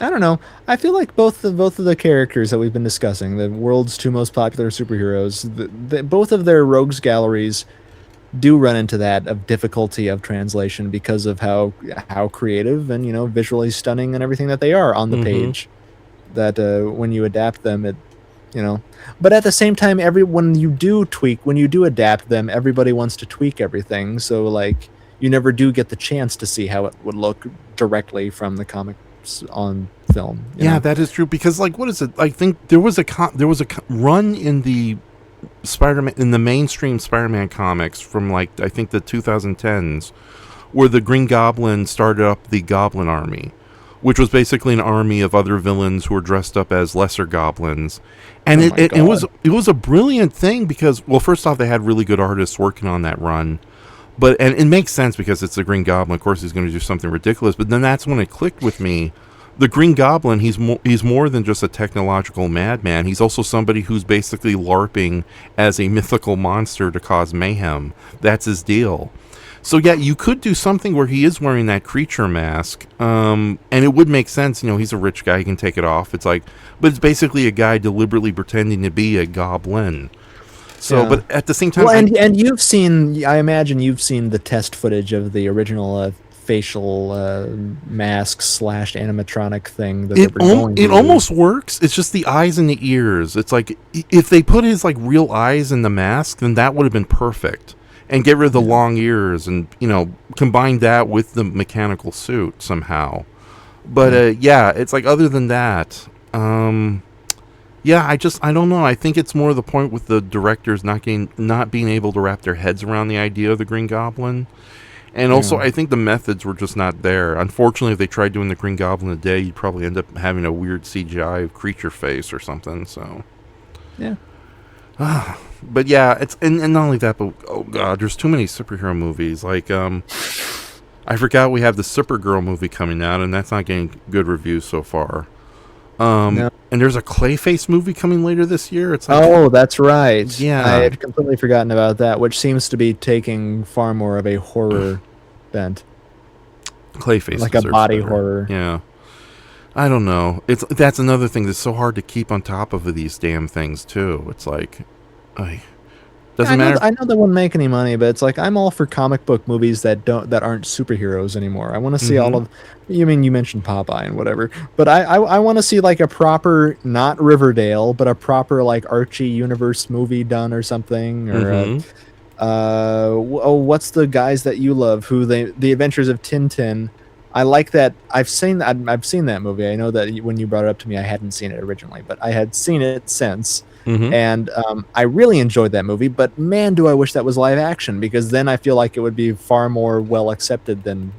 I don't know. I feel like both of the characters that we've been discussing, the world's two most popular superheroes, both of their rogues galleries do run into that of difficulty of translation because of how creative and visually stunning and everything that they are on the page. That when you adapt them, but at the same time, when you do adapt them, everybody wants to tweak everything. So like, you never do get the chance to see how it would look directly from the comics on film. Yeah, that is true. Because like, what is it? I think there was a run in the Spider-Man, in the mainstream Spider-Man comics from like I think the 2010s, where the Green Goblin started up the Goblin Army, which was basically an army of other villains who were dressed up as lesser goblins. And it was a brilliant thing because, well, first off, they had really good artists working on that run. But it makes sense because it's the Green Goblin. Of course, he's going to do something ridiculous. But then that's when it clicked with me. The Green Goblin, he's more than just a technological madman. He's also somebody who's basically LARPing as a mythical monster to cause mayhem. That's his deal. So yeah, you could do something where he is wearing that creature mask, and it would make sense. He's a rich guy; he can take it off. It's like, but it's basically a guy deliberately pretending to be a goblin. So, yeah. But at the same time, well, and you've seen, I imagine you've seen the test footage of the original facial mask / animatronic thing that it almost works. It's just the eyes and the ears. It's like if they put his like real eyes in the mask, then that would have been perfect. And get rid of the long ears and combine that with the mechanical suit somehow. But it's like other than that. I don't know. I think it's more the point with the directors not being able to wrap their heads around the idea of the Green Goblin. And also, I think the methods were just not there. Unfortunately, if they tried doing the Green Goblin today, you'd probably end up having a weird CGI creature face or something. So, yeah. But yeah, it's and not only that, but oh god, there's too many superhero movies. Like, I forgot we have the Supergirl movie coming out, and that's not getting good reviews so far. No. And there's a Clayface movie coming later this year. It's like, that's right. Yeah, I had completely forgotten about that, which seems to be taking far more of a horror bent. Clayface, like a body horror. Yeah, I don't know. That's another thing that's so hard to keep on top of these damn things too. It's like, doesn't matter. I know they wouldn't make any money, but it's like I'm all for comic book movies that aren't superheroes anymore. I want to see all of. You mentioned Popeye and whatever, but I want to see like a proper, not Riverdale, but a proper like Archie universe movie done or something, or what's the guys that you love? The Adventures of Tintin. I like that. I've seen that movie. I know that when you brought it up to me, I hadn't seen it originally, but I had seen it since. And I really enjoyed that movie, but man, do I wish that was live action, because then I feel like it would be far more well accepted than,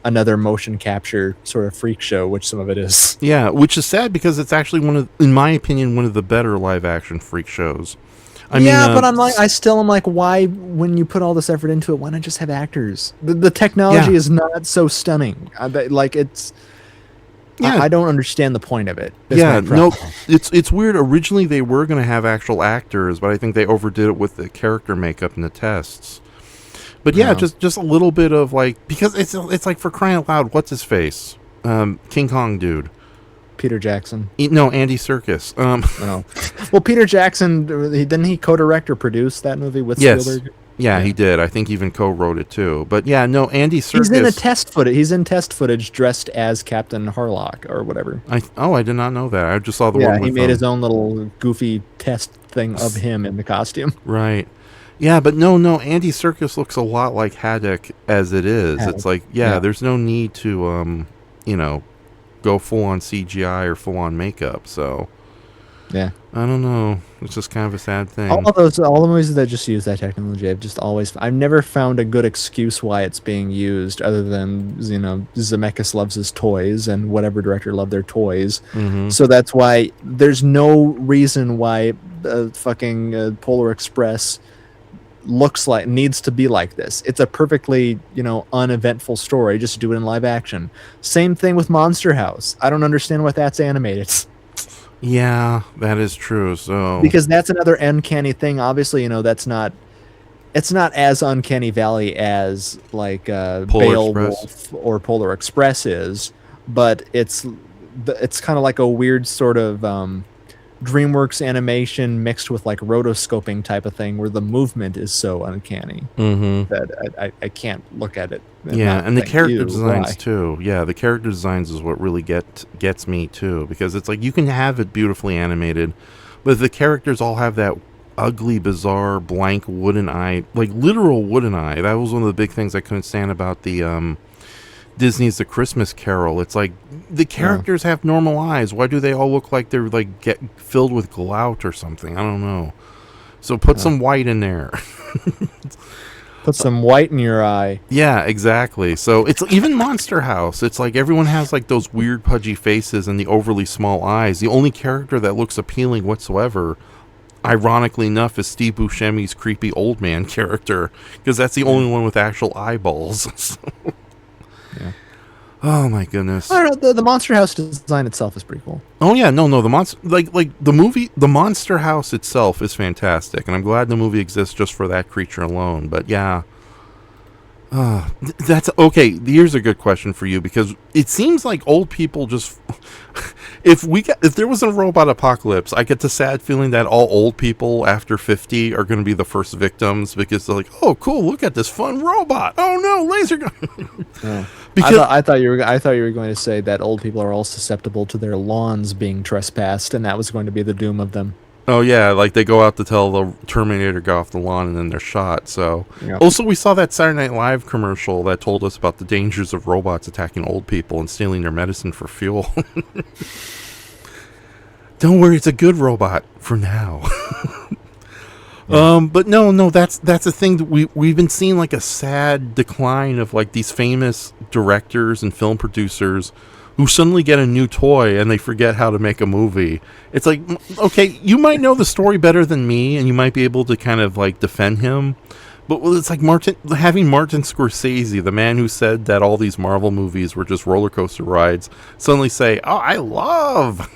another motion capture sort of freak show, which some of it is. Yeah, which is sad because it's actually in my opinion, one of the better live action freak shows. But I still am like, why, when you put all this effort into it, why not just have actors? The technology is not so stunning. I bet, like, it's. Yeah. I don't understand the point of it. That's Yeah, my no, problem. it's weird. Originally, they were going to have actual actors, but I think they overdid it with the character makeup and the tests. But yeah, Yeah. just a little bit of like, because it's like, for crying out loud, what's his face? King Kong dude. Peter Jackson. No, Andy Serkis. No. Well, Peter Jackson, didn't he co-direct or produce that movie with Yes. Spielberg? Yeah, he did. I think even co-wrote it too. But yeah, no, Andy Serkis. He's in a test footage. He's in test footage dressed as Captain Harlock or whatever. I did not know that. I just saw the Yeah, one with he made his own little goofy test thing of him in the costume. Right. Yeah, but no, Andy Serkis looks a lot like Haddock as it is. Haddock. It's like, yeah, there's no need to, go full on CGI or full on makeup. So Yeah. I don't know. It's just kind of a sad thing. All the movies that just use that technology, I've never found a good excuse why it's being used, other than Zemeckis loves his toys, and whatever director loved their toys. Mm-hmm. So that's why there's no reason why fucking Polar Express needs to be like this. It's a perfectly uneventful story. Just do it in live action. Same thing with Monster House. I don't understand why that's animated. Yeah, that is true. So Because that's another uncanny thing. Obviously, it's not as uncanny valley as like Beowulf or Polar Express is, but it's kind of like a weird sort of DreamWorks animation mixed with like rotoscoping type of thing, where the movement is so uncanny that I can't look at it. And the character designs why? too. Yeah, the character designs is what really gets me too, because it's like you can have it beautifully animated, but the characters all have that ugly, bizarre, blank wooden eye, like literal wooden eye. That was one of the big things I couldn't stand about the Disney's The Christmas Carol. It's like the characters have normal eyes. Why do they all look like they're like get filled with glout or something? I don't know. So put some white in there. Put some white in your eye. Yeah, exactly. So it's even Monster House. It's like everyone has like those weird pudgy faces and the overly small eyes. The only character that looks appealing whatsoever, ironically enough, is Steve Buscemi's creepy old man character, because that's the only one with actual eyeballs. Yeah. Oh my goodness. I don't know. The Monster House design itself is pretty cool. Oh yeah, no, the monster, like the movie, the Monster House itself is fantastic, and I'm glad the movie exists just for that creature alone. But yeah, that's okay. Here's a good question for you, because it seems like old people just if there was a robot apocalypse, I get the sad feeling that all old people after 50 are going to be the first victims, because they're like, oh cool, look at this fun robot. Oh no, laser gun. Yeah. Because I thought you were going to say that old people are all susceptible to their lawns being trespassed, and that was going to be the doom of them. oh yeah, like they go out to tell the Terminator go off the lawn and then they're shot. So Yep. also we saw that Saturday Night Live commercial that told us about the dangers of robots attacking old people and stealing their medicine for fuel. Don't worry, it's a good robot for now. But no, that's the thing that we've been seeing, like a sad decline of like these famous directors and film producers who suddenly get a new toy and they forget how to make a movie. It's like, okay, you might know the story better than me and you might be able to kind of like defend him, but it's like having Martin Scorsese, the man who said that all these Marvel movies were just roller coaster rides, suddenly say, oh, I love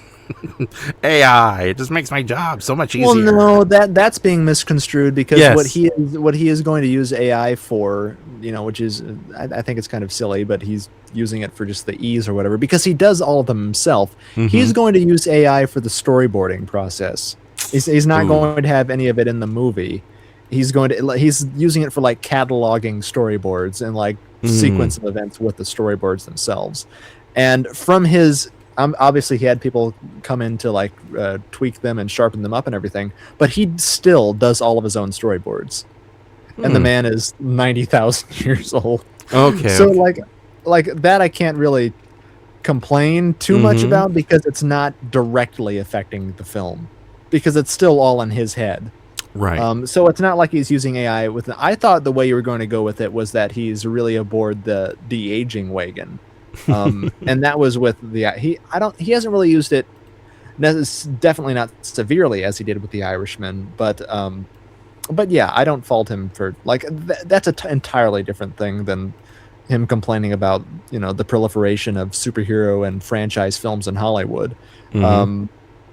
AI. It just makes my job so much easier. Well, no, that's being misconstrued, because Yes. what he is going to use AI for, which is I think it's kind of silly, but he's using it for just the ease or whatever, because he does all of them himself. He's going to use AI for the storyboarding process. He's not going to have any of it in the movie. He's using it for like cataloging storyboards and like sequence of events with the storyboards themselves. And from his obviously he had people come in to like tweak them and sharpen them up and everything, but he still does all of his own storyboards. And the man is 90,000 years old. Okay. So like that I can't really complain too much about, because it's not directly affecting the film, because it's still all in his head. Right. So it's not like he's using AI with it. I thought the way you were going to go with it was that he's really aboard the de-aging wagon. And that was with he hasn't really used it, definitely not severely as he did with The Irishman, but yeah, I don't fault him for like that's an entirely different thing than him complaining about the proliferation of superhero and franchise films in Hollywood. Mm-hmm.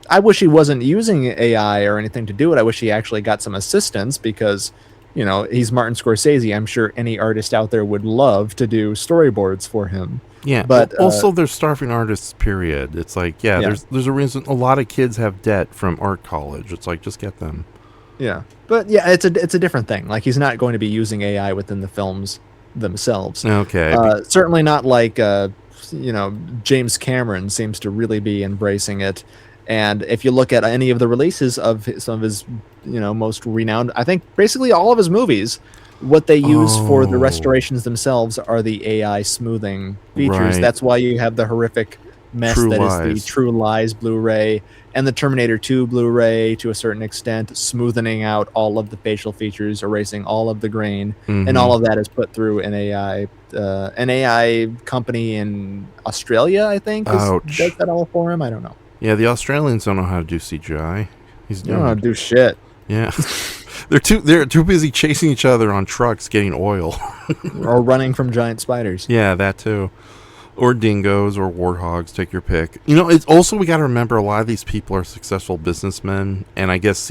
I wish he wasn't using AI or anything to do it. I wish he actually got some assistance because, he's Martin Scorsese. I'm sure any artist out there would love to do storyboards for him. Yeah, But also there's starving artists. Period. It's like, yeah, Yeah. there's a reason a lot of kids have debt from art college. It's like, just get them. yeah, but yeah, it's a different thing. Like he's not going to be using AI within the films themselves. Okay. Certainly not like James Cameron seems to really be embracing it. And if you look at any of the releases of some of his most renowned, I think basically all of his movies, what they use for the Oh. restorations themselves are the AI smoothing features. Right. That's why you have the horrific mess True that is Lies. the True Lies Blu-ray and the Terminator 2 Blu-ray to a certain extent, smoothing out all of the facial features, erasing all of the grain, and Mhm. all of that is put through an AI company in Australia, I think, Ouch. does that all for him. I don't know. Yeah, the Australians don't know how to do CGI. He's You don't know how doing. to do shit. Yeah. They're too busy chasing each other on trucks getting oil. Or running from giant spiders. Yeah, that too. Or dingoes or warthogs, take your pick. It's also, we got to remember, a lot of these people are successful businessmen, and I guess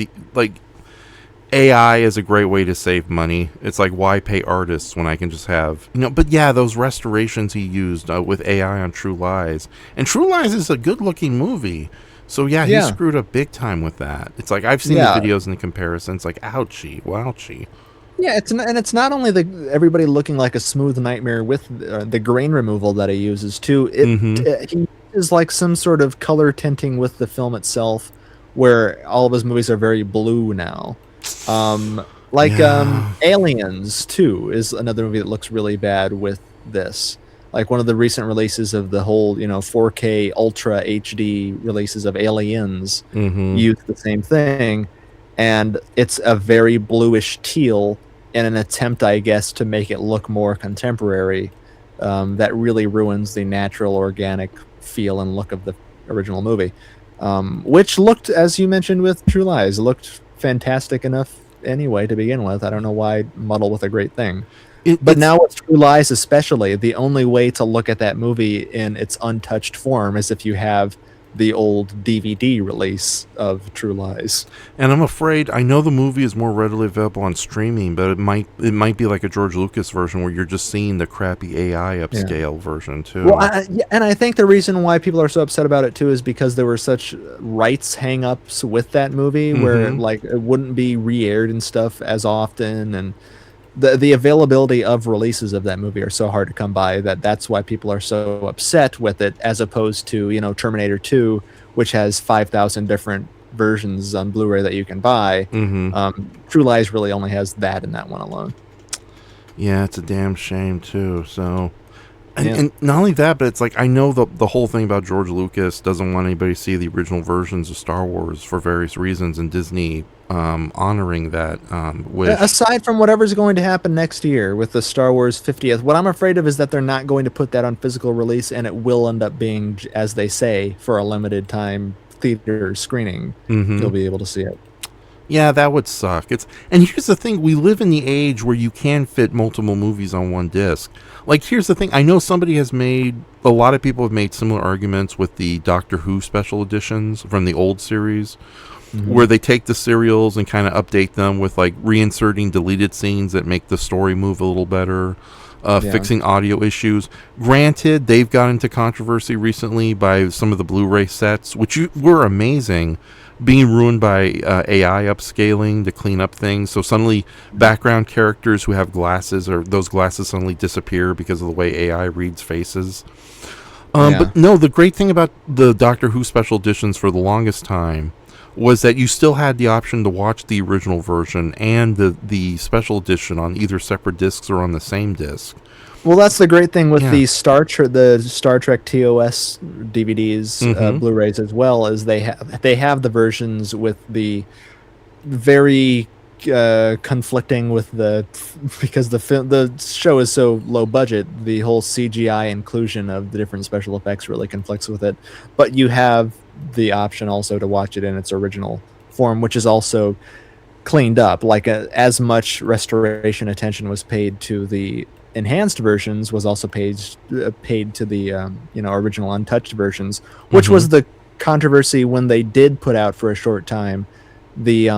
AI is a great way to save money. It's like, why pay artists when I can just have, but yeah, those restorations he used with AI on True Lies. And True Lies is a good looking movie. So yeah, he Yeah. screwed up big time with that. It's like, I've seen Yeah. the videos and the comparisons, like, ouchie, wouchie. Yeah, it's not only everybody looking like a smooth nightmare with the grain removal that he uses too. He uses like some sort of color tinting with the film itself, where all of his movies are very blue now. Yeah. Aliens 2 is another movie that looks really bad with this. Like one of the recent releases of the whole 4K Ultra HD releases of Aliens use the same thing, and it's a very bluish teal in an attempt, I guess, to make it look more contemporary. That really ruins the natural, organic feel and look of the original movie, which looked, as you mentioned with True Lies, looked fantastic enough anyway to begin with. I don't know why muddle with a great thing. But now with True Lies especially, the only way to look at that movie in its untouched form is if you have the old DVD release of True Lies. And I'm afraid, I know the movie is more readily available on streaming, but it might be like a George Lucas version where you're just seeing the crappy AI upscale version too. Well, and I think the reason why people are so upset about it too is because there were such rights hang-ups with that movie, where like it wouldn't be re-aired and stuff as often, and the availability of releases of that movie are so hard to come by that's why people are so upset with it, as opposed to Terminator 2, which has 5,000 different versions on Blu-ray that you can buy. True Lies really only has that and that one alone. Yeah, it's a damn shame too. So, and not only that, but it's like, I know the whole thing about George Lucas doesn't want anybody to see the original versions of Star Wars for various reasons, and Disney honoring that wish. Aside from whatever's going to happen next year with the Star Wars 50th, what I'm afraid of is that they're not going to put that on physical release, and it will end up being, as they say, for a limited time theater screening. You'll be able to see it. Yeah, that would suck. And here's the thing, we live in the age where you can fit multiple movies on one disc. Like, here's the thing, I know a lot of people have made similar arguments with the Doctor Who special editions from the old series, where they take the serials and kind of update them with like reinserting deleted scenes that make the story move a little better, fixing audio issues. Granted, they've got into controversy recently by some of the Blu-ray sets, which were amazing, being ruined by AI upscaling to clean up things. So suddenly background characters who have glasses, or those glasses suddenly disappear because of the way AI reads faces. But no, the great thing about the Doctor Who special editions for the longest time was that you still had the option to watch the original version and the special edition on either separate discs or on the same disc. Well, that's the great thing with the Star Trek TOS DVDs, Blu-rays as well, is they have the versions with the very conflicting with because the show is so low budget, the whole CGI inclusion of the different special effects really conflicts with it. But you have the option also to watch it in its original form, which is also cleaned up. Like as much restoration attention was paid to the enhanced versions was also paid to the original untouched versions, which was the controversy when they did put out for a short time the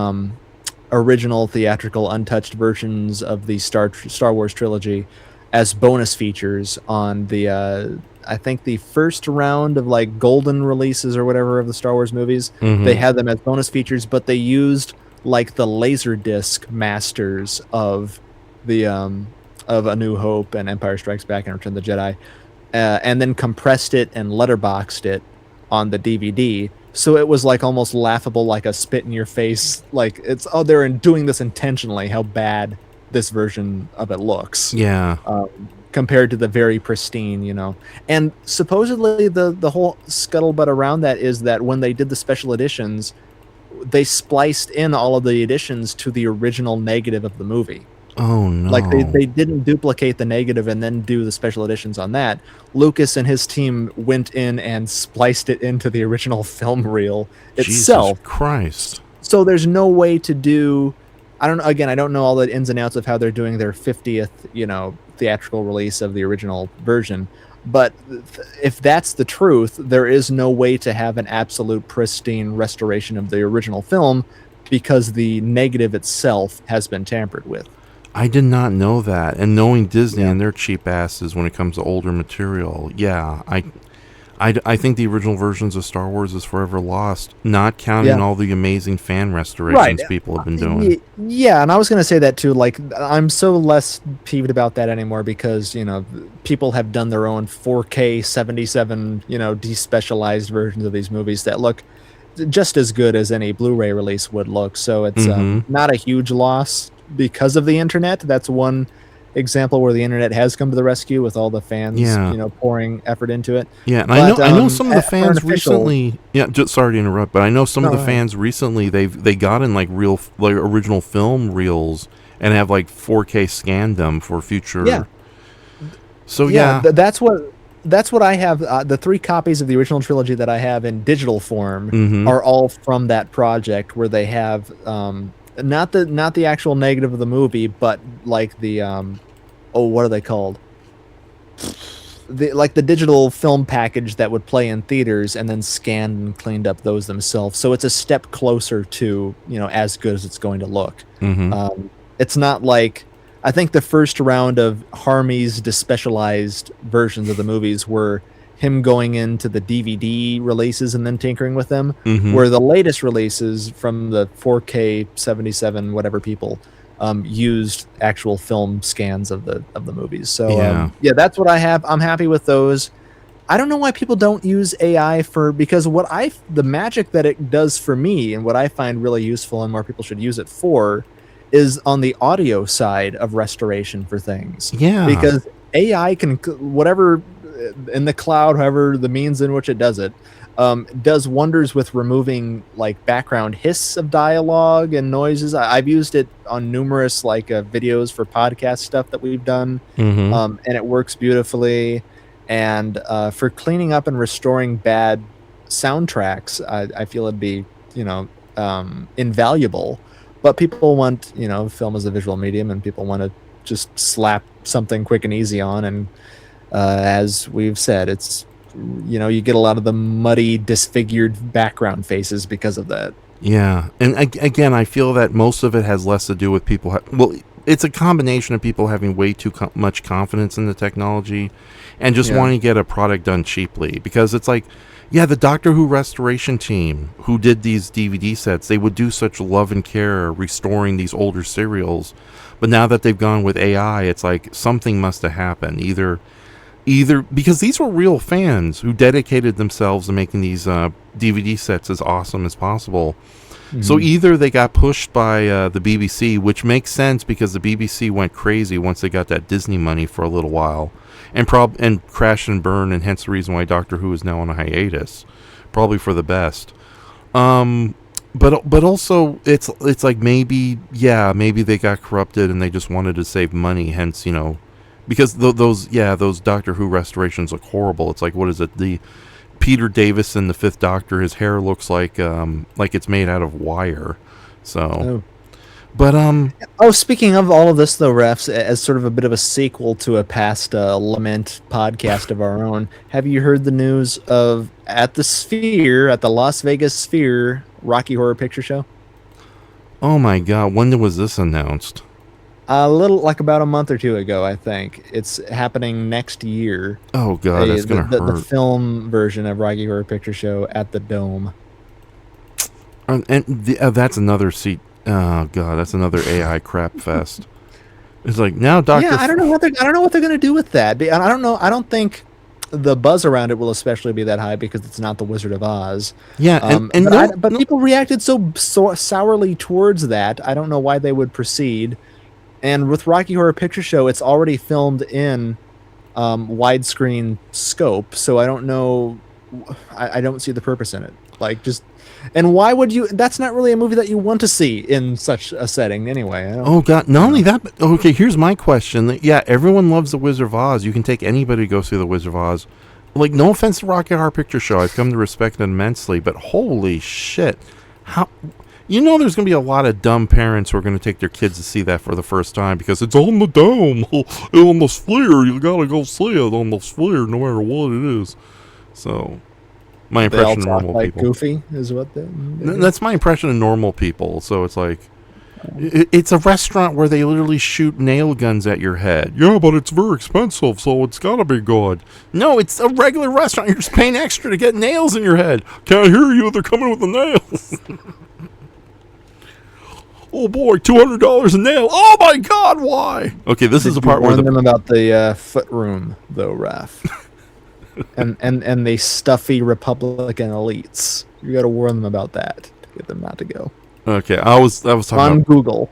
original theatrical untouched versions of the Star Wars trilogy as bonus features on the I think the first round of like golden releases or whatever of the Star Wars movies. They had them as bonus features, but they used like the Laserdisc masters of the of A New Hope and Empire Strikes Back and Return of the Jedi, and then compressed it and letterboxed it on the DVD. So it was like almost laughable, like a spit in your face. Like they're doing this intentionally. How bad this version of it looks. Yeah. Compared to the very pristine, And supposedly the whole scuttlebutt around that is that when they did the special editions, they spliced in all of the editions to the original negative of the movie. Oh no! Like they didn't duplicate the negative and then do the special editions on that. Lucas and his team went in and spliced it into the original film reel itself. Jesus Christ! So there's no way to do. I don't know all the ins and outs of how they're doing their 50th, theatrical release of the original version. But if that's the truth, there is no way to have an absolute pristine restoration of the original film because the negative itself has been tampered with. I did not know that. And knowing Disney and their cheap asses when it comes to older material, I think the original versions of Star Wars is forever lost, not counting all the amazing fan restorations people have been doing. Yeah, and I was going to say that too. Like, I'm so less peeved about that anymore because, people have done their own 4K 77, despecialized versions of these movies that look just as good as any Blu-ray release would look. So it's not a huge loss because of the internet. That's one example where the internet has come to the rescue with all the fans, pouring effort into it. Yeah, and I know some of the fans recently. Yeah, just sorry to interrupt, but I know some of the fans recently they got in like real original film reels and have like 4K scanned them for future. Yeah. So that's what I have. The 3 copies of the original trilogy that I have in digital form are all from that project where they have. Not the actual negative of the movie, but like the what are they called? The digital film package that would play in theaters and then scanned and cleaned up those themselves. So it's a step closer to as good as it's going to look. It's not like I think the first round of Harmy's despecialized versions of the movies were him going into the DVD releases and then tinkering with them, where the latest releases from the 4K 77 whatever people used actual film scans of the movies. So that's what I have. I'm happy with those. I don't know why people don't use AI because the magic that it does for me and what I find really useful and more people should use it for is on the audio side of restoration for things. Yeah, because AI can whatever in the cloud, however the means in which it does it, does wonders with removing like background hiss of dialogue and noises. I've used it on numerous like videos for podcast stuff that we've done, and it works beautifully. And for cleaning up and restoring bad soundtracks, I feel it'd be invaluable. But people want film as a visual medium, and people want to just slap something quick and easy on. And as we've said, it's you get a lot of the muddy, disfigured background faces because of that. Yeah, and again, I feel that most of it has less to do with people. It's a combination of people having way too much confidence in the technology, and just wanting to get a product done cheaply. Because it's like, the Doctor Who restoration team who did these DVD sets, they would do such love and care restoring these older serials, but now that they've gone with AI, it's like something must have happened. Either because these were real fans who dedicated themselves to making these DVD sets as awesome as possible. So either they got pushed by the BBC, which makes sense because the BBC went crazy once they got that Disney money for a little while, and crashed and burned, and hence the reason why Doctor Who is now on a hiatus, probably for the best. But also it's like maybe they got corrupted and they just wanted to save money, hence because those Doctor Who restorations look horrible. It's like, what is it? The Peter Davison, the Fifth Doctor, his hair looks like it's made out of wire. So, But Oh, speaking of all of this, though, refs, as sort of a bit of a sequel to a past Lament podcast of our own, have you heard the news of at the Las Vegas Sphere Rocky Horror Picture Show? oh my god, when was this announced? A little, like about a month or two ago, I think. It's happening next year. Oh god, that's gonna The hurt. film version of Rocky Horror Picture Show at the Dome. That's another seat. Oh god, that's another AI crap fest. It's like now, Doctor. Yeah, I don't know what they're gonna do with that. I don't know. I don't think the buzz around it will especially be that high because it's not the Wizard of Oz. Yeah, But people reacted so sourly towards that. I don't know why they would proceed. And with Rocky Horror Picture Show, it's already filmed in widescreen scope, so I don't know. I don't see the purpose in it. And why would you? That's not really a movie that you want to see in such a setting, anyway. Oh god, not only that, but okay, here's my question. Yeah, everyone loves the Wizard of Oz. You can take anybody to go see the Wizard of Oz. Like, no offense to Rocky Horror Picture Show, I've come to respect it immensely, but holy shit, how? You know, there's going to be a lot of dumb parents who are going to take their kids to see that for the first time because it's on the dome, on the sphere. You got to go see it on the sphere, no matter what it is. So, my They all impression of talk normal like people. Goofy is what they. That's my impression of normal people. So it's like, it's a restaurant where they literally shoot nail guns at your head. Yeah, but it's very expensive, so it's gotta be good. No, it's a regular restaurant. You're just paying extra to get nails in your head. Can't hear you. They're coming with the nails. Oh boy, $200 a nail. Oh my God, why? Okay, this is the part where warn them about the foot room, though, Raph. and the stuffy Republican elites. You got to warn them about that to get them not to go. Okay, I was talking On about Google.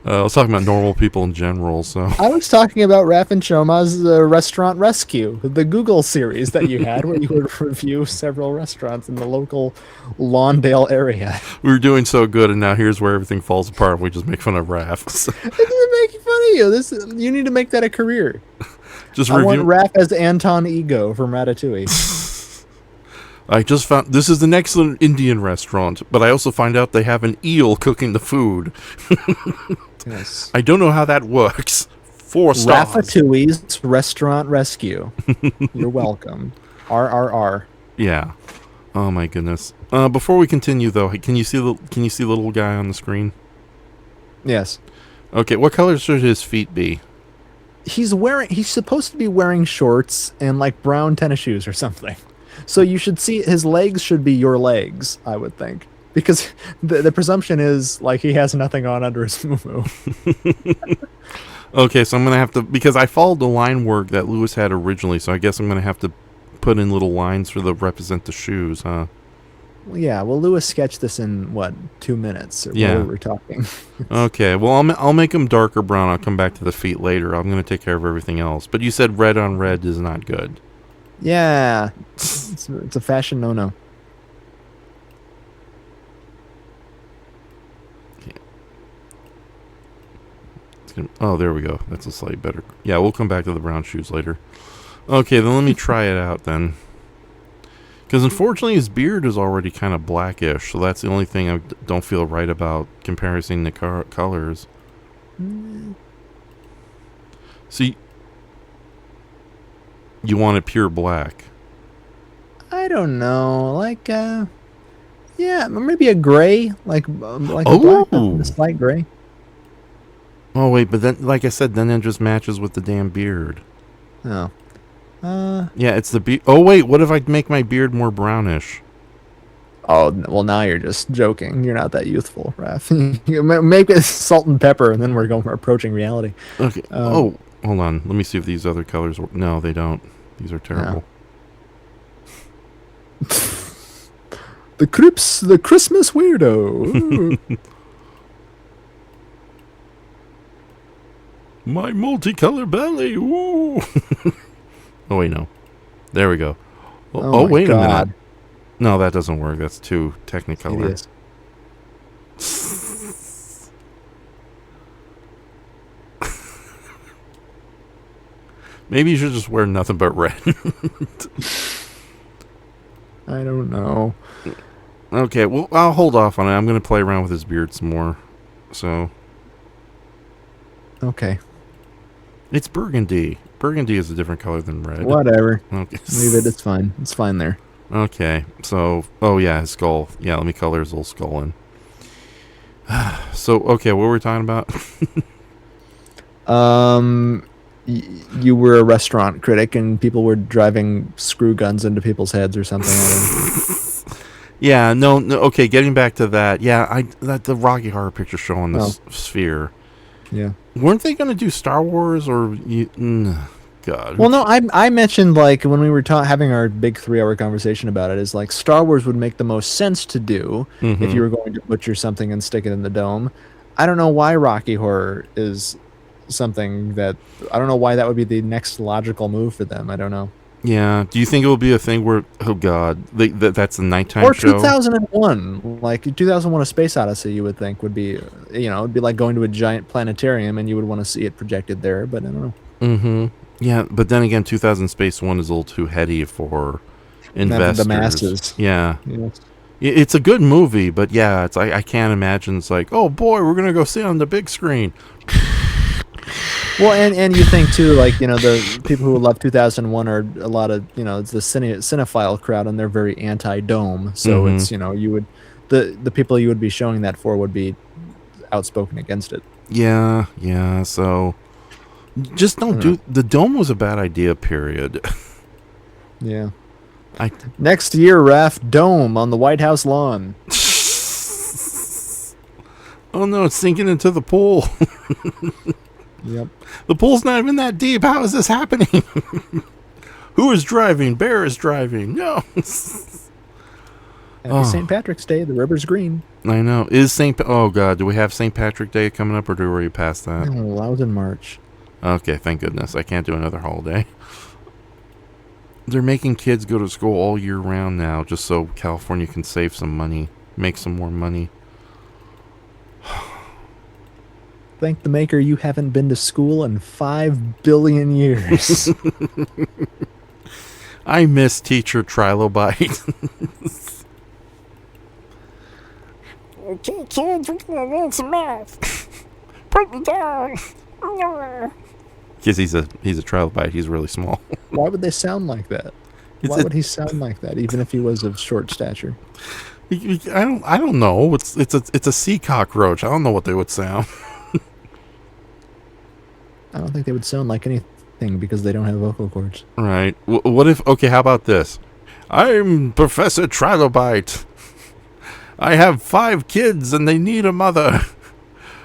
I was talking about normal people in general. So I was talking about Raph and Choma's Restaurant Rescue, the Google series that you had, where you would review several restaurants in the local Lawndale area. we were doing so good, and now here's where everything falls apart. We just make fun of Raph. It doesn't make fun of you. You need to make that a career. Just I want review. Raph as Anton Ego from Ratatouille. I just found this is an excellent Indian restaurant, but I also find out they have an eel cooking the food. Yes. I don't know how that works. 4 stars. Ratatouille's Restaurant Rescue. You're welcome. RRR. Yeah. Oh my goodness. Before we continue, though, can you see the little guy on the screen? Yes. Okay. What color should his feet be? He's supposed to be wearing shorts and like brown tennis shoes or something. So you should see his legs should be your legs, I would think. Because the presumption is like he has nothing on under his moo. Okay, so I'm gonna have to, because I followed the line work that Lewis had originally, so I guess I'm gonna have to put in little lines for the represent the shoes, huh? Well, yeah, well, Lewis sketched this in, 2 minutes? Or Yeah. what we were talking. Okay, well, I'll make them darker brown. I'll come back to the feet later. I'm gonna take care of everything else. But you said red on red is not good. Yeah. It's a fashion no-no. Oh, there we go. That's a slightly better. Yeah, we'll come back to the brown shoes later. Okay, then let me try it out then. Because unfortunately his beard is already kind of blackish, so that's the only thing I don't feel right about comparing the colors. See, you want it pure black. I don't know. Like, yeah, maybe a gray. Like a black, a slight gray. Oh, wait, but then, like I said, then it just matches with the damn beard. Oh. Yeah, it's the beard. Oh, wait, what if I make my beard more brownish? Oh, well, now you're just joking. You're not that youthful, Raph. You make it salt and pepper, and then we're approaching reality. Okay. Hold on. Let me see if these other colors work. No, they don't. These are terrible. The Christmas weirdo. My multicolor belly. Ooh. Oh, wait, no. There we go. Oh, wait a minute. No, that doesn't work. That's too technicolor. It is. Maybe you should just wear nothing but red. I don't know. Okay, well, I'll hold off on it. I'm going to play around with his beard some more. So, Okay. it's burgundy. Burgundy is a different color than red. Whatever. Okay. Leave it. It's fine. It's fine there. Okay, so, oh yeah, his skull. Yeah, let me color his little skull in. So, okay, what were we talking about? You were a restaurant critic, and people were driving screw guns into people's heads or something. Yeah, no, okay, getting back to that. Yeah, the Rocky Horror Picture Show on the Sphere. Yeah. Weren't they going to do Star Wars or God? Well, no, I mentioned, like, when we were having our big 3-hour conversation about it, is like Star Wars would make the most sense to do if you were going to butcher something and stick it in the dome. I don't know why Rocky Horror is something that I don't know why that would be the next logical move for them. I don't know. Yeah. Do you think it will be a thing where, oh God, that's a nighttime Or show? 2001, like 2001: A Space Odyssey, you would think would be, it'd be like going to a giant planetarium and you would want to see it projected there. But I don't know. Mm-hmm. Yeah, but then again, 2000 Space One is a little too heady for investors. The masses. Yeah. Yes. It's a good movie, but yeah, it's I can't imagine it's like, oh boy, we're gonna go sit on the big screen. Well, and you think too, like, the people who love 2001 are a lot of, it's the cinephile crowd, and they're very anti-dome. So it's, you would, the people you would be showing that for would be outspoken against it. Yeah. So just don't do the dome was a bad idea. Period. Yeah. Next year, Raf, dome on the White House lawn. Oh no, it's sinking into the pool. Yep. The pool's not even that deep. How is this happening? Who is driving? Bear is driving. No. Happy St. Patrick's Day. The river's green. I know. Oh God, do we have St. Patrick Day coming up, or do we already pass that? No, I was in March. Okay, thank goodness. I can't do another holiday. They're making kids go to school all year round now, just so California can save some money, make some more money. Thank the maker you haven't been to school in 5 billion years. I miss teacher Trilobite. Okay, kids, we're gonna learn some math. Put me down. Because he's a Trilobite. He's really small. Why would they sound like that? Why would he sound like that, even if he was of short stature? I don't know. It's a sea cockroach. I don't know what they would sound. I don't think they would sound like anything because they don't have vocal cords. Right. What if... Okay, how about this? I'm Professor Trilobite. I have 5 kids and they need a mother.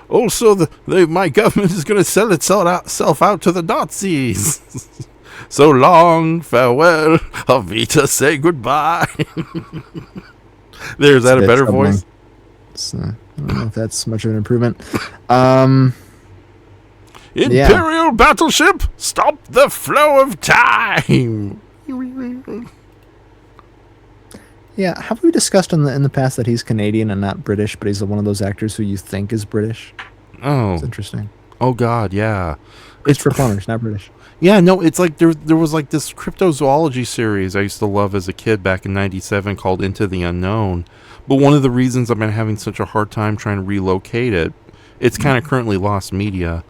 Also, my government is going to sell itself out to the Nazis. So long, farewell, Avita, say goodbye. There's that a better voice? I don't know if that's much of an improvement. Imperial battleship, stop the flow of time. Yeah, have we discussed in the past that he's Canadian and not British, but he's one of those actors who you think is British? Oh, it's interesting. Oh God, yeah. Christopher Plummer's not British. Yeah, no, it's like there was like this cryptozoology series I used to love as a kid back in '97 called Into the Unknown. But one of the reasons I've been having such a hard time trying to relocate it, it's kind of currently lost media,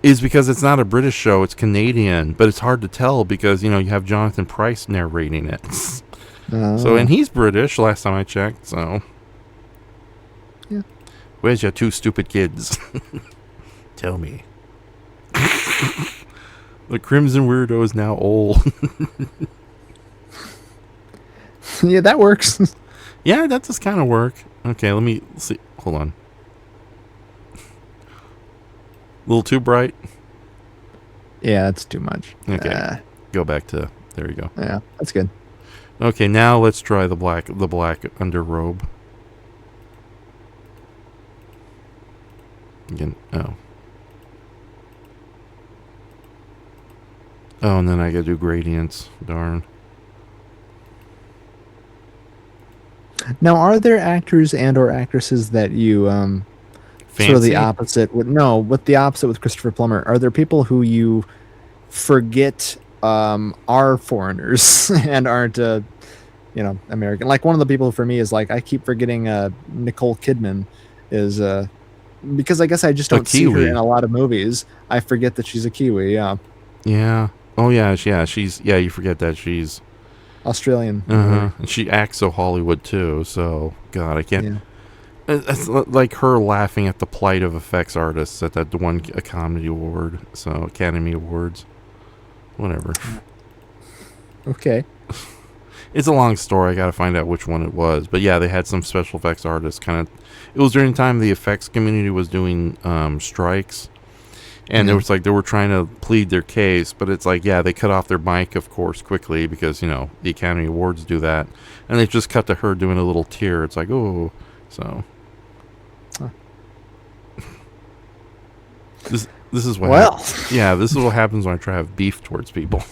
is because it's not a British show, it's Canadian, but it's hard to tell because, you have Jonathan Pryce narrating it. So, and he's British last time I checked, so. Yeah. Where's your 2 stupid kids? Tell me. The Crimson Weirdo is now old. Yeah, that works. Yeah, that does kind of work. Okay, let me see. Hold on. A little too bright? Yeah, that's too much. Okay. Go back to... There you go. Yeah, that's good. Okay, now let's try the black underrobe. Again, oh, and then I gotta do gradients. Darn. Now, are there actors and or actresses that you sort of the opposite with the opposite with Christopher Plummer? Are there people who you forget are foreigners and aren't American. Like one of the people for me is like I keep forgetting Nicole Kidman is because I guess I just don't see her Kiwi. in a lot of movies. I forget that she's a Kiwi. Yeah, Yeah. Oh yeah. She's. Yeah. You forget that she's. Australian. And she acts so Hollywood too. So God, I can't. Yeah. It's like her laughing at the plight of effects artists at that one comedy award. So Academy Awards. Whatever. Okay. It's a long story. I got to find out which one it was. But yeah, they had some special effects artists kind of. It was during the time the effects community was doing strikes. And there was like they were trying to plead their case, but it's like, yeah, they cut off their mic, of course, quickly because, the Academy Awards do that. And they just cut to her doing a little tear. It's like, oh, so. Huh. This is what Well. this is what happens when I try to have beef towards people.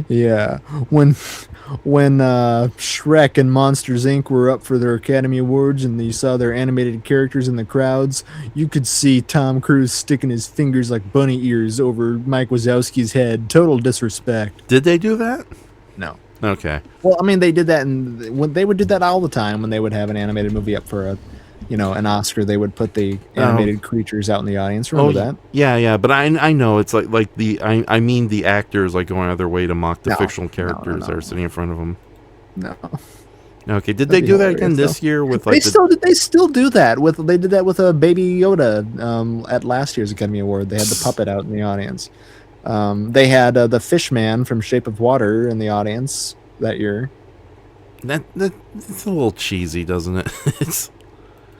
Yeah, when Shrek and Monsters Inc. were up for their Academy Awards and you saw their animated characters in the crowds, you could see Tom Cruise sticking his fingers like bunny ears over Mike Wazowski's head. Total disrespect. Did they do that? No. Okay. Well, I mean, they did that, and when they would do that all the time when they would have an animated movie up for an Oscar. They would put the animated creatures out in the audience. Remember that? Yeah, but I know it's like I mean the actors like going out of their way to mock the No, fictional characters no. that are sitting in front of them. No. Okay, did That'd they be do that again hilarious, this year with like They still do that they did that with Baby Yoda at last year's Academy Award. They had the puppet out in the audience. They had the fish man from Shape of Water in the audience that year. that it's a little cheesy, doesn't it?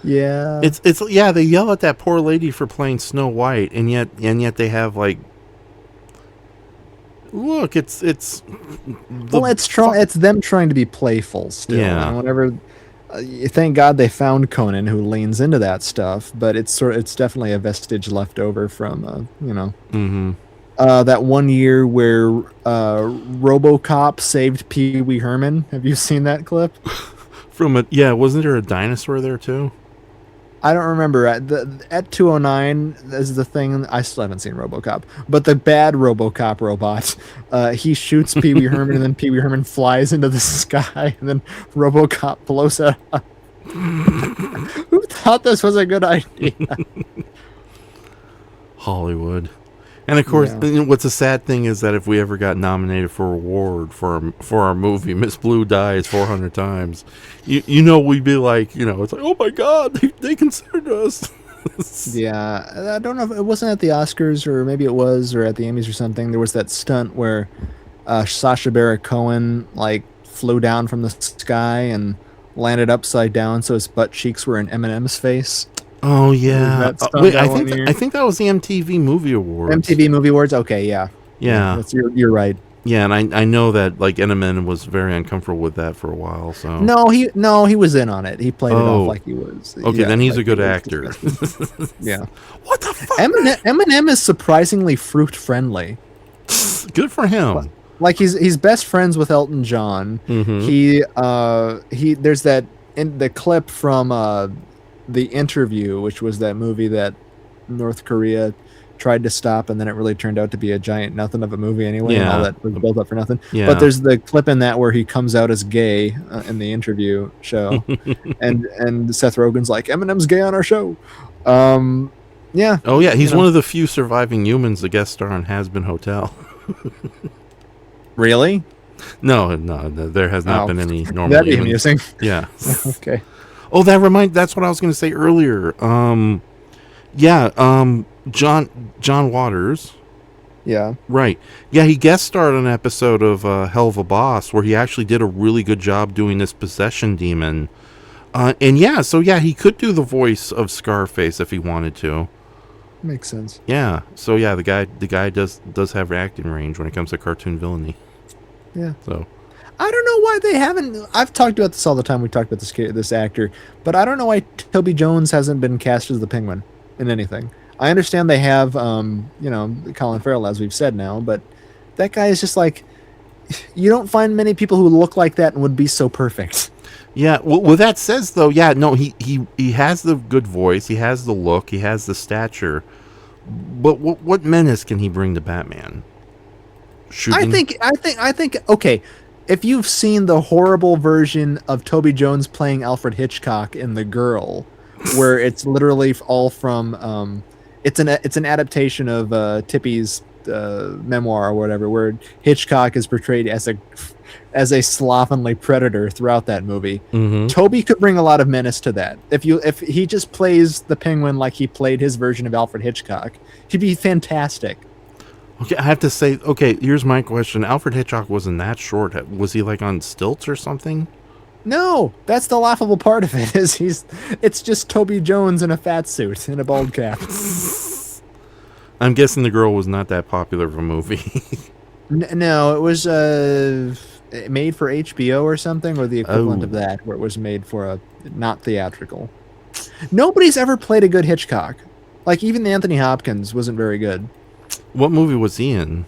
Yeah. It's they yell at that poor lady for playing Snow White, and yet they have like, look, it's it's them trying to be playful still. Yeah. And whenever thank God they found Conan who leans into that stuff, but it's definitely a vestige left over from that one year where RoboCop saved Pee Wee Herman. Have you seen that clip? wasn't there a dinosaur there too? I don't remember. At 209 is the thing. I still haven't seen RoboCop, but the bad RoboCop robot, he shoots Pee Wee Herman, and then Pee Wee Herman flies into the sky, and then RoboCop blows it up. Who thought this was a good idea? Hollywood. And of course, what's a sad thing is that if we ever got nominated for a award for our movie, Miss Blue dies 400 times, we'd be like, it's like, oh my God, they considered us. Yeah, I don't know if it wasn't at the Oscars or maybe it was or at the Emmys or something. There was that stunt where Sacha Baron Cohen like flew down from the sky and landed upside down, so his butt cheeks were in Eminem's face. Oh yeah. Wait, I think that was the MTV Movie Awards. MTV Movie Awards. Okay, yeah. Yeah. You're right. Yeah, and I know that like Eminem was very uncomfortable with that for a while. So no, he was in on it. He played it off like he was. Okay, then he's a good actor. Yeah. What the fuck? Eminem is surprisingly fruit friendly. Good for him. Like he's best friends with Elton John. Mm-hmm. He there's that in the clip from The Interview, which was that movie that North Korea tried to stop, and then it really turned out to be a giant nothing of a movie anyway, and all that was built up for nothing. Yeah. But there's the clip in that where he comes out as gay in the interview show, and Seth Rogen's like, Eminem's gay on our show. Yeah. Oh yeah, he's one of the few surviving humans to guest star on Has Been Hotel. Really? No, there has not been any normal. That'd be amusing. Yeah. Okay. Oh, that's what I was going to say earlier. John Waters. Yeah. Right. Yeah, he guest starred on an episode of Hell of a Boss where he actually did a really good job doing this possession demon. He could do the voice of Scarface if he wanted to. Makes sense. Yeah. So yeah, the guy does have acting range when it comes to cartoon villainy. Yeah. So I don't know why they haven't. I've talked about this all the time. We talked about this actor, but I don't know why Toby Jones hasn't been cast as the Penguin in anything. I understand they have, Colin Farrell, as we've said now, but that guy is just like, you don't find many people who look like that and would be so perfect. Yeah. Well, that says though, yeah, no, he has the good voice, he has the look, he has the stature, but what menace can he bring to Batman? I think. Okay. if you've seen the horrible version of Toby Jones playing Alfred Hitchcock in The Girl, where it's literally all from it's an adaptation of Tippy's memoir or whatever, where Hitchcock is portrayed as a slovenly predator throughout that movie. Toby could bring a lot of menace to that. If he just plays the penguin like he played his version of Alfred Hitchcock, he'd be fantastic. Okay, I have to say, okay, here's my question. Alfred Hitchcock wasn't that short. Was he like on stilts or something? No, that's the laughable part of it. It's just Toby Jones in a fat suit and a bald cap. I'm guessing The Girl was not that popular of a movie. No, it was made for HBO or something, or the equivalent of that, where it was made for a not theatrical. Nobody's ever played a good Hitchcock. Like, even Anthony Hopkins wasn't very good. What movie was he in?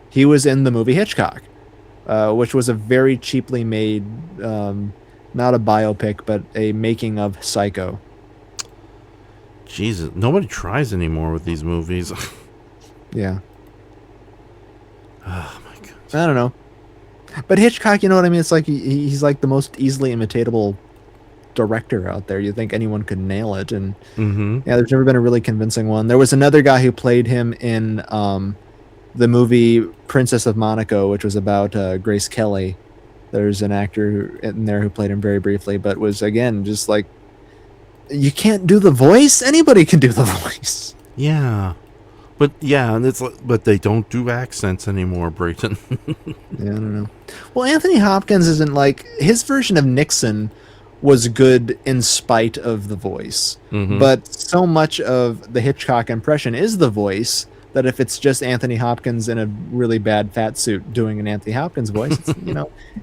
He was in the movie Hitchcock, which was a very cheaply made, not a biopic, but a making of Psycho. Jesus, nobody tries anymore with these movies. Yeah. Oh my god. I don't know. But Hitchcock, you know what I mean? It's like he's like the most easily imitatable director out there. You think anyone could nail it, and yeah, there's never been a really convincing one. There was another guy who played him in the movie Princess of Monaco, which was about Grace Kelly. There's an actor in there who played him very briefly, but was again just like, you can't do the voice. Anybody can do the voice. Yeah, but yeah, and it's like, but they don't do accents anymore, Brayton. Yeah, I don't know. Well, Anthony Hopkins isn't like, his version of Nixon was good in spite of the voice, but so much of the Hitchcock impression is the voice that if it's just Anthony Hopkins in a really bad fat suit doing an Anthony Hopkins voice, it's,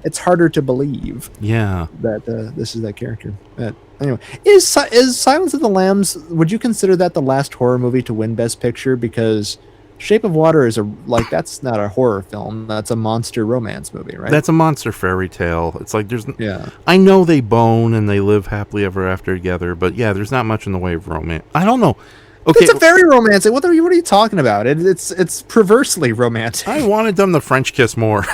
it's harder to believe. Yeah, that this is that character. But anyway, is Silence of the Lambs? Would you consider that the last horror movie to win Best Picture? Because Shape of Water is that's not a horror film. That's a monster romance movie, right? That's a monster fairy tale. It's like yeah. I know they bone and they live happily ever after together, but yeah, there's not much in the way of romance. I don't know. Okay, It's a very romantic. What are you talking about? It's perversely romantic. I wanted them to French kiss more.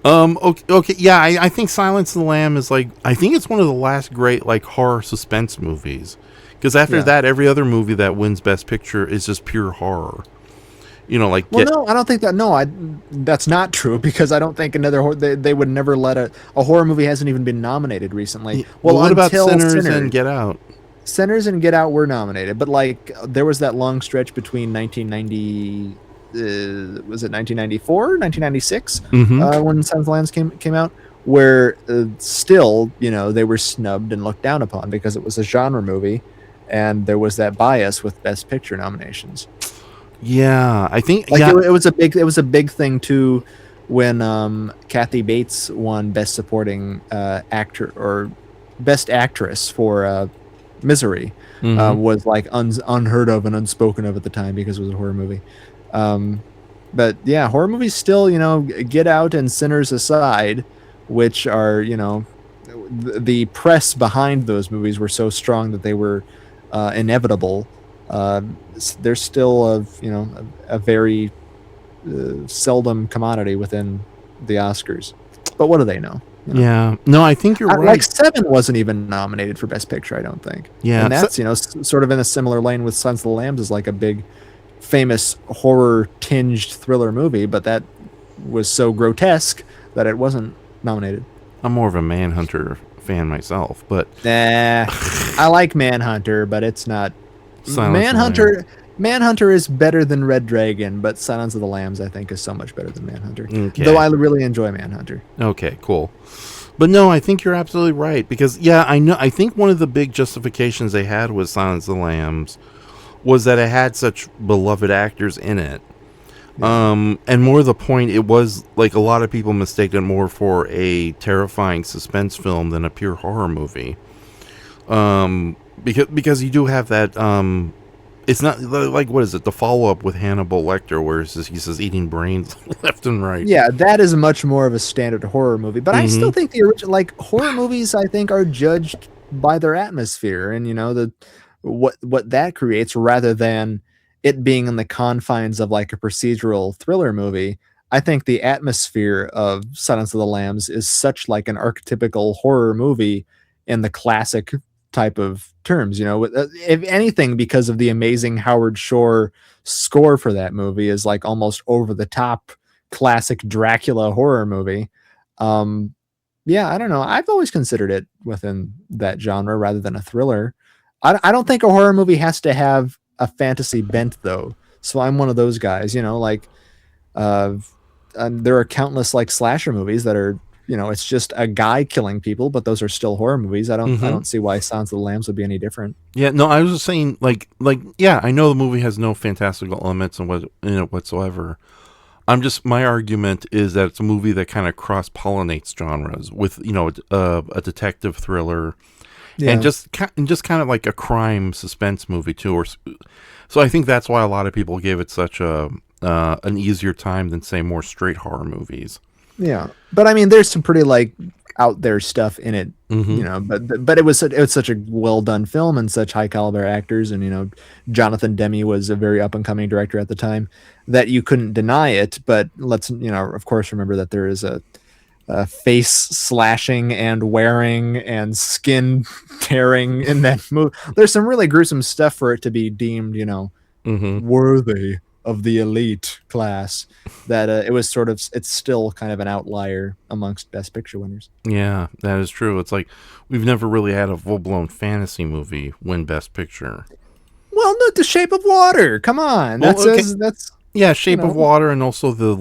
Okay, yeah, I think Silence of the Lamb is I think it's one of the last great horror suspense movies. Because after that, every other movie that wins Best Picture is just pure horror. No, I don't think that. No, that's not true, because I don't think they would never let a horror movie hasn't even been nominated recently. Well, what about Sinners and Get Out? Sinners and Get Out were nominated, but there was that long stretch between 1990. Was it 1994, 1996, when Silence of the Lambs came out, where still, they were snubbed and looked down upon because it was a genre movie, and there was that bias with Best Picture nominations. Yeah, I think it was a big thing too when Kathy Bates won Best Supporting Actor or Best Actress for Misery. Was unheard of and unspoken of at the time because it was a horror movie. But yeah, horror movies still, Get Out and Sinners aside, which are, the press behind those movies were so strong that they were inevitable. They're still a very seldom commodity within the Oscars. But what do they know? Yeah, no, I think you're right. Seven wasn't even nominated for Best Picture, I don't think. Yeah, and that's sort of in a similar lane with Silence of the Lambs is like a big, famous horror tinged thriller movie, but that was so grotesque that it wasn't nominated. I'm more of a Manhunter fan myself, but I like Manhunter, but it's not. Manhunter. Manhunter is better than Red Dragon, but Silence of the Lambs, I think, is so much better than Manhunter. Okay. Though I really enjoy Manhunter. Okay, cool. But no, I think you're absolutely right, because I think one of the big justifications they had with Silence of the Lambs was that it had such beloved actors in it. Yeah. And more to the point, it was a lot of people mistake it more for a terrifying suspense film than a pure horror movie. Because you do have that. It's not what is it? The follow up with Hannibal Lecter, where he says eating brains left and right. Yeah, that is much more of a standard horror movie. But I still think the original horror movies, I think, are judged by their atmosphere and what that creates, rather than it being in the confines of a procedural thriller movie. I think the atmosphere of Silence of the Lambs is such like an archetypical horror movie in the classic type of terms, if anything, because of the amazing Howard Shore score for that movie is like almost over the top classic Dracula horror movie. Um, yeah, I don't know. I've always considered it within that genre rather than a thriller. I don't think a horror movie has to have a fantasy bent though. So I'm one of those guys, like uh, there are countless like slasher movies that are, it's just a guy killing people, but those are still horror movies. I don't see why Silence of the Lambs would be any different. Yeah, no, I was just saying, yeah, I know the movie has no fantastical elements and what in it whatsoever. My argument is that it's a movie that kind of cross pollinates genres with, a detective thriller, Yeah. and just kind of like a crime suspense movie too. So I think that's why a lot of people gave it such an easier time than say more straight horror movies. Yeah, but I mean, there's some pretty like out there stuff in it, But it was such a well done film and such high caliber actors, and Jonathan Demme was a very up and coming director at the time that you couldn't deny it. But let's of course remember that there is a face slashing and wearing and skin tearing in that movie. There's some really gruesome stuff for it to be deemed, worthy of the elite class, that it's still kind of an outlier amongst Best Picture winners. Yeah, that is true. It's like we've never really had a full-blown fantasy movie win Best Picture. Well, no, The Shape of Water. Come on. That's yeah, Shape of Water, and also the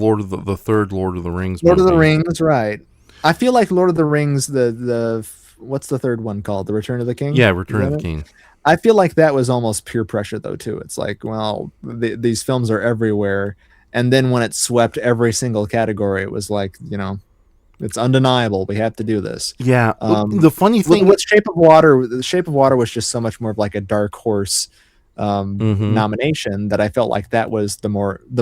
third Lord of the Rings Lord movie. of the Rings, right. I feel like Lord of the Rings, the what's the third one called? The Return of the King? Yeah, Return of the King. I feel like that was almost peer pressure, though, too. It's like, well, these films are everywhere. And then when it swept every single category, it was like, it's undeniable. We have to do this. Yeah. The funny thing with Shape of Water, the Shape of Water was just so much more of like a dark horse nomination that I felt like that was the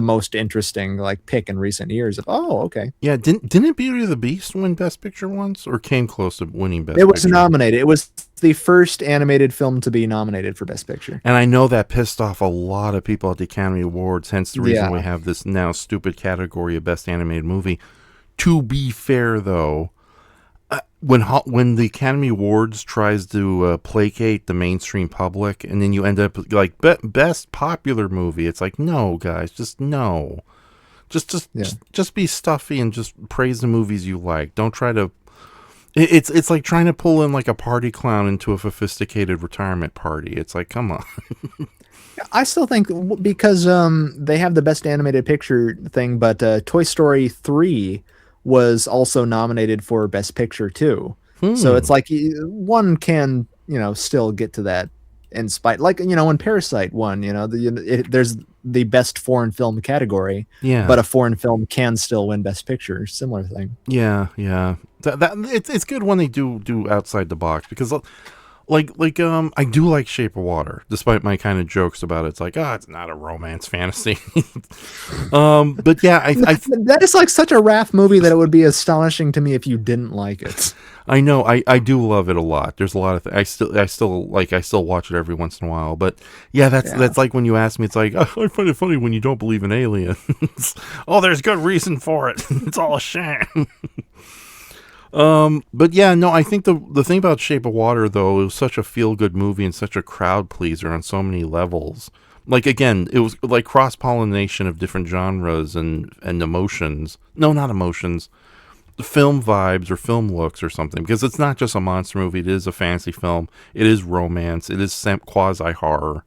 most interesting like pick in recent years of, okay. Yeah, didn't Beauty of the Beast win Best Picture once, or came close to winning Best Picture? It was nominated. It was the first animated film to be nominated for Best Picture. And I know that pissed off a lot of people at the Academy Awards, hence the reason we have this now stupid category of Best Animated Movie. To be fair, though, when the Academy Awards tries to placate the mainstream public, and then you end up like Best Popular Movie, it's like, no, guys, just no. Just be stuffy and just praise the movies you like. Don't try to... It's like trying to pull in like a party clown into a sophisticated retirement party. It's like, come on. I still think because they have the Best Animated Picture thing, but Toy Story 3 was also nominated for Best Picture too. So it's like one can, still get to that in spite, like, when Parasite won, there's the Best Foreign Film category, but a foreign film can still win Best Picture. Similar thing. Yeah. It's good when they do outside the box, because I do like Shape of Water, despite my kind of jokes about it. It's like, it's not a romance fantasy. But yeah, I that is like such a Raph movie that it would be astonishing to me if you didn't like it. I know, I do love it a lot. There's a lot of I still watch it every once in a while. But yeah, that's like when you ask me, it's like, I find it funny when you don't believe in aliens. There's good reason for it. It's all a sham. But yeah, no, I think the thing about Shape of Water, though, it was such a feel-good movie and such a crowd pleaser on so many levels. Like, again, it was like cross-pollination of different genres and emotions. No, not emotions. Film vibes or film looks or something. Because it's not just a monster movie. It is a fantasy film. It is romance. It is quasi-horror.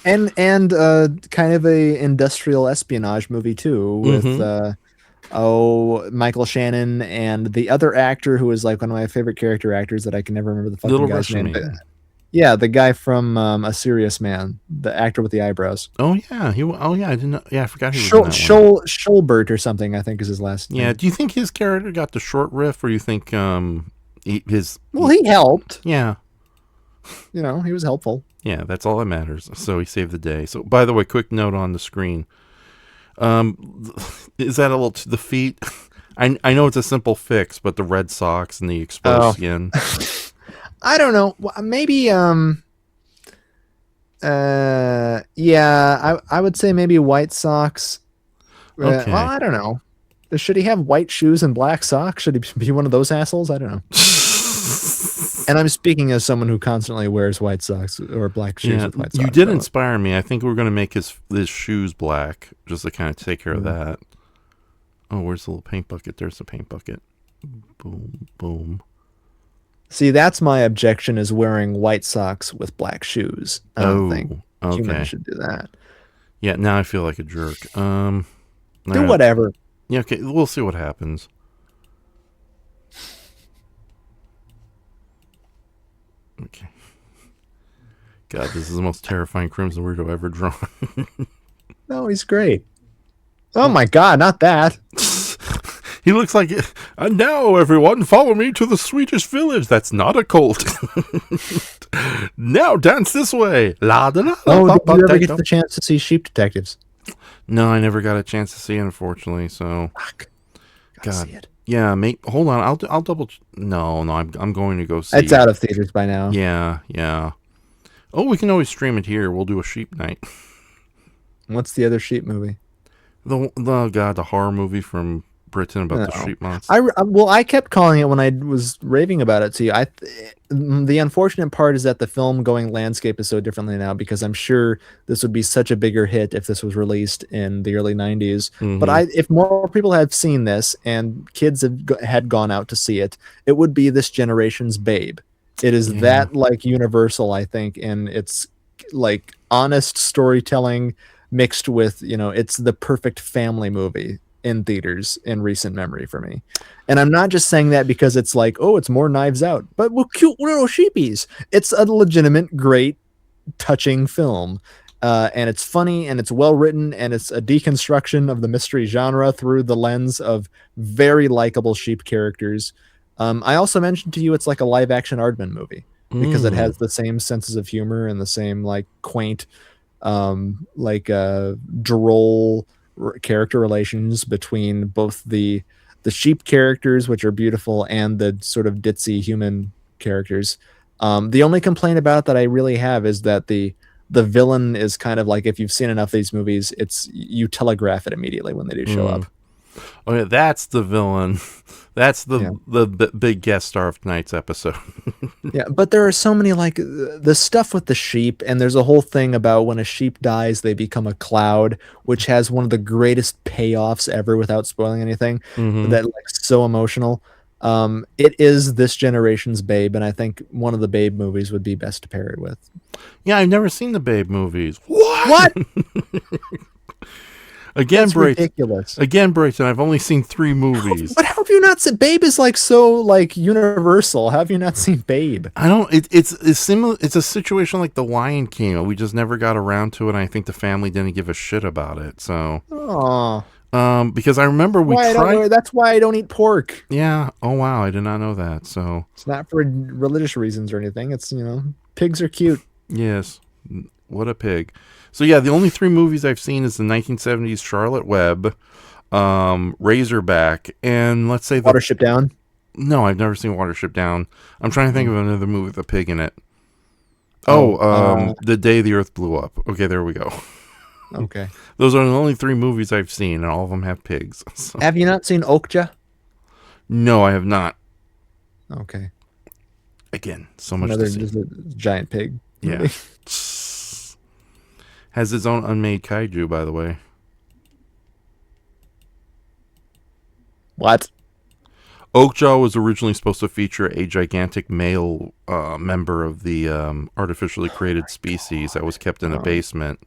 And kind of a industrial espionage movie, too, with... Michael Shannon and the other actor who is like one of my favorite character actors that I can never remember the fucking guy's name. Yeah, the guy from A Serious Man, the actor with the eyebrows. Oh yeah, I didn't know. Yeah, I forgot he was in that one. Scholbert or something, I think is his last name. Yeah, do you think his character got the short riff, or you think he helped. Yeah, he was helpful. Yeah, that's all that matters. So he saved the day. So by the way, quick note on the screen. Is that a little to the feet? I know it's a simple fix, but the red socks and the exposed skin. I don't know. Maybe yeah, I would say maybe white socks. Okay. Well, I don't know. Should he have white shoes and black socks? Should he be one of those assholes? I don't know. And I'm speaking as someone who constantly wears white socks or black shoes Yeah, with white socks. you did inspire me. I think we're going to make his shoes black just to kind of take care of that. Oh, where's the little paint bucket? There's the paint bucket. Boom, boom. See, that's my objection, is wearing white socks with black shoes. I don't think humans should do that. Yeah, now I feel like a jerk. Do whatever. Yeah, okay, we'll see what happens. Okay. God, this is the most terrifying Crimson Weirdo ever drawn. No, he's great. Oh my God, not that. He looks like, and now everyone, follow me to the Swedish village. That's not a cult. Now dance this way. La da la. Oh, did you ever get the chance to see Sheep Detectives? No, I never got a chance to see it, unfortunately. So, Fuck. God, see it. Yeah, mate. Hold on, I'll double. No, I'm going to go see. It's out of theaters by now. Yeah. Oh, we can always stream it here. We'll do a sheep night. What's the other sheep movie? The horror movie from Britain about the sheep monster. I kept calling it when I was raving about it to you. The unfortunate part is that the film going landscape is so differently now, because I'm sure this would be such a bigger hit if this was released in the early 90s. Mm-hmm. But if more people had seen this and kids had gone out to see it, it would be this generation's Babe. It is that like universal, I think, and it's like honest storytelling mixed with, it's the perfect family movie in theaters in recent memory for me. And I'm not just saying that because it's like, oh, it's more Knives Out, but with cute little sheepies. It's a legitimate, great, touching film. And it's funny and it's well written, and it's a deconstruction of the mystery genre through the lens of very likable sheep characters. I also mentioned to you it's like a live action Aardman movie because it has the same senses of humor and the same like quaint, droll character relations between both the sheep characters, which are beautiful, and the sort of ditzy human characters. The only complaint about that I really have is that the villain is kind of like, if you've seen enough of these movies, you telegraph it immediately when they do show up. Oh yeah, that's the villain. That's the big guest star of tonight's episode. Yeah, but there are so many, like the stuff with the sheep, and there's a whole thing about when a sheep dies, they become a cloud, which has one of the greatest payoffs ever without spoiling anything. That like so emotional. It is this generation's Babe, and I think one of the Babe movies would be best to pair it with. Yeah, I've never seen the Babe movies. What? That's ridiculous. Again, Brayton, I've only seen 3 movies. But how have you not seen? Babe is like so like universal. How have you not seen Babe? I don't. It's similar. It's a situation like The Lion King. We just never got around to it. And I think the family didn't give a shit about it. So, because I remember we tried. That's why I don't eat pork. Yeah. Oh wow, I did not know that. So it's not for religious reasons or anything. It's pigs are cute. Yes. What a pig. So yeah, the only 3 movies I've seen is the 1970s Charlotte Webb, Razorback, and let's say Watership Down. No, I've never seen Watership Down. I'm trying to think of another movie with a pig in it. The Day the Earth Blew Up. Okay, there we go. Okay. Those are the only 3 movies I've seen, and all of them have pigs. So. Have you not seen Okja? No, I have not. Okay. Again, so much to see. Just a giant pig. Yeah. Has its own unmade kaiju, by the way. What? Oakjaw was originally supposed to feature a gigantic male member of the artificially created species that was kept in a basement.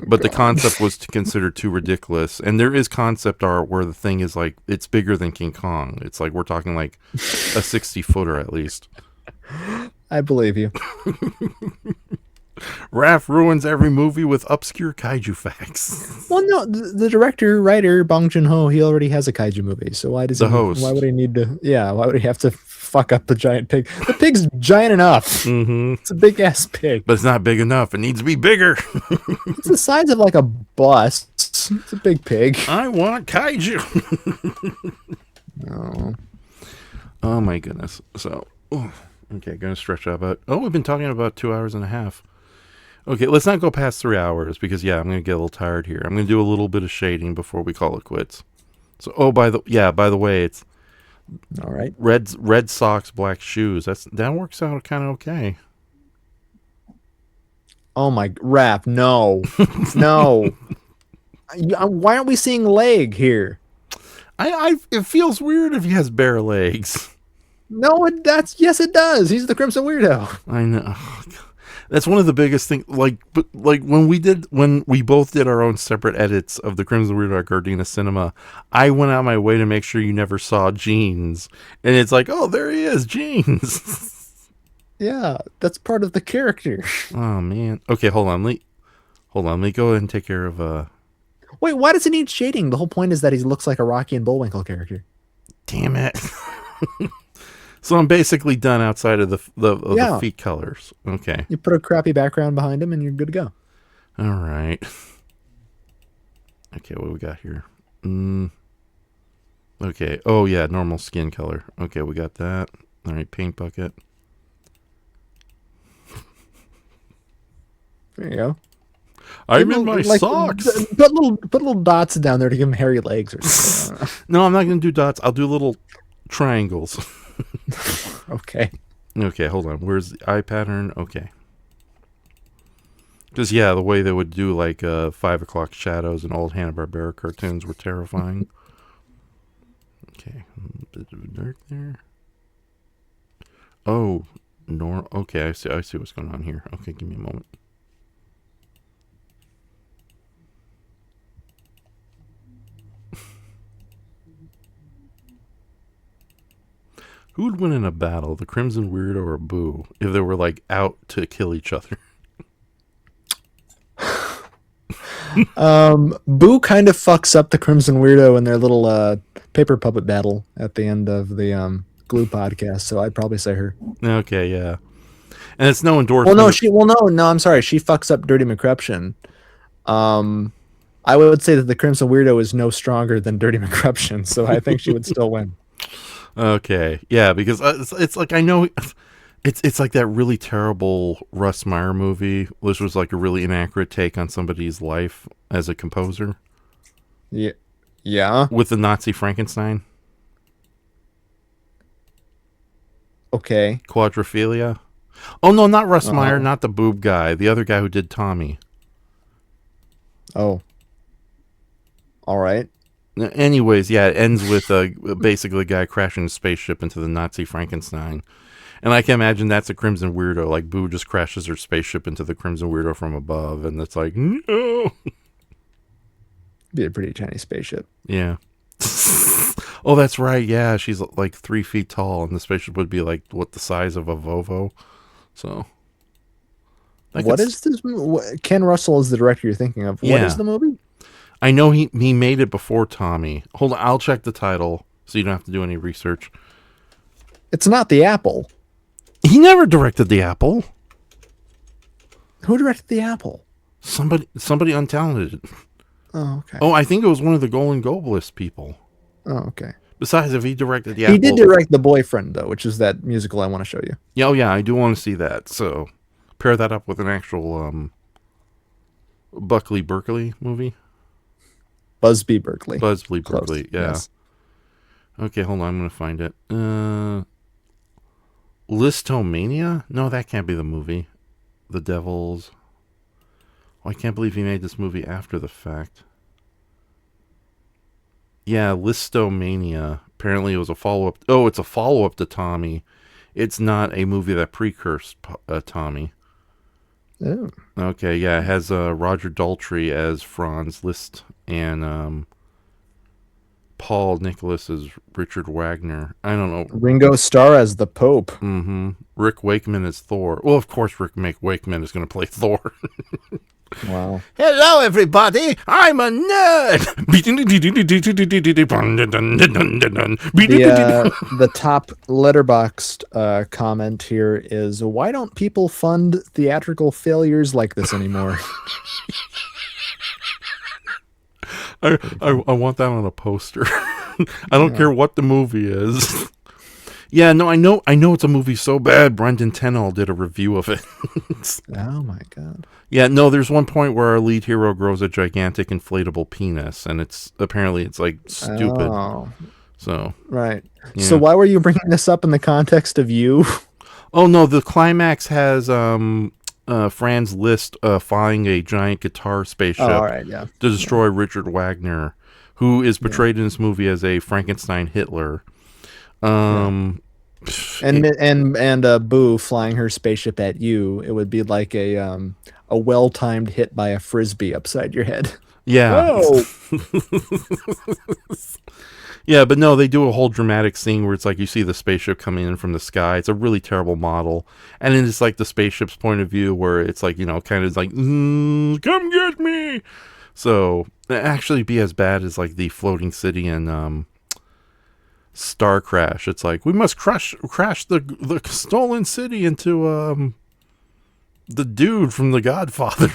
But the concept was considered too ridiculous. And there is concept art where the thing is like, it's bigger than King Kong. It's like, we're talking like a 60-footer at least. I believe you. Raph ruins every movie with obscure kaiju facts. Well, no, the writer, Bong Joon-ho, he already has a kaiju movie. So why would he need to, why would he have to fuck up the giant pig? The pig's giant enough. Mm-hmm. It's a big ass pig. But it's not big enough. It needs to be bigger. It's the size of like a bus. It's a big pig. I want kaiju. Oh my goodness. So, okay, gonna stretch out about. Oh, we've been talking about 2 hours and a half. Okay, let's not go past 3 hours because I'm gonna get a little tired here. I'm gonna do a little bit of shading before we call it quits. So, by the way, it's All right. red socks, black shoes. That works out kind of okay. Oh my rap! No, no. Why aren't we seeing leg here? It feels weird if he has bare legs. No, yes, it does. He's the Crimson Weirdo. I know. That's one of the biggest things. But when we both did our own separate edits of the Crimson Weirdo at Gardena Cinema, I went out my way to make sure you never saw jeans, and it's like, oh, there he is, jeans. Yeah, that's part of the character. Oh man. Okay, hold on. Let me go ahead and take care of. Wait, why does it need shading? The whole point is that he looks like a Rocky and Bullwinkle character. Damn it. So I'm basically done outside of the feet colors. Okay. You put a crappy background behind him, and you're good to go. All right. Okay, what we got here? Okay. Oh yeah, normal skin color. Okay, we got that. All right, paint bucket. There you go. I'm in my socks. Put little dots down there to give him hairy legs or something. No, I'm not gonna do dots. I'll do little triangles. Okay. Okay, hold on. Where's the eye pattern? Okay. Because the way they would do 5 o'clock shadows in old Hanna-Barbera cartoons were terrifying. Okay, a bit of dark there. Oh, okay, I see what's going on here. Okay, give me a moment. Who would win in a battle, the Crimson Weirdo or Boo, if they were out to kill each other? Boo kind of fucks up the Crimson Weirdo in their little paper puppet battle at the end of the Glue podcast, so I'd probably say her. Okay, yeah. And it's no endorsement. No, I'm sorry. She fucks up Dirty McCruption. I would say that the Crimson Weirdo is no stronger than Dirty McCruption, so I think she would still win. Okay, yeah, because it's like I know it's like that really terrible Russ Meyer movie, which was like a really inaccurate take on somebody's life as a composer. Yeah. With the Nazi Frankenstein. Okay. Quadrophilia. Oh no, not Russ Meyer, not the boob guy, the other guy who did Tommy. Oh. All right. Anyways, it ends with basically a guy crashing a spaceship into the Nazi Frankenstein. And I can imagine that's a Crimson Weirdo. Like, Boo just crashes her spaceship into the Crimson Weirdo from above, and it's like, no! Be a pretty tiny spaceship. Yeah. Oh, that's right, yeah, she's like 3 feet tall, and the spaceship would be like, the size of a Volvo. So... What is this? Ken Russell is the director you're thinking of. What is the movie? I know he made it before Tommy. Hold on, I'll check the title so you don't have to do any research. It's not The Apple. He never directed The Apple. Who directed The Apple? Somebody untalented. Oh, okay. Oh, I think it was one of the Golden Globalist people. Oh, okay. Besides, if he directed The Apple... He did direct The Boyfriend, though, which is that musical I want to show you. Yeah, I do want to see that. So, pair that up with an actual Buckley Berkeley movie. Busby Berkeley. Berkeley, yeah. Yes. Okay, hold on, I'm going to find it. Listomania? No, that can't be the movie. The Devils. Oh, I can't believe he made this movie after the fact. Yeah, Listomania. Apparently it was a follow-up. Oh, it's a follow-up to Tommy. It's not a movie that precursed Tommy. Oh. Okay, yeah, it has Roger Daltrey as Franz Liszt and Paul Nicholas as Richard Wagner. I don't know. Ringo Starr as the Pope. Mm-hmm. Rick Wakeman as Thor. Well, of course, Rick Wakeman is going to play Thor. Wow. Hello, everybody. I'm a nerd. The top letterboxed comment here is, why don't people fund theatrical failures like this anymore? I want that on a poster. I don't care what the movie is. Yeah, no, I know it's a movie so bad. Brendan Tennell did a review of it. Oh my god. Yeah, no, there's one point where our lead hero grows a gigantic inflatable penis, and it's apparently it's like stupid. Oh, So right. So yeah. why were you bringing this up in the context of you? Oh no, the climax has Franz Liszt flying a giant guitar Oh, all spaceship right, yeah. to destroy Richard Wagner, who is portrayed in this movie as a Frankenstein Hitler. And Boo flying her spaceship at you, it would be like a well-timed hit by a frisbee upside your head. Yeah. Whoa! Yeah, but no, they do a whole dramatic scene where it's like you see the spaceship coming in from the sky. It's a really terrible model. And then it's like the spaceship's point of view where it's like, kind of like, come get me. So, it actually be as bad as like the floating city in Star Crash. It's like, we must crash the stolen city into the dude from The Godfather.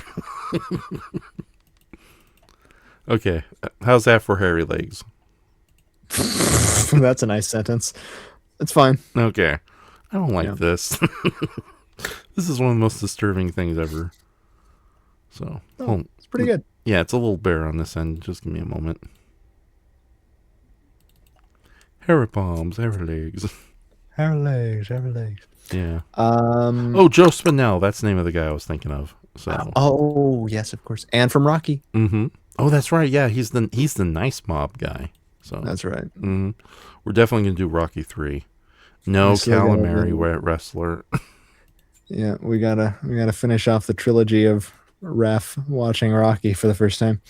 Okay, how's that for hairy legs? That's a nice sentence. It's fine. Okay. I don't like this. This is one of the most disturbing things ever. So, It's pretty good. yeah, it's a little bare on this end. Just give me a moment. Hairy palms, hairy legs. Hair legs, hair legs. Yeah. Um. Oh, Joe Spinell. That's the name of the guy I was thinking of. So. Oh, yes, of course. And from Rocky. Mm-hmm. Oh, that's right. Yeah, he's the nice mob guy. So. That's right. Mm-hmm. We're definitely gonna do Rocky 3. No calamari wrestler. Yeah, we gotta finish off the trilogy of Ref watching Rocky for the first time.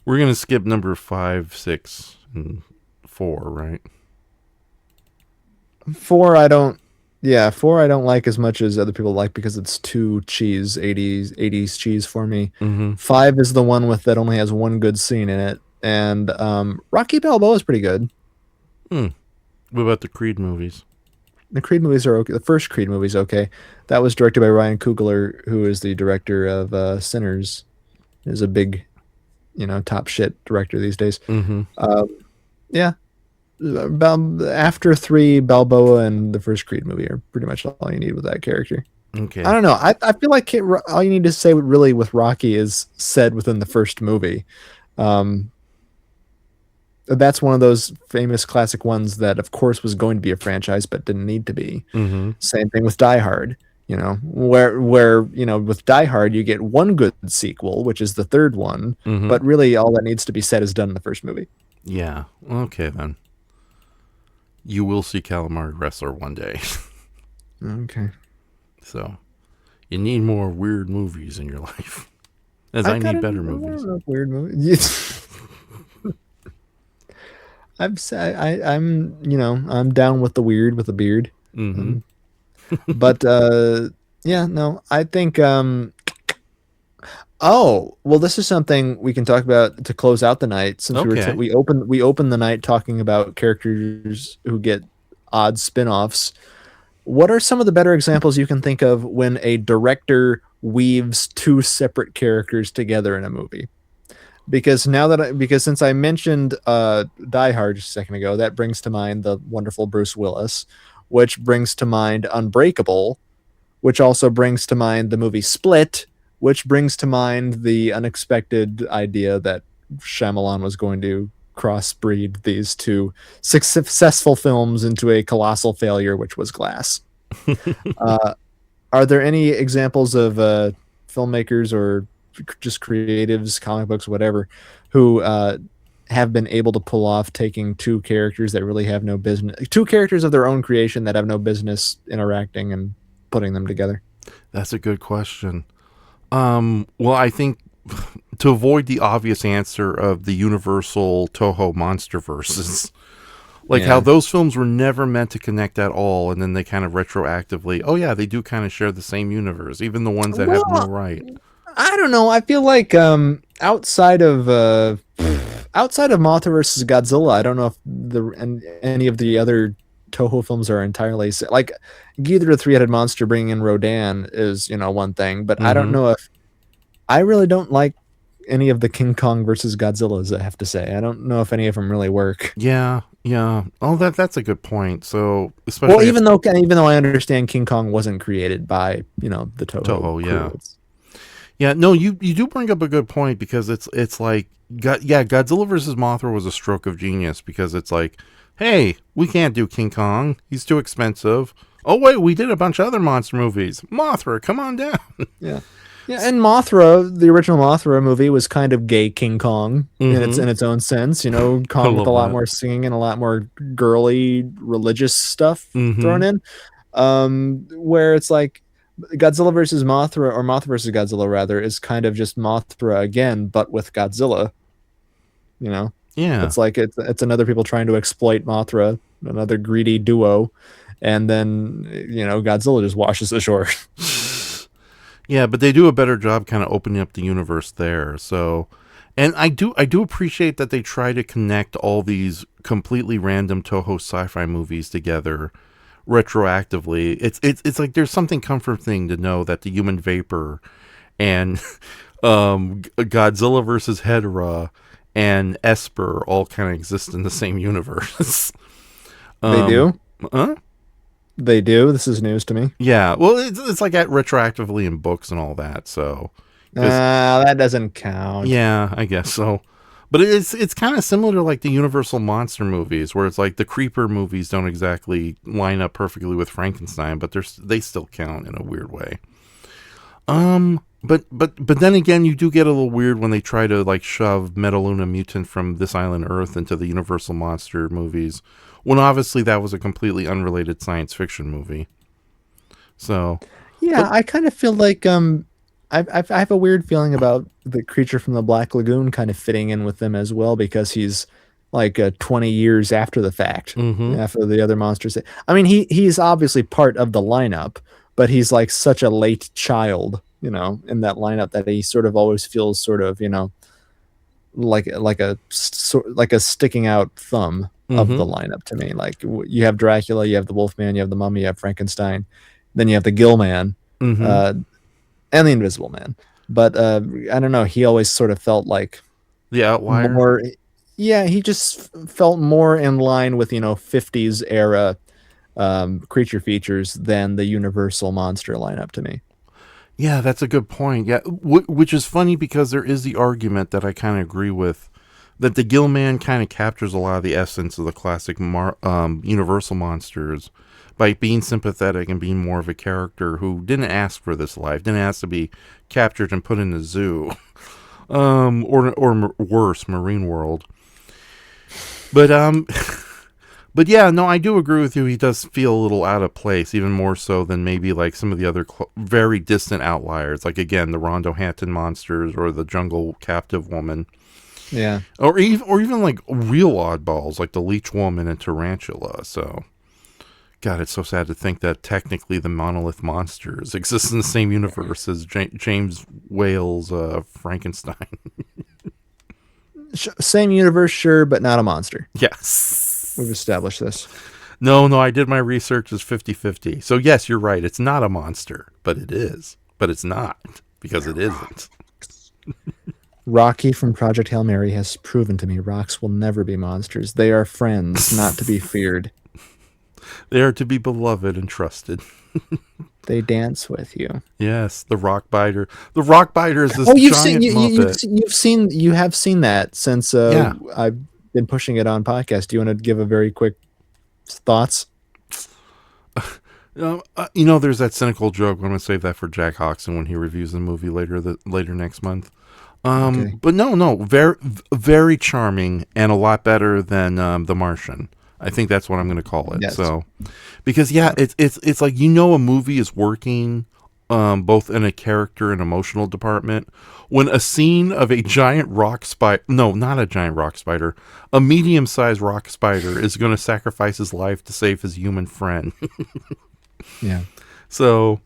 We're gonna skip number 5, 6, and 4, right? 4 I don't like as much as other people like because it's too cheese, 80s cheese for me. Mm-hmm. 5 is the one that only has one good scene in it, and Rocky Balboa is pretty good. What about the Creed movies? The Creed movies are okay. The first Creed movie is okay. That was directed by Ryan Coogler, who is the director of Sinners. Is a big, top shit director these days. Mm-hmm. Yeah. After 3, Balboa and the first Creed movie are pretty much all you need with that character. Okay. I don't know. I feel like all you need to say really with Rocky is said within the first movie. That's one of those famous classic ones that, of course, was going to be a franchise, but didn't need to be. Mm-hmm. Same thing with Die Hard. Where with Die Hard you get one good sequel, which is the third one, Mm-hmm. but really all that needs to be said is done in the first movie. Yeah. Okay then. You will see Calamari Wrestler one day. Okay. So, you need more weird movies in your life. As I need better movies. Weird movies. I'm down with the weird with the beard. Mm-hmm. But yeah, no, I think oh, well, this is something we can talk about to close out the night since Okay. we open the night talking about characters who get odd spin-offs. What are some of the better examples you can think of when a director weaves two separate characters together in a movie? Because since I mentioned Die Hard just a second ago, that brings to mind the wonderful Bruce Willis, which brings to mind Unbreakable, which also brings to mind the movie Split, which brings to mind the unexpected idea that Shyamalan was going to crossbreed these two successful films into a colossal failure, which was Glass. Are there any examples of filmmakers or just creatives, comic books, whatever, who have been able to pull off taking two characters that really have no business, two characters of their own creation that have no business interacting and putting them together? That's a good question. Well, I think to avoid the obvious answer of the Universal Toho monster verses, like how those films were never meant to connect at all, and then they kind of retroactively, oh yeah, they do kind of share the same universe, even the ones that have no right. I don't know. I feel like outside of Mothra versus Godzilla, I don't know if any of the other Toho films are entirely like Ghidorah the Three-Headed Monster bringing in Rodan is one thing, but I don't know if I really don't like any of the King Kong versus Godzillas. I have to say, I don't know if any of them really work. Yeah, Yeah. Oh, that's a good point. So Well, especially even though I understand King Kong wasn't created by the Toho Toho, crew. yeah. Yeah, no, you do bring up a good point because it's like Godzilla versus Mothra was a stroke of genius because it's like, hey, we can't do King Kong. He's too expensive. Oh wait, we did a bunch of other monster movies. Mothra, come on down. Yeah. Yeah, and Mothra, the original Mothra movie was kind of gay King Kong Mm-hmm. in its own sense, I Kong with a love lot that. more singing and a lot more girly religious stuff Mm-hmm. thrown in. Where it's like Godzilla versus Mothra, or Mothra versus Godzilla rather, is kind of just Mothra again, but with Godzilla, you know. Yeah. It's another people trying to exploit Mothra, another greedy duo, and then Godzilla just washes ashore. Yeah, but they do a better job kind of opening up the universe there. So, and I do appreciate that they try to connect all these completely random Toho sci-fi movies together retroactively. It's like there's something comforting to know that the Human Vapor and Godzilla versus Hedorah and Esper all kind of exist in the same universe. They um, do. huh? They do. This is news to me. Yeah, well, it's like that retroactively in books and all that. So, because That doesn't count. yeah, I guess so. But it's kind of similar to like the Universal monster movies, where it's like the creeper movies don't exactly line up perfectly with Frankenstein, but they still count in a weird way. But then again, you do get a little weird when they try to like shove Metaluna Mutant from This Island Earth into the Universal monster movies, when obviously that was a completely unrelated science fiction movie. So, Yeah, but I kind of feel like I have a weird feeling about the creature from the Black Lagoon kind of fitting in with them as well because he's like 20 years after the fact, mm-hmm, after the other monsters. I mean, he's obviously part of the lineup, but he's like such a late child, in that lineup that he sort of always feels sort of, like a sticking out thumb of mm-hmm, the lineup to me. Like you have Dracula, you have the Wolfman, you have the Mummy, you have Frankenstein, then you have the Gill Man, mm-hmm. uh, and the Invisible Man. But I don't know. He always sort of felt like The Outlier. more. Yeah, he just felt more in line with 50s era creature features than the Universal monster lineup to me. Yeah, that's a good point. Yeah, which is funny because there is the argument that I kind of agree with that the Gill Man kind of captures a lot of the essence of the classic Universal monsters by being sympathetic and being more of a character who didn't ask for this life, didn't ask to be captured and put in a zoo, or worse, Marine World. But But yeah, no, I do agree with you. He does feel a little out of place, even more so than maybe like some of the other very distant outliers, like again the Rondo Hampton monsters or the Jungle Captive Woman, Yeah. or even like real oddballs like the Leech Woman and Tarantula. So, God, it's so sad to think that technically the Monolith monsters exist in the same universe as James Whale's Frankenstein. Same universe, sure, but not a monster. Yes. We've established this. No, I did my research as 50-50. So yes, you're right. It's not a monster, but it is. But it's not because it isn't. Rocky from Project Hail Mary has proven to me rocks will never be monsters. They are friends, not to be feared. They are to be beloved and trusted. They dance with you. Yes, the rock biter. The rock biter is this Oh, giant Muppet. you have seen that since Yeah. I've been pushing it on podcast. Do you want to give a very quick thoughts? There's that cynical joke. I'm going to save that for Jack Hoxton when he reviews the movie later next month. Okay. But no, very, very charming and a lot better than The Martian. I think that's what I'm going to call it. Yes. So, because it's like a movie is working, both in a character and emotional department when a scene of a giant rock spider, no, not a giant rock spider, a medium-sized rock spider is going to sacrifice his life to save his human friend. Yeah. So,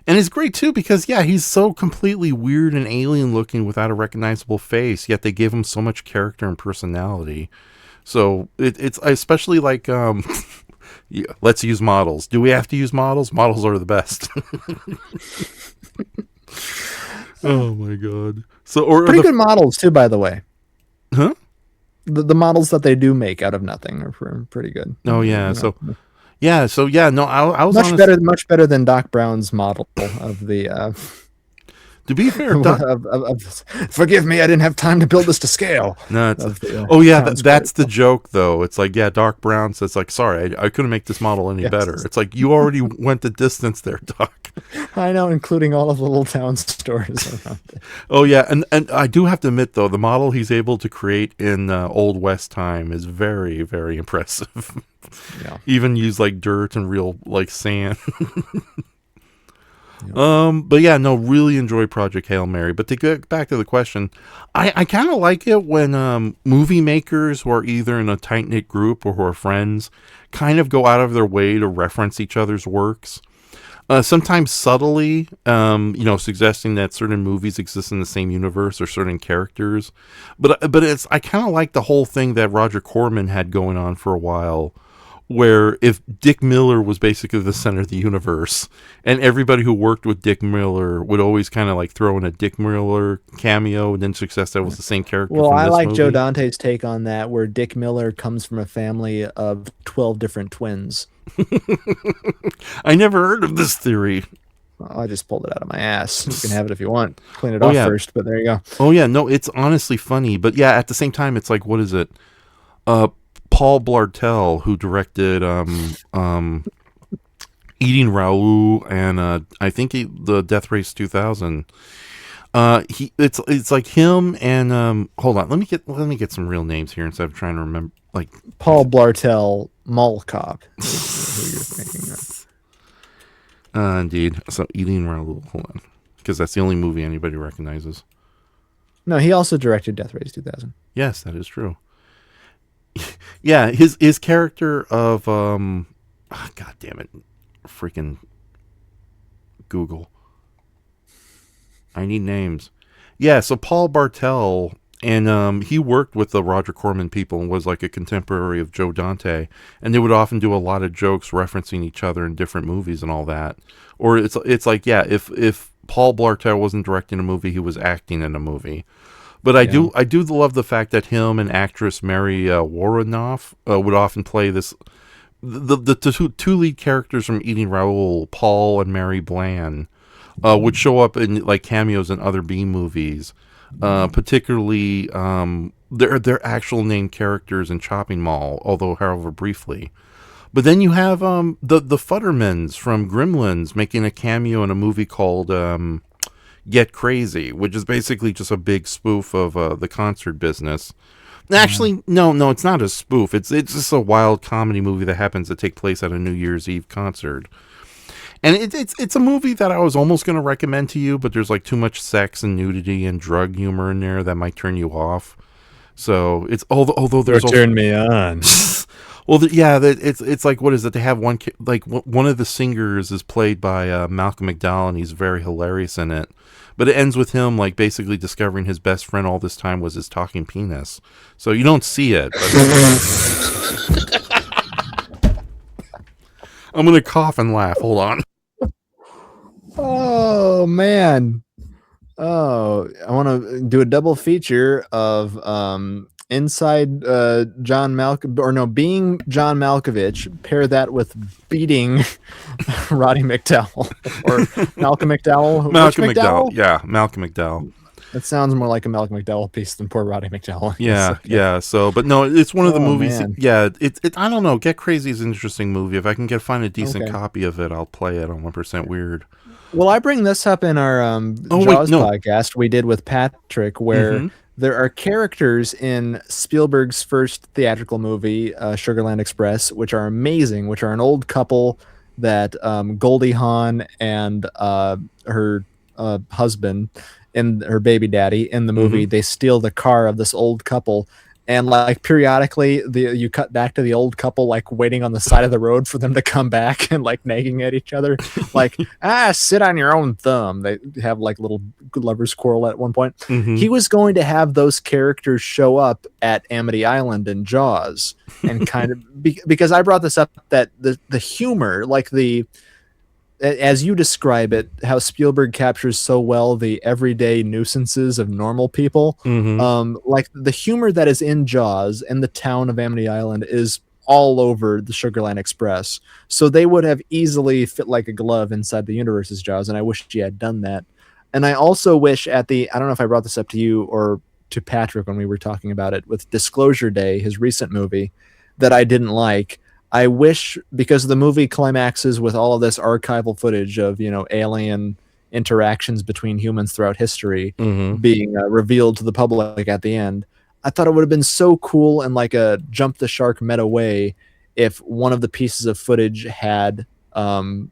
and it's great too because he's so completely weird and alien looking without a recognizable face, yet they give him so much character and personality. So it's especially like yeah, let's use models. Do we have to use models? Models are the best. Oh my god. So or Pretty the good models too, by the way. huh? the models that they do make out of nothing are pretty good. Oh yeah, so yeah, no, I was Much better than Doc Brown's model of the. To be fair, Forgive me, I didn't have time to build this to scale. no, Town that's the Square. joke though. It's like, yeah, Doc Brown says like, sorry, I couldn't make this model any Yes. better. It's like you already went the distance there, Doc. I know, including all of the little town stores around it. Oh yeah, and I do have to admit though, the model he's able to create in Old West time is very, very impressive. Yeah. Even use like dirt and real like sand. But yeah, no, really enjoy Project Hail Mary. But to get back to the question, I kind of like it when movie makers who are either in a tight knit group or who are friends kind of go out of their way to reference each other's works. Sometimes subtly, suggesting that certain movies exist in the same universe or certain characters. But I kind of like the whole thing that Roger Corman had going on for a while, where if Dick Miller was basically the center of the universe, and everybody who worked with Dick Miller would always kind of like throw in a Dick Miller cameo, and then success that was the same character. Well, from I this like movie. Joe Dante's take on that, where Dick Miller comes from a family of 12 different twins. I never heard of this theory. Oh, I just pulled it out of my ass. You can have it if you want. Clean it Oh, off yeah. first, but there you go. Oh yeah, no, it's honestly funny, but yeah, at the same time, it's like, what is it? Paul Blart, who directed Eating Raoul and I think the Death Race 2000. It's like him and hold on, let me get some real names here instead of trying to remember like Paul Blart Mall Cop. Is who you're thinking of. indeed. So Eating Raoul, hold on, because that's the only movie anybody recognizes. No, he also directed Death Race 2000. Yes, that is true. Yeah, his character of God damn it, freaking Google. I need names. Yeah, so Paul Bartel, and he worked with the Roger Corman people and was like a contemporary of Joe Dante, and they would often do a lot of jokes referencing each other in different movies and all that. Or it's like, yeah, if Paul Bartel wasn't directing a movie, he was acting in a movie. But I do love the fact that him and actress Mary Warrenoff would often play this. The two lead characters from Eating Raoul, Paul and Mary Bland, would show up in like cameos in other B movies, particularly their actual named characters in Chopping Mall, although however briefly. But then you have the Futtermans from Gremlins making a cameo in a movie called Get Crazy, which is basically just a big spoof of the concert business. Actually, no, it's not a spoof. It's just a wild comedy movie that happens to take place at a New Year's Eve concert. And it's a movie that I was almost going to recommend to you, but there's like too much sex and nudity and drug humor in there that might turn you off. So it's although there's turn me on. Well, it's like, what is it? They have one of the singers is played by Malcolm McDowell, and he's very hilarious in it. But it ends with him like basically discovering his best friend all this time was his talking penis. So you don't see it. But I'm gonna cough and laugh. Hold on. Oh man. Oh, I want to do a double feature of inside John Malkovich, or no, being John Malkovich. Pair that with beating Roddy McDowell or Malcolm McDowell. Malcolm Which McDowell. Yeah, Malcolm McDowell. That sounds more like a Malcolm McDowell piece than poor Roddy McDowell. Yeah, yeah. So, but no, it's one of the movies. Man. Yeah, it. I don't know. Get Crazy is an interesting movie. If I can find a decent Okay. copy of it, I'll play it on 1% Weird. Well, I bring this up in our Jaws podcast we did with Patrick, where there are characters in Spielberg's first theatrical movie, Sugarland Express, which are amazing, which are an old couple that Goldie Hawn and her husband and her baby daddy in the movie, they steal the car of this old couple. And like periodically, you cut back to the old couple like waiting on the side of the road for them to come back and like nagging at each other, like sit on your own thumb. They have like little lovers quarrel at one point. He was going to have those characters show up at Amity Island in Jaws, and kind of because I brought this up that the humor, like the as you describe it, how Spielberg captures so well the everyday nuisances of normal people. Mm-hmm. Like the humor that is in Jaws and the town of Amity Island is all over the Sugarland Express. So they would have easily fit like a glove inside the universe's Jaws, and I wish he had done that. And I also wish I don't know if I brought this up to you or to Patrick when we were talking about it with Disclosure Day, his recent movie that I didn't like. I wish, because the movie climaxes with all of this archival footage of, alien interactions between humans throughout history Mm-hmm. being revealed to the public at the end. I thought it would have been so cool in like a jump the shark meta way if one of the pieces of footage had the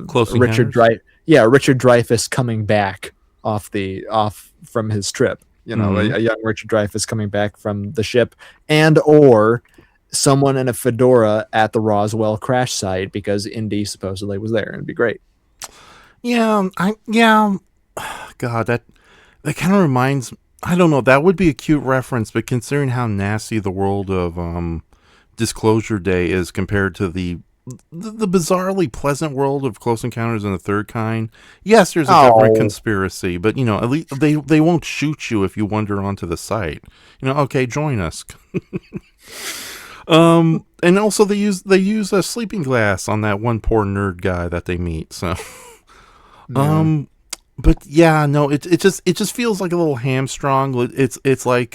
Close Richard Encounters. Richard Dreyfuss coming back off from his trip. Mm-hmm. A young Richard Dreyfuss coming back from the ship, and or someone in a fedora at the Roswell crash site because Indy supposedly was there, and it'd be great. Yeah. God, that kind of reminds. I don't know. That would be a cute reference, but considering how nasty the world of Disclosure Day is compared to the bizarrely pleasant world of Close Encounters and the Third Kind. Yes, there's a government conspiracy, but at least they won't shoot you if you wander onto the site. Okay, join us. And also they use a sleeping glass on that one poor nerd guy that they meet. So, but yeah, no, it just feels like a little hamstrung. It's like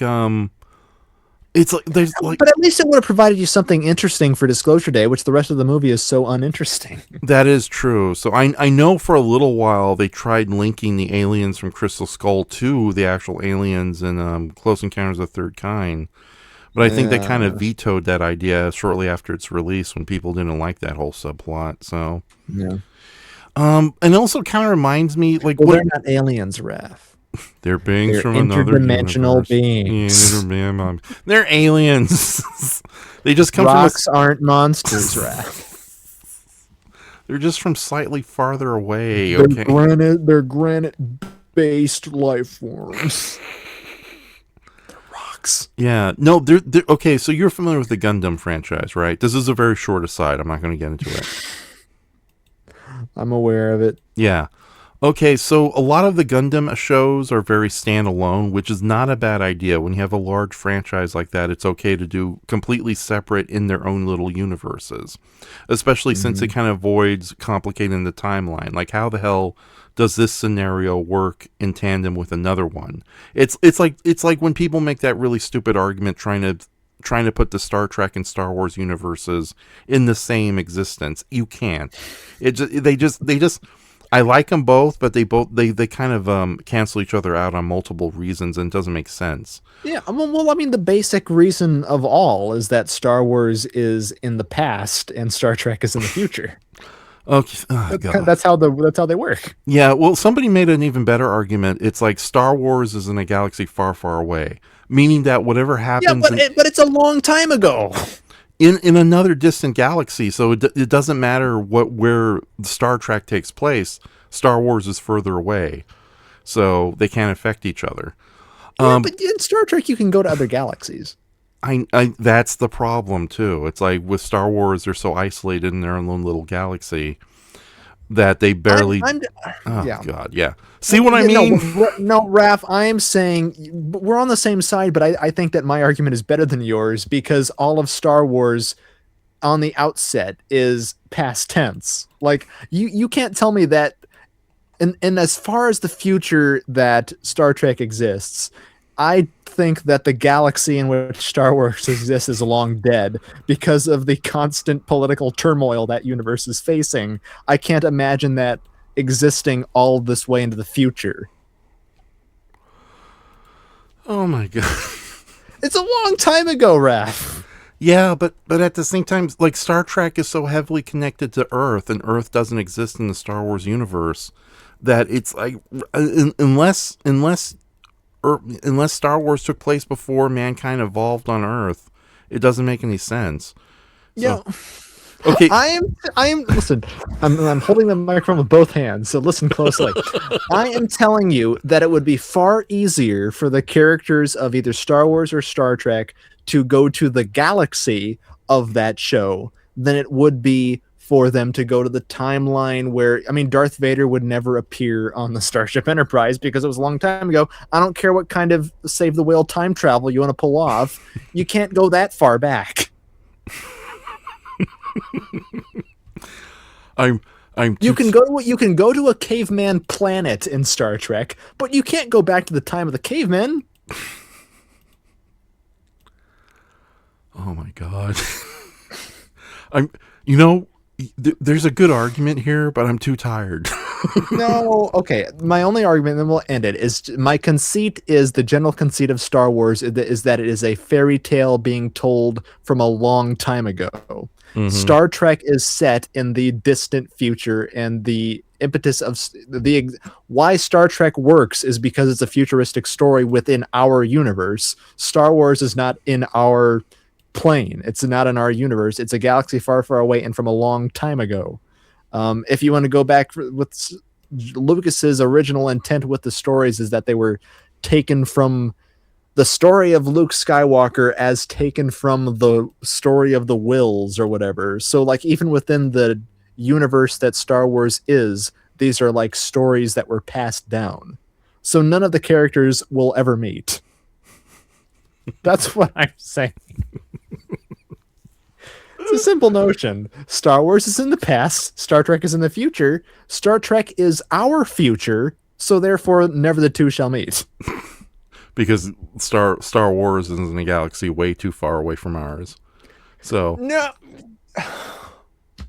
there's like, but at least it would have provided you something interesting for Disclosure Day, which the rest of the movie is so uninteresting. that is true. So I know for a little while they tried linking the aliens from Crystal Skull to the actual aliens in Close Encounters of the Third Kind. But I think they kind of vetoed that idea shortly after its release when people didn't like that whole subplot. So, Yeah. And also kind of reminds me, like, they're not aliens, Raph. They're beings They're from another interdimensional universe. beings. They're aliens. They just come Rocks aren't monsters, Raph. They're just from slightly farther away. They're Okay. They're granite-based life forms. Yeah. No, they're okay, so you're familiar with the Gundam franchise, right? This is a very short aside. I'm not going to get into it. I'm aware of it. Yeah. Okay, so a lot of the Gundam shows are very standalone, which is not a bad idea. When you have a large franchise like that, it's okay to do completely separate in their own little universes, especially since it kind of avoids complicating the timeline. Like, how the hell does this scenario work in tandem with another one? It's like when people make that really stupid argument trying to put the Star Trek and Star Wars universes in the same existence. You can't. They just I like them both, but they kind of cancel each other out on multiple reasons, and it doesn't make sense. Yeah, well, I mean, the basic reason of all is that Star Wars is in the past and Star Trek is in the future. Okay, God. That's how they work. Yeah, well, somebody made an even better argument. It's like Star Wars is in a galaxy far, far away, meaning that whatever happens, but it's a long time ago. In another distant galaxy, so it doesn't matter where Star Trek takes place. Star Wars is further away, so they can't affect each other. But in Star Trek, you can go to other galaxies. I that's the problem too. It's like with Star Wars, they're so isolated in their own little galaxy that they barely. God, yeah. See what I mean? No, Raph, I am saying we're on the same side, but I think that my argument is better than yours because all of Star Wars on the outset is past tense. Like, you can't tell me that and as far as the future that Star Trek exists, I think that the galaxy in which Star Wars exists is long dead because of the constant political turmoil that universe is facing. I can't imagine that existing all this way into the future. Oh my God. It's a long time ago, Raph. Yeah, but at the same time, like, Star Trek is so heavily connected to Earth, and Earth doesn't exist in the Star Wars universe, that it's like unless Star Wars took place before mankind evolved on Earth, it doesn't make any sense. So, Yeah. okay. I am listen, I'm holding the microphone with both hands, so listen closely. I am telling you that it would be far easier for the characters of either Star Wars or Star Trek to go to the galaxy of that show than it would be for them to go to the timeline where, I mean, Darth Vader would never appear on the Starship Enterprise because it was a long time ago. I don't care what kind of save the whale time travel you want to pull off. You can't go that far back. You can go to a caveman planet in Star Trek, but you can't go back to the time of the cavemen. Oh my God. There's a good argument here, but I'm too tired. No, okay. My only argument, then we'll end it, is my conceit is the general conceit of Star Wars is that it is a fairy tale being told from a long time ago. Mm-hmm. Star Trek is set in the distant future, and the impetus of why Star Trek works is because it's a futuristic story within our universe. Star Wars is not in our plane. It's not in our universe. It's a galaxy far, far away and from a long time ago. If you want to go back with Lucas's original intent with the stories is that they were taken from the story of Luke Skywalker as taken from the story of the Wills or whatever. So like even within the universe that Star Wars is, these are like stories that were passed down. So none of the characters will ever meet. That's what I'm saying. It's a simple notion. Star Wars is in the past. Star Trek is in the future. Star Trek is our future. So therefore, never the two shall meet. Because Star Wars is in a galaxy way too far away from ours. So no.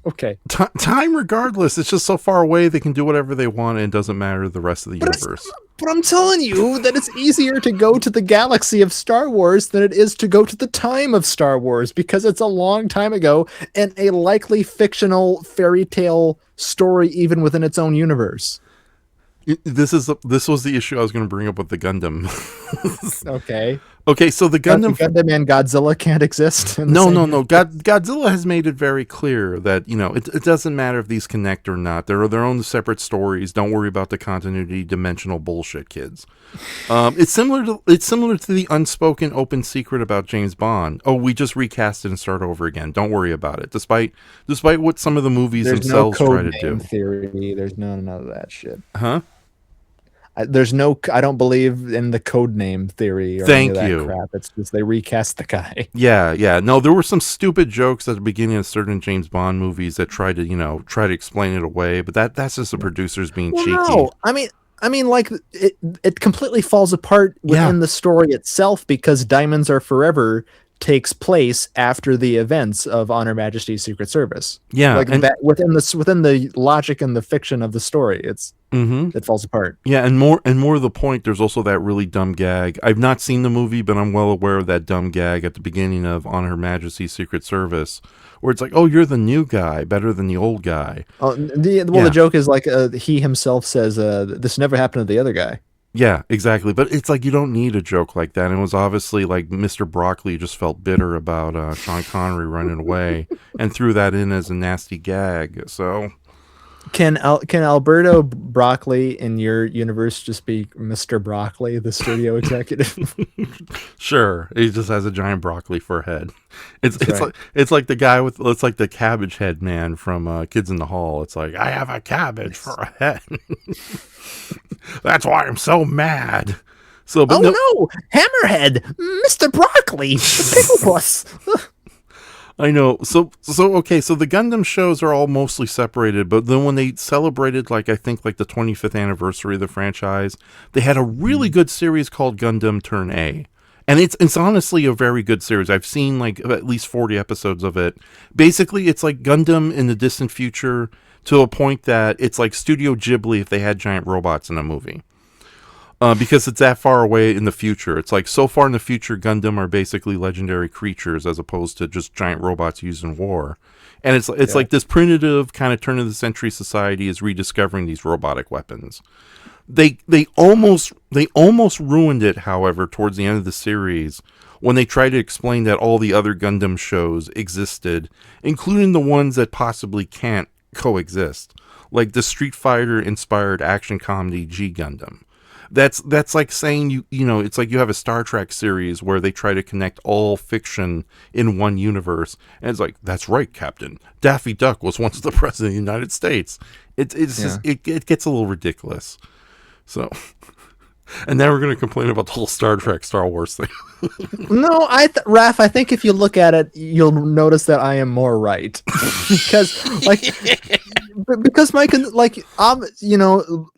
Okay. Time, regardless, it's just so far away they can do whatever they want, and it doesn't matter the rest of the universe. But I'm telling you that it's easier to go to the galaxy of Star Wars than it is to go to the time of Star Wars, because it's a long time ago and a likely fictional fairy tale story even within its own universe. This was the issue I was going to bring up with the Gundam. Okay, so the Gundam and Godzilla can't exist. No. Godzilla has made it very clear that it doesn't matter if these connect or not. They're their own separate stories. Don't worry about the continuity, dimensional bullshit, kids. It's similar to the unspoken open secret about James Bond. Oh, we just recast it and start over again. Don't worry about it. Despite what some of the movies themselves try to do. Theory. There's none of that shit. Huh? I don't believe in the code name theory or Thank any of that you. crap. It's just they recast the guy. Yeah. No, there were some stupid jokes at the beginning of certain James Bond movies that tried to explain it away, but that's just the producers being cheeky. No, I mean, like it completely falls apart within the story itself because Diamonds Are Forever takes place after the events of On Her Majesty's Secret Service. Yeah, like that within the logic and the fiction of the story, it falls apart. Yeah, and more to the point, there's also that really dumb gag. I've not seen the movie, but I'm well aware of that dumb gag at the beginning of On Her Majesty's Secret Service, where it's like, "Oh, you're the new guy, better than the old guy." The joke is like he himself says, "This never happened to the other guy." Yeah, exactly. But it's like you don't need a joke like that. And it was obviously like Mr. Broccoli just felt bitter about Sean Connery running away and threw that in as a nasty gag. So can Alberto Broccoli in your universe just be Mr. Broccoli, the studio executive? Sure, he just has a giant broccoli for a head. It's like the guy it's like the cabbage head man from Kids in the Hall. It's like, I have a cabbage for a head. That's why I'm so mad. So, but no, Hammerhead, Mr. Broccoli, the pickle puss. I know. So okay. So the Gundam shows are all mostly separated, but then when they celebrated, I think the 25th anniversary of the franchise, they had a really good series called Gundam Turn A, and it's honestly a very good series. I've seen at least 40 episodes of it. Basically, it's like Gundam in the distant future to a point that it's like Studio Ghibli if they had giant robots in a movie. Because it's that far away in the future. It's like so far in the future, Gundam are basically legendary creatures as opposed to just giant robots used in war. And it's like this primitive kind of turn of the century society is rediscovering these robotic weapons. They almost ruined it, however, towards the end of the series when they tried to explain that all the other Gundam shows existed, including the ones that possibly can't coexist, like the Street Fighter inspired action comedy G Gundam. That's like saying it's like you have a Star Trek series where they try to connect all fiction in one universe, and it's like, that's right, Captain. Daffy Duck was once the president of the United States. It's just it gets a little ridiculous. So, and now we're going to complain about the whole Star Trek Star Wars thing. No, Raph, I think if you look at it, you'll notice that I am more right. because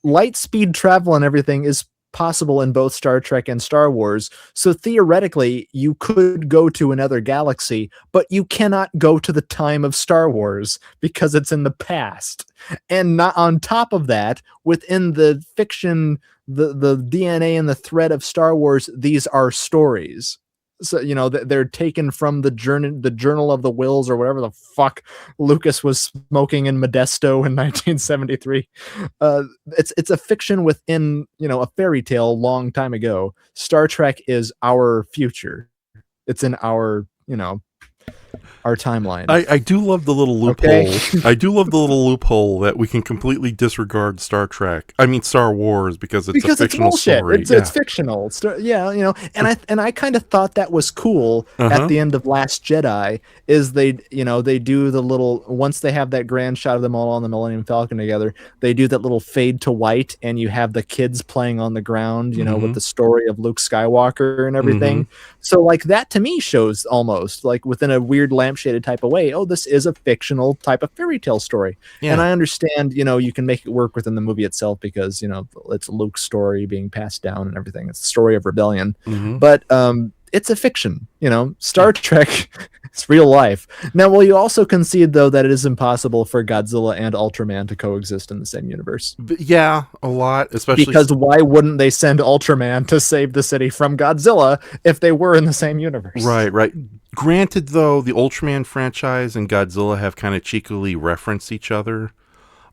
light speed travel and everything is possible in both Star Trek and Star Wars. So theoretically, you could go to another galaxy, but you cannot go to the time of Star Wars because it's in the past. And not on top of that, within the fiction, the DNA and the thread of Star Wars, these are stories. So they're taken from the Journal of the Wills, or whatever the fuck Lucas was smoking in Modesto in 1973. It's a fiction within a fairy tale long time ago. Star Trek is our future. It's in our our timeline. I do love the little loophole. Okay. I do love the little loophole that we can completely disregard Star Wars because it's a fictional story. It's fictional. And I kind of thought that was cool at the end of Last Jedi. Is they do the little, once they have that grand shot of them all on the Millennium Falcon together, they do that little fade to white, and you have the kids playing on the ground, with the story of Luke Skywalker and everything. So like that to me shows almost like within a weird lampshaded type of way, this is a fictional type of fairy tale story. And I understand you can make it work within the movie itself because it's Luke's story being passed down and everything. It's the story of rebellion. But it's a fiction. Star Trek it's real life. Now, will you also concede though that it is impossible for Godzilla and Ultraman to coexist in the same universe? Yeah, a lot, especially because why wouldn't they send Ultraman to save the city from Godzilla if they were in the same universe? Right. Granted, though, the Ultraman franchise and Godzilla have kind of cheekily referenced each other.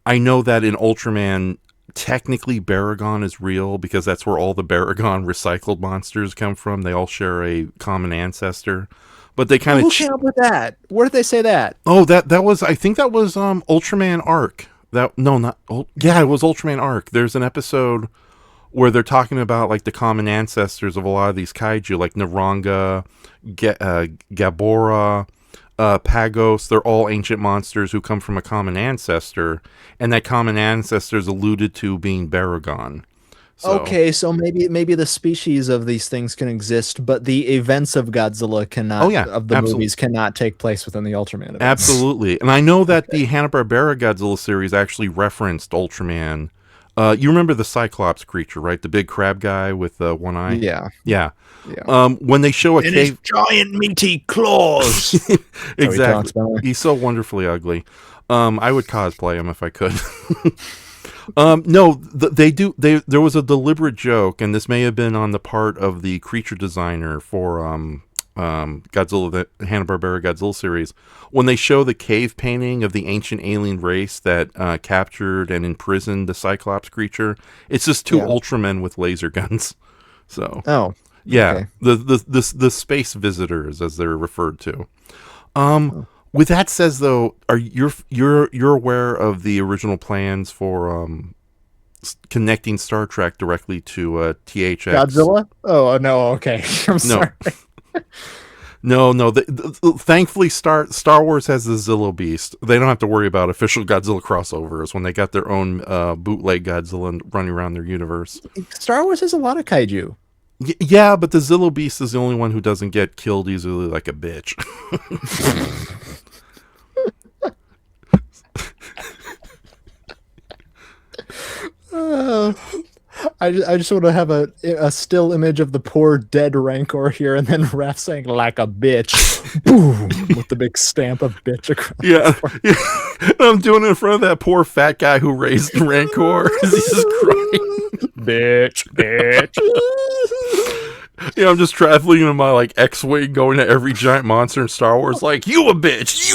I know that in Ultraman, technically Baragon is real because that's where all the Baragon recycled monsters come from. They all share a common ancestor. But they kind of... Who came up with that? Where did they say that? Oh, that was... I think that was Ultraman Arc. It was Ultraman Arc. There's an episode where they're talking about like the common ancestors of a lot of these kaiju, like Naranga, Gabora, Pagos. They're all ancient monsters who come from a common ancestor, and that common ancestor is alluded to being Baragon. Okay, so maybe the species of these things can exist, but the events of Godzilla cannot. Of the movies cannot take place within the Ultraman events. Absolutely, and I know that the Hanna-Barbera Godzilla series actually referenced Ultraman. You remember the Cyclops creature, right? The big crab guy with one eye. Yeah. When they show a cave, his giant meaty claws. Exactly. He's so wonderfully ugly. I would cosplay him if I could. No, they do. There was a deliberate joke, and this may have been on the part of the creature designer for Godzilla, the Hanna-Barbera Godzilla series, when they show the cave painting of the ancient alien race that captured and imprisoned the Cyclops creature. It's just two Ultramen with laser guns. So, okay. the space visitors, as they're referred to. With that says, though, you're aware of the original plans for connecting Star Trek directly to THX? Godzilla? Oh no, okay. I'm sorry. No. Thankfully, Star Wars has the Zillo Beast. They don't have to worry about official Godzilla crossovers when they got their own bootleg Godzilla running around their universe. Star Wars has a lot of kaiju. Yeah, but the Zillo Beast is the only one who doesn't get killed easily like a bitch. I just want to have a still image of the poor dead Rancor here, and then Raph saying like a bitch, boom, with the big stamp of bitch across. Yeah. I'm doing it in front of that poor fat guy who raised the Rancor. He's just crying, bitch. I'm just traveling in my like X-wing, going to every giant monster in Star Wars, like you a bitch,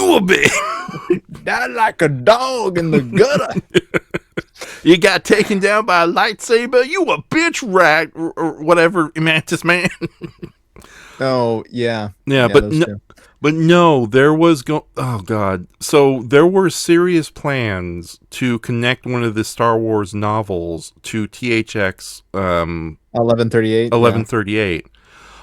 die like a dog in the gutter. You got taken down by a lightsaber. You a bitch, rat, or whatever, Mantis Man. Oh yeah, but But no, there was oh god. So there were serious plans to connect one of the Star Wars novels to THX 1138. 1138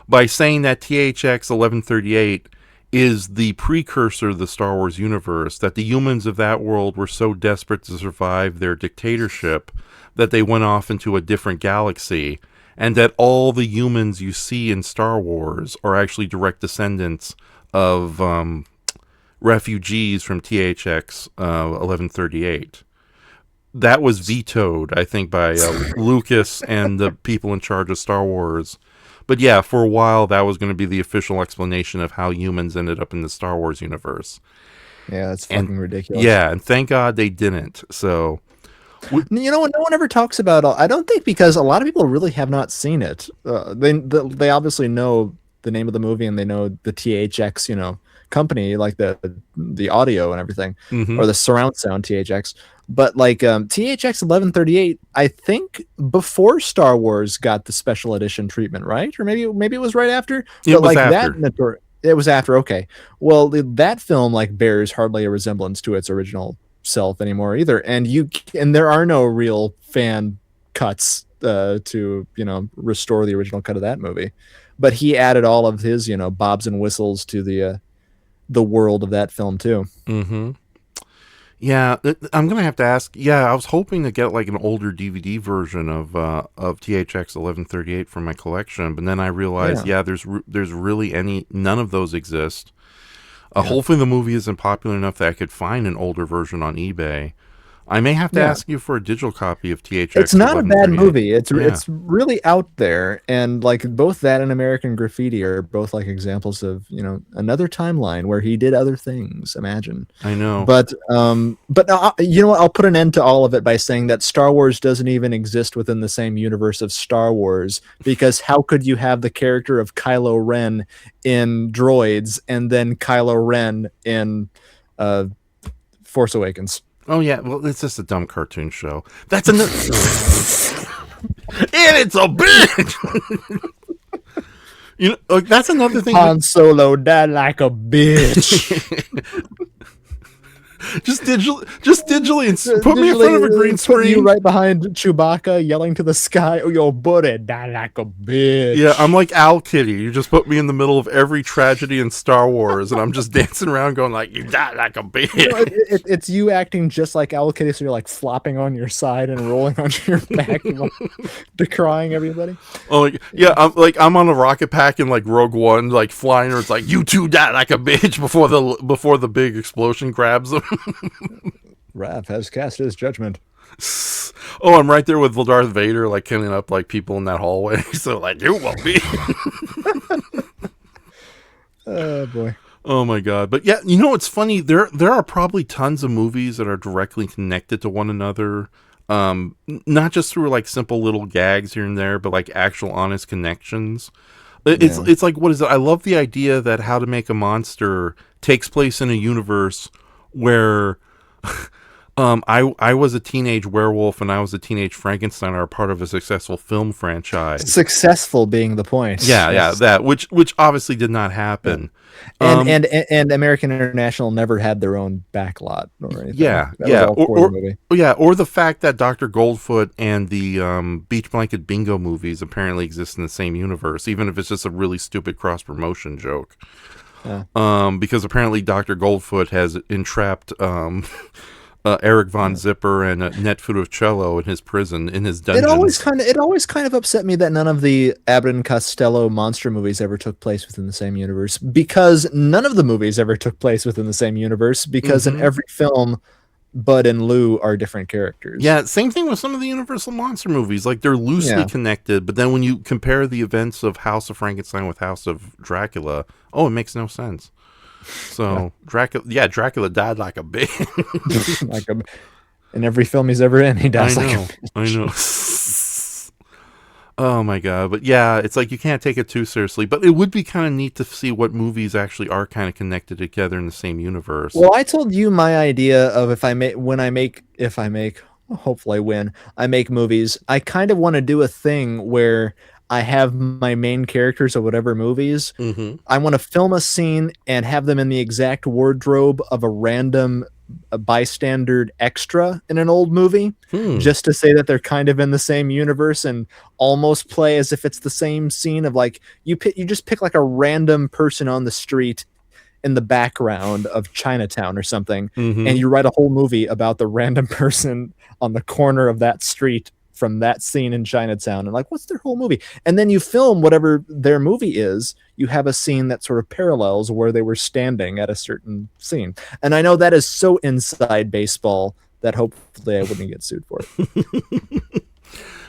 by saying that THX 1138 is the precursor of the Star Wars universe, that the humans of that world were so desperate to survive their dictatorship that they went off into a different galaxy, and that all the humans you see in Star Wars are actually direct descendants of refugees from THX 1138. That was vetoed, I think, by Lucas and the people in charge of Star Wars. But yeah, for a while, that was going to be the official explanation of how humans ended up in the Star Wars universe. Yeah, that's fucking ridiculous. Yeah, and thank God they didn't. So, You know, no one ever talks about. I don't think, because a lot of people really have not seen it. They obviously know the name of the movie, and they know the THX, company, like the audio and everything, or the surround sound THX. But like THX 1138, I think before Star Wars got the special edition treatment, right? Or maybe it was right after. It was after. It was after. Okay. Well, that film like bears hardly a resemblance to its original self anymore either, and there are no real fan cuts to restore the original cut of that movie. But he added all of his bobs and whistles to the world of that film too. Yeah, I'm gonna have to ask. Yeah, I was hoping to get like an older DVD version of THX 1138 from my collection, but then I realized, there's really none of those exist. Hopefully, the movie isn't popular enough that I could find an older version on eBay. I may have to ask you for a digital copy of THX. It's not a bad movie. It's really out there, and like both that and American Graffiti are both like examples of another timeline where he did other things. Imagine. I know, but you know what? I'll put an end to all of it by saying that Star Wars doesn't even exist within the same universe of Star Wars, because how could you have the character of Kylo Ren in Droids and then Kylo Ren in Force Awakens? Oh yeah, well, it's just a dumb cartoon show. That's another, and it's a bitch. That's another thing. Han Solo died like a bitch. just digitally, and put me in front of a green screen. You right behind Chewbacca, yelling to the sky, "Oh, your buddy died like a bitch." Yeah, I'm like Al Kitty. You just put me in the middle of every tragedy in Star Wars, and I'm just dancing around, going like, "You died like a bitch." It's you acting just like Al Kitty, so you're like flopping on your side and rolling on your back, decrying everybody. Oh yeah, I'm on a rocket pack in like Rogue One, like flying, or it's like, "You two died like a bitch" before the big explosion grabs them. Raph has cast his judgment. Oh, I'm right there with Darth Vader, like killing up like people in that hallway. So like, you will be. Oh boy. Oh my god. But yeah, it's funny. There are probably tons of movies that are directly connected to one another. Not just through like simple little gags here and there, but like actual honest connections. It's like, what is it? I love the idea that How to Make a Monster takes place in a universe where I was a teenage werewolf and I was a teenage Frankenstein are part of a successful film franchise. Successful being the point. Yeah, that which obviously did not happen. And American International never had their own backlot or anything. Or the fact that Dr. Goldfoot and the Beach Blanket Bingo movies apparently exist in the same universe, even if it's just a really stupid cross promotion joke. Because apparently Dr. Goldfoot has entrapped Eric Von Zipper and Net Funicello in his prison, in his dungeon. It always kind of upset me that none of the Abbott and Costello monster movies ever took place within the same universe, because none of the movies ever took place within the same universe, because in every film, Bud and Lou are different characters. Yeah, same thing with some of the Universal monster movies. Like, they're loosely connected, but then when you compare the events of House of Frankenstein with House of Dracula, it makes no sense. So Dracula died like a bitch. In every film he's ever in, he dies like a bitch. I know. Oh my god. But yeah, it's like you can't take it too seriously. But it would be kind of neat to see what movies actually are kind of connected together in the same universe. Well, I told you my idea of hopefully when I make movies, I kind of want to do a thing where I have my main characters of whatever movies. Mm-hmm. I want to film a scene and have them in the exact wardrobe of a random bystander extra in an old movie, just to say that they're kind of in the same universe and almost play as if it's the same scene of like you just pick like a random person on the street in the background of Chinatown or something, and you write a whole movie about the random person on the corner of that street from that scene in Chinatown, and like, what's their whole movie? And then you film whatever their movie is. You have a scene that sort of parallels where they were standing at a certain scene. And I know that is so inside baseball that hopefully I wouldn't get sued for it.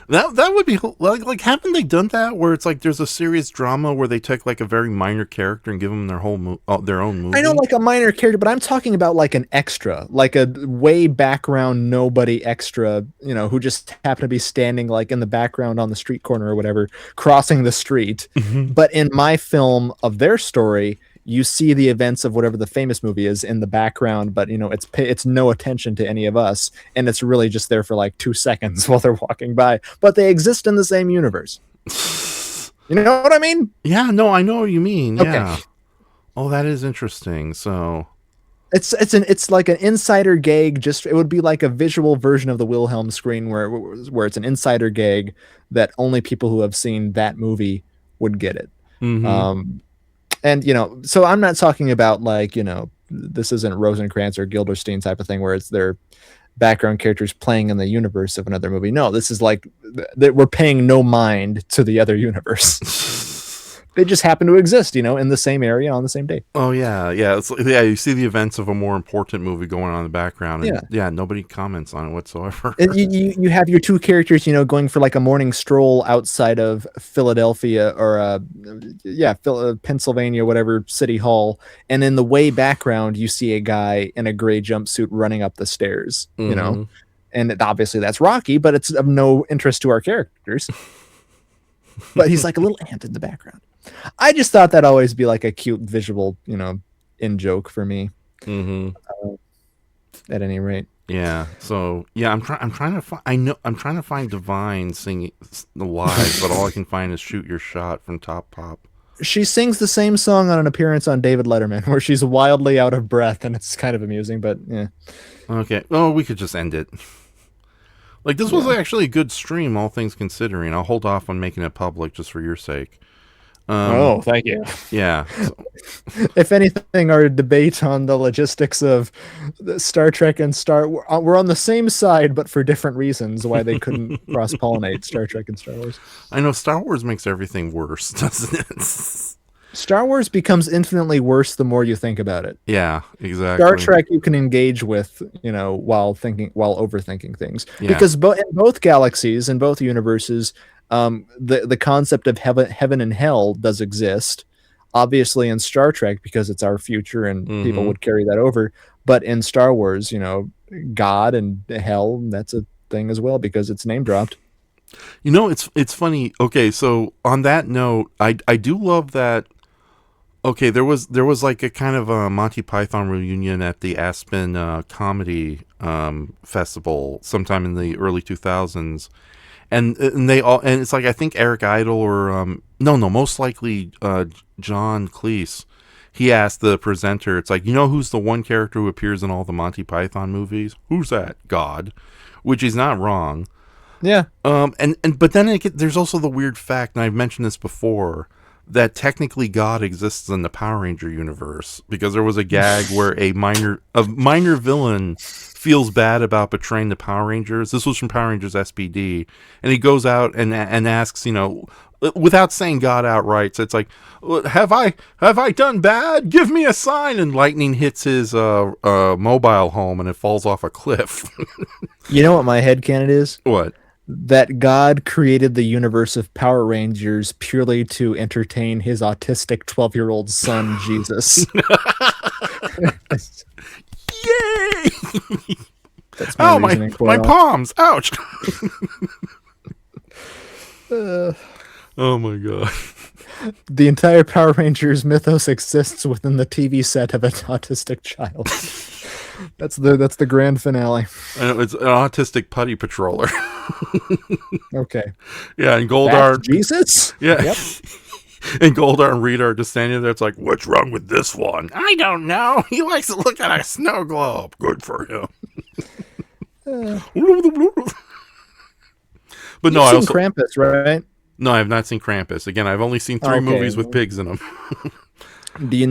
That would be like haven't they done that where it's like there's a serious drama where they take like a very minor character and give them their whole their own movie? I know, like a minor character, but I'm talking about like an extra, like a way background nobody extra, you know, who just happened to be standing like in the background on the street corner or whatever, crossing the street. But in my film of their story, you see the events of whatever the famous movie is in the background, but you know, it's no attention to any of us, and it's really just there for like 2 seconds while they're walking by, but they exist in the same universe. You know what I mean? Yeah, no, I know what you mean. Okay. Yeah. Oh, that is interesting. So it's like an insider gag. Just it would be like a visual version of the Wilhelm screen where it's an insider gag that only people who have seen that movie would get it. And you know, so I'm not talking about like, you know, this isn't Rosencrantz or Gilderstein type of thing where it's their background characters playing in the universe of another movie. No, this is like that we're paying no mind to the other universe. They just happen to exist, you know, in the same area on the same day. Oh yeah, yeah. You see the events of a more important movie going on in the background, and nobody comments on it whatsoever. And you have your two characters, you know, going for like a morning stroll outside of Philadelphia or Pennsylvania, whatever city hall, and in the way background you see a guy in a gray jumpsuit running up the stairs, you know, and obviously that's Rocky, but it's of no interest to our characters. But he's like a little ant in the background. I just thought that'd always be like a cute visual, you know, in joke for me. At any rate. Yeah. So yeah, I'm trying to find. I'm trying to find Divine singing live, but all I can find is "Shoot Your Shot" from Top Pop. She sings the same song on an appearance on David Letterman, where she's wildly out of breath, and it's kind of amusing. But yeah. Okay. Oh, we could just end it. Like this was actually a good stream, all things considering. I'll hold off on making it public just for your sake. Thank you. Yeah. So. If anything, our debate on the logistics of Star Trek and we're on the same side, but for different reasons why they couldn't cross-pollinate Star Trek and Star Wars. I know Star Wars makes everything worse, doesn't it? Star Wars becomes infinitely worse the more you think about it. Yeah, exactly. Star Trek you can engage with, you know, while overthinking things. Yeah. Because in both galaxies, in both universes, the concept of heaven and hell does exist. Obviously in Star Trek because it's our future and people would carry that over. But in Star Wars, you know, God and hell, that's a thing as well because it's name dropped. You know, it's funny. Okay, so on that note, I do love that. Okay, there was like a kind of a Monty Python reunion at the Aspen Comedy Festival sometime in the early 2000s, and it's like I think Eric Idle or most likely John Cleese. He asked the presenter, it's like, you know who's the one character who appears in all the Monty Python movies? Who's that? God, which he's not wrong. Yeah. But then there's also the weird fact, and I've mentioned this before, that technically God exists in the Power Ranger universe because there was a gag where a minor villain feels bad about betraying the Power Rangers. This was from Power Rangers SPD, and he goes out and asks, you know, without saying God outright. So it's like, have I done bad? Give me a sign. And lightning hits his mobile home, and it falls off a cliff. You know what my headcanon is? What? That God created the universe of Power Rangers purely to entertain his autistic 12-year-old son, Jesus. Yay! That's my my palms! Ouch! Oh my god. The entire Power Rangers mythos exists within the TV set of an autistic child. That's the grand finale. And it's an autistic putty patroller. Okay. Yeah, and That's Goldar. Jesus? Yeah. Yep. And Goldar and Rita are just standing there. It's like, what's wrong with this one? I don't know. He likes to look at a snow globe. Good for him. But no, You've I seen also Krampus, right? no, I have not seen Krampus. Again, I've only seen 3 Okay. movies with pigs in them. Do you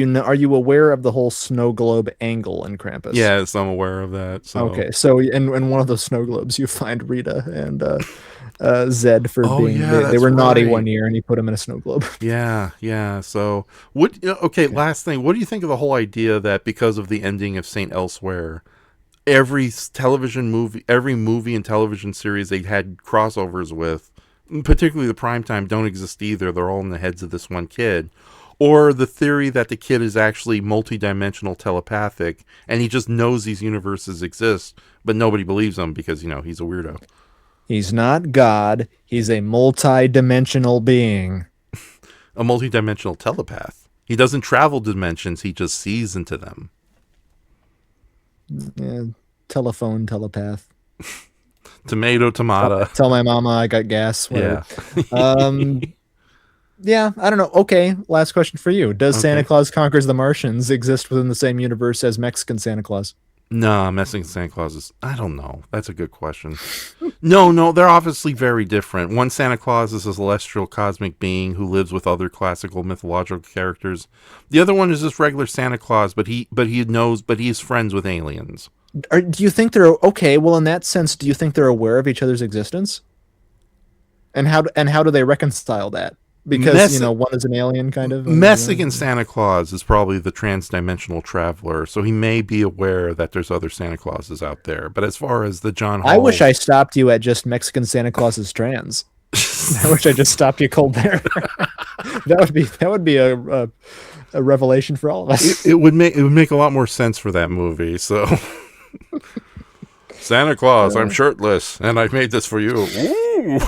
know, are you aware of the whole snow globe angle in Krampus? Yes, I'm aware of that. So Okay, so in one of those snow globes, you find Rita and Zed for Oh, being yeah, they that's were naughty right. one year, and he put them in a snow globe. Yeah. So, what? Okay, last thing. What do you think of the whole idea that because of the ending of Saint Elsewhere, every movie and television series they had crossovers with, particularly the primetime, don't exist either. They're all in the heads of this one kid. Or the theory that the kid is actually multidimensional telepathic and he just knows these universes exist, but nobody believes him because, he's a weirdo. He's not God. He's a multi-dimensional being. A multidimensional telepath. He doesn't travel dimensions, he just sees into them. Yeah, telephone telepath. Tomato. Tell my mama I got gas. Whatever. Yeah. Yeah, I don't know. Okay, last question for you. Does Santa Okay. Claus Conquers the Martians exist within the same universe as Mexican Santa Claus? No, Messing Santa Claus is... I don't know. That's a good question. No, they're obviously very different. One Santa Claus is a celestial cosmic being who lives with other classical mythological characters. The other one is just regular Santa Claus, but he's friends with aliens. Do you think they're okay? Well, in that sense, do you think they're aware of each other's existence? And how do they reconcile that? Because one is an alien, kind of. Mexican Santa Claus is probably the transdimensional traveler, so he may be aware that there's other Santa Clauses out there. But as far as the John Hall... I wish I stopped you at just Mexican Santa Claus is trans. I wish I just stopped you cold there. that would be a revelation for all of us. It would make a lot more sense for that movie. So, Santa Claus, I'm shirtless, and I made this for you. Ooh.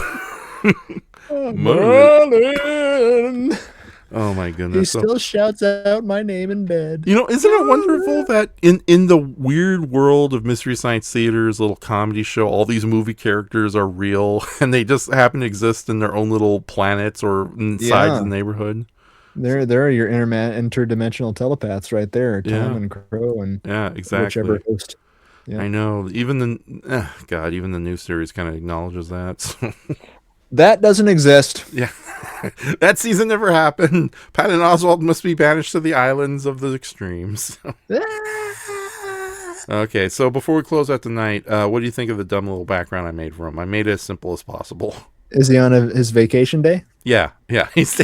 Merlin. Oh my He goodness! still shouts out my name in bed. Isn't it wonderful that in the weird world of Mystery Science Theater's little comedy show, all these movie characters are real and they just happen to exist in their own little planets or inside the neighborhood. There are your interdimensional telepaths right there, Tom and Crow and exactly. whichever host. Yeah. I know. Even the new series kind of acknowledges that. So. That doesn't exist. Yeah. That season never happened. Pat and Oswald must be banished to the islands of the extremes. Okay, so before we close out the night, what do you think of the dumb little background I made for him? I made it as simple as possible. Is he on his vacation day? Yeah. He's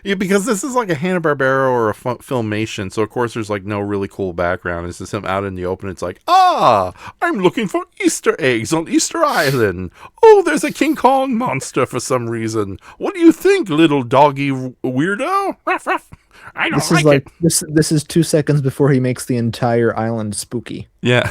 because this is like a Hanna-Barbera or a Filmation, so of course there's like no really cool background. It's just him out in the open. It's like, I'm looking for Easter eggs on Easter Island. Oh, there's a King Kong monster for some reason. What do you think, little doggy weirdo? Ruff, ruff. I don't like it. This is 2 seconds before he makes the entire island spooky. Yeah.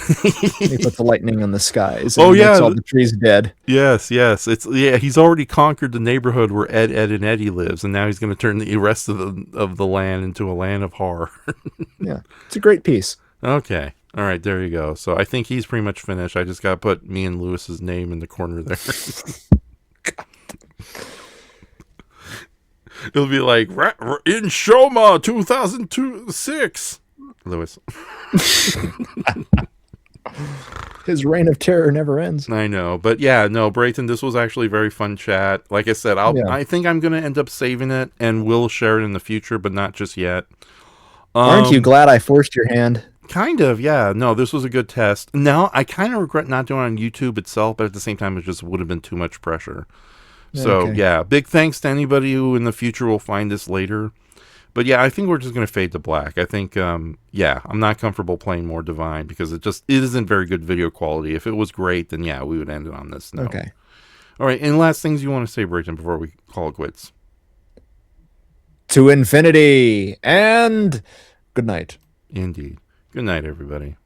He puts the lightning in the skies. Oh, And yeah. makes all the trees dead. Yes. He's already conquered the neighborhood where Ed, and Eddie lives, and now he's going to turn the rest of the land into a land of horror. Yeah, it's a great piece. Okay. All right, there you go. So I think he's pretty much finished. I just got to put me and Lewis's name in the corner there. It'll be like, in Shoma 2006. Lewis. His reign of terror never ends. I know. But yeah, no, Brayton, this was actually a very fun chat. Like I said, I think I'm going to end up saving it and we'll share it in the future, but not just yet. Aren't you glad I forced your hand? Kind of, yeah. No, this was a good test. Now, I kind of regret not doing it on YouTube itself, but at the same time, it just would have been too much pressure. So, yeah, big thanks to anybody who in the future will find this later. But yeah, I think we're just going to fade to black. I think, I'm not comfortable playing more Divine because it isn't very good video quality. If it was great, then yeah, we would end it on this note. Okay. All right, and last things you want to say, Brayton, before we call it quits? To infinity and good night. Indeed. Good night, everybody.